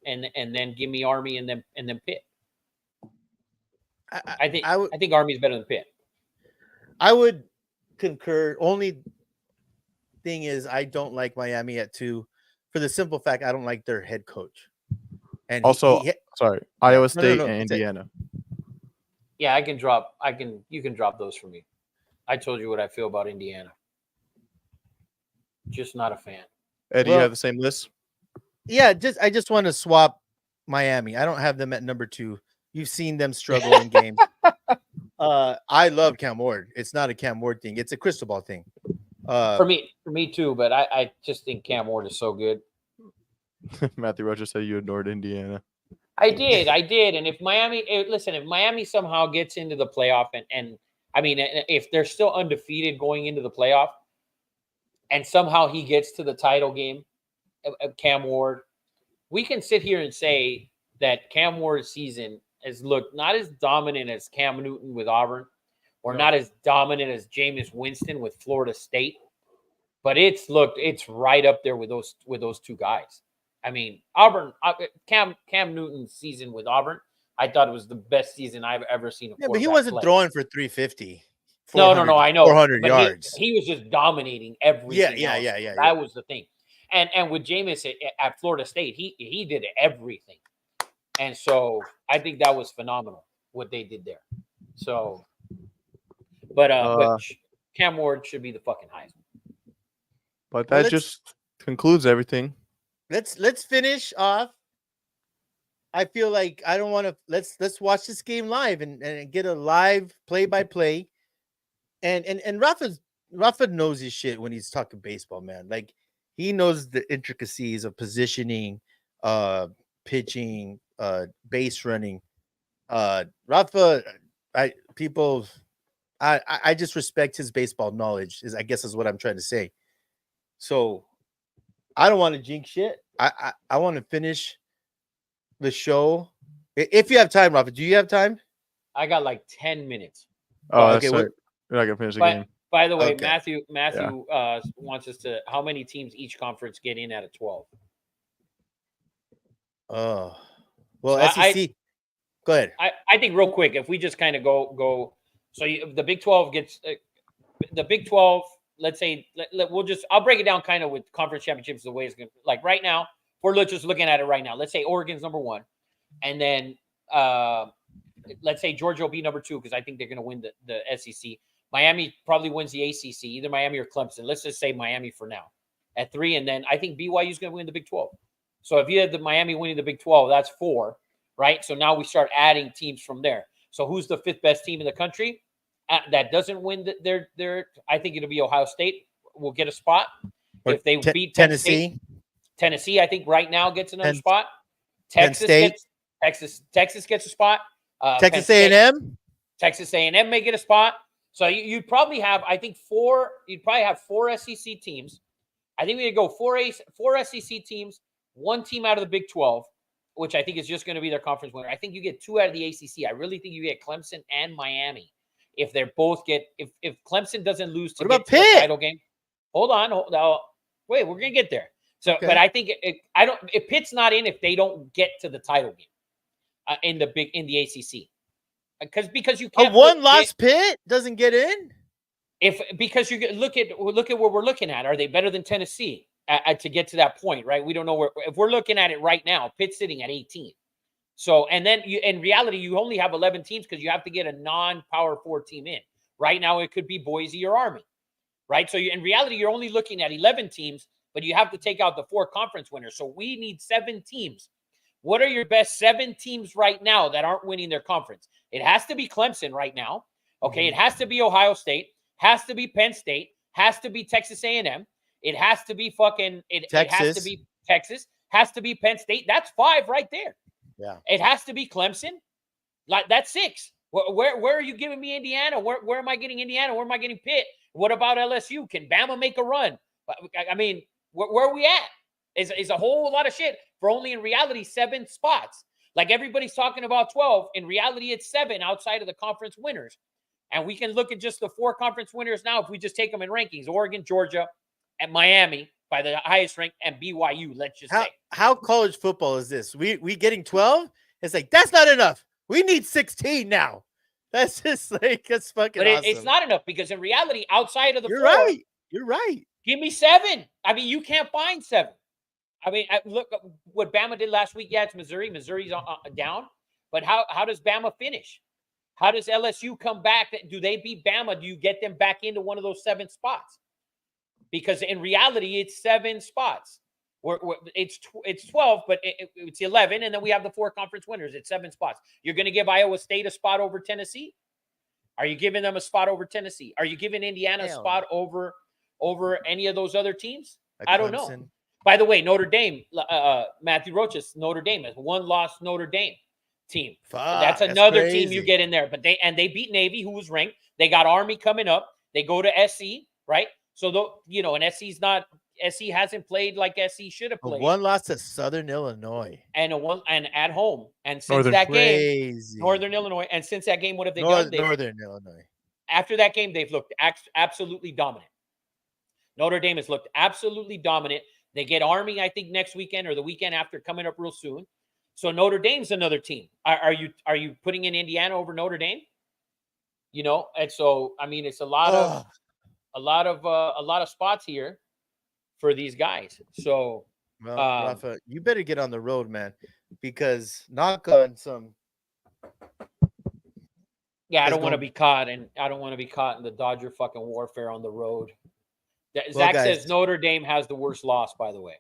and then give me Army and then Pitt. I think Army is better than Pitt. I would concur. Only thing is, I don't like Miami at 2 for the simple fact I don't like their head coach. And Also, sorry, Iowa State no, and Indiana. Yeah, you can drop those for me. I told you what I feel about Indiana. Just not a fan. Eddie, Well- you have the same list? yeah, I just want to swap Miami. I don't have them at number 2. You've seen them struggle in games. I love Cam Ward. It's not a Cam Ward thing. It's a Cristobal thing. For me too, but I just think Cam Ward is so good. Matthew Rocha said you adored Indiana. I did. And if Miami somehow gets into the playoff and I mean, if they're still undefeated going into the playoff and somehow he gets to the title game, Cam Ward, we can sit here and say that Cam Ward's season has looked not as dominant as Cam Newton with Auburn or not as dominant as Jameis Winston with Florida State, but it's right up there with those 2 guys. I mean, Auburn, Cam Newton's season with Auburn, I thought it was the best season I've ever seen. Yeah, but he wasn't throwing for 350. No, I know. 400 but yards. He was just dominating everything. Yeah. That was the thing. And with Jameis at Florida State, he did everything. And so I think that was phenomenal what they did there. So, but Cam Ward should be the fucking Heisman. But that just concludes everything. Let's finish off. I feel like I don't want to. Let's watch this game live and get a live play-by-play. And Rafa knows his shit when he's talking baseball, man. Like he knows the intricacies of positioning, pitching, base running. Rafa, I just respect his baseball knowledge. I guess is what I'm trying to say. So I don't want to jinx shit. I want to finish the show. If you have time, Rafa, do you have time? I got like 10 minutes. Oh, okay, that's right. We're not gonna finish the game. By the way, Okay. Matthew wants us to how many teams each conference get in out of 12? Oh, well, So SEC. Go ahead. I think real quick, if we just kind of go, so the Big 12 gets the Big 12. Let's say I'll break it down kind of with conference championships the way it's going to like right now. We're just looking at it right now. Let's say Oregon's number 1, and then let's say Georgia will be number 2 because I think they're going to win the SEC. Miami probably wins the ACC, either Miami or Clemson. Let's just say Miami for now at 3, and then I think BYU is going to win the Big 12. So if you had the Miami winning the Big 12, that's 4, right? So now we start adding teams from there. So who's the 5th best team in the country that doesn't win their? I think it'll be Ohio State. Will get a spot if they beat Tennessee. Tennessee, I think right now gets another spot. Texas gets a spot. Texas A&M. Texas A&M may get a spot. So you'd probably have, I think, 4. You'd probably have 4 SEC teams. I think we could go 4 SEC teams, 1 team out of the Big 12, which I think is just going to be their conference winner. I think you get 2 out of the ACC. I really think you get Clemson and Miami if they're both get if Clemson doesn't lose to get to the title game. Hold on, wait, we're gonna get there. So, okay. But I think if Pitt's not in, if they don't get to the title game in the ACC. Because you can't. A one-loss Pitt doesn't get in. Because you look at what we're looking at. Are they better than Tennessee to get to that point? Right. We don't know if we're looking at it right now. Pitt's sitting at 18. So and then in reality you only have 11 teams because you have to get a non-Power 4 team in. Right now it could be Boise or Army. Right. So in reality you're only looking at 11 teams, but you have to take out the 4 conference winners. So we need 7 teams. What are your best 7 teams right now that aren't winning their conference? It has to be Clemson right now. Okay, it has to be Ohio State, has to be Penn State, has to be Texas A&M. It has to be it has to be Texas, has to be Penn State. That's 5 right there. Yeah. It has to be Clemson. Like that's 6. Where are you giving me Indiana? Where am I getting Indiana? Where am I getting Pitt? What about LSU? Can Bama make a run? I mean, where are we at? Is a whole lot of shit for only in reality 7 spots. Like everybody's talking about 12. In reality, it's 7 outside of the conference winners. And we can look at just the 4 conference winners now if we just take them in rankings. Oregon, Georgia, and Miami by the highest rank, and BYU, let's just say. How college football is this? We getting 12? It's like, that's not enough. We need 16 now. That's just like, that's fucking awesome. It's not enough because in reality, outside of the 4. You're right. Give me 7. I mean, you can't find 7. I mean, look what Bama did last week. Yeah, it's Missouri. Missouri's down. But how does Bama finish? How does LSU come back? Do they beat Bama? Do you get them back into one of those 7 spots? Because in reality, it's 7 spots. It's 12, but it's 11. And then we have the 4 conference winners. It's 7 spots. You're going to give Iowa State a spot over Tennessee? Are you giving them a spot over Tennessee? Are you giving Indiana a spot over any of those other teams? I don't know. By the way, Notre Dame, Matthew Roach's Notre Dame is 1-loss Notre Dame team. That's another team you get in there. But they beat Navy, who was ranked. They got Army coming up. They go to SC, right? So and SC hasn't played like SC should have played. 1 loss to Southern Illinois, and at home. And since game, Northern Illinois, and since that game, what have they done? Northern Illinois. After that game, they've looked absolutely dominant. Notre Dame has looked absolutely dominant. They get Army, I think, next weekend or the weekend after, coming up real soon. So Notre Dame's another team. Are you putting in Indiana over Notre Dame? And so I mean, it's a lot of spots here for these guys. So, Rafa, you better get on the road, man, because knock on some. Yeah, I don't want to be caught, and I don't want to be caught in the Dodger fucking warfare on the road. Zach says Notre Dame has the worst loss, by the way.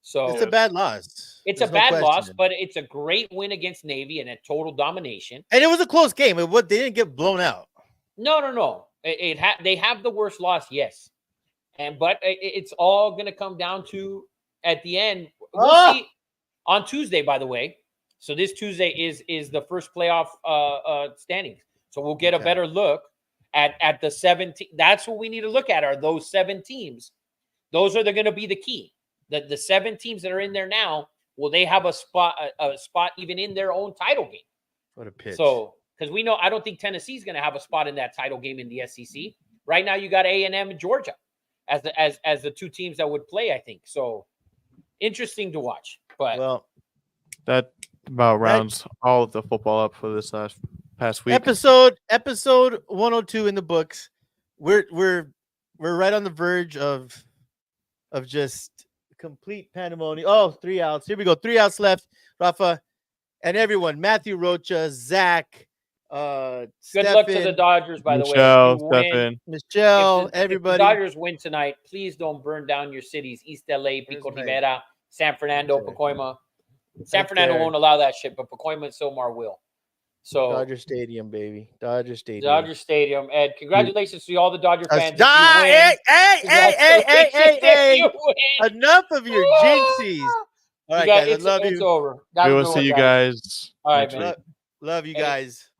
So it's a bad loss. It's a bad loss, but it's a great win against Navy and a total domination. And it was a close game. They didn't get blown out. No. They have the worst loss, yes. But it's all going to come down to at the end. We'll see on Tuesday, by the way. So this Tuesday is the first playoff standings. So we'll get a better look at the 17. That's what we need to look at are those 7 teams. Those are going to be the key. The 7 teams that are in there now, will they have a spot even in their own title game? What a pitch. So because we know, I don't think Tennessee's going to have a spot in that title game in the SEC. Right now, you got A&M and Georgia as the 2 teams that would play, I think. So interesting to watch. But Well, that about rounds all of the football up for this past week. Episode 102 in the books. We're right on the verge of just complete pandemonium. Oh, 3 outs. Here we go. 3 outs left. Rafa and everyone. Matthew Rocha, Zach, good luck to the Dodgers, by the way. Michelle, If you win- Stephen. Michelle, if the everybody. Dodgers win tonight, please don't burn down your cities. East LA, Pico Where's Mike? Rivera, San Fernando, Okay. Pacoima. San Right Fernando there. won't allow that shit, but Pacoima and Silmar will. So Dodger Stadium, baby. Dodger Stadium. Dodger Stadium. Ed, congratulations to all the Dodger fans. If you Hey, win, hey. if you win. Enough of your jinxies. All right, You guys, guys. I love it's you. over. We will see you guys All right, next man. week. Love you Hey. guys.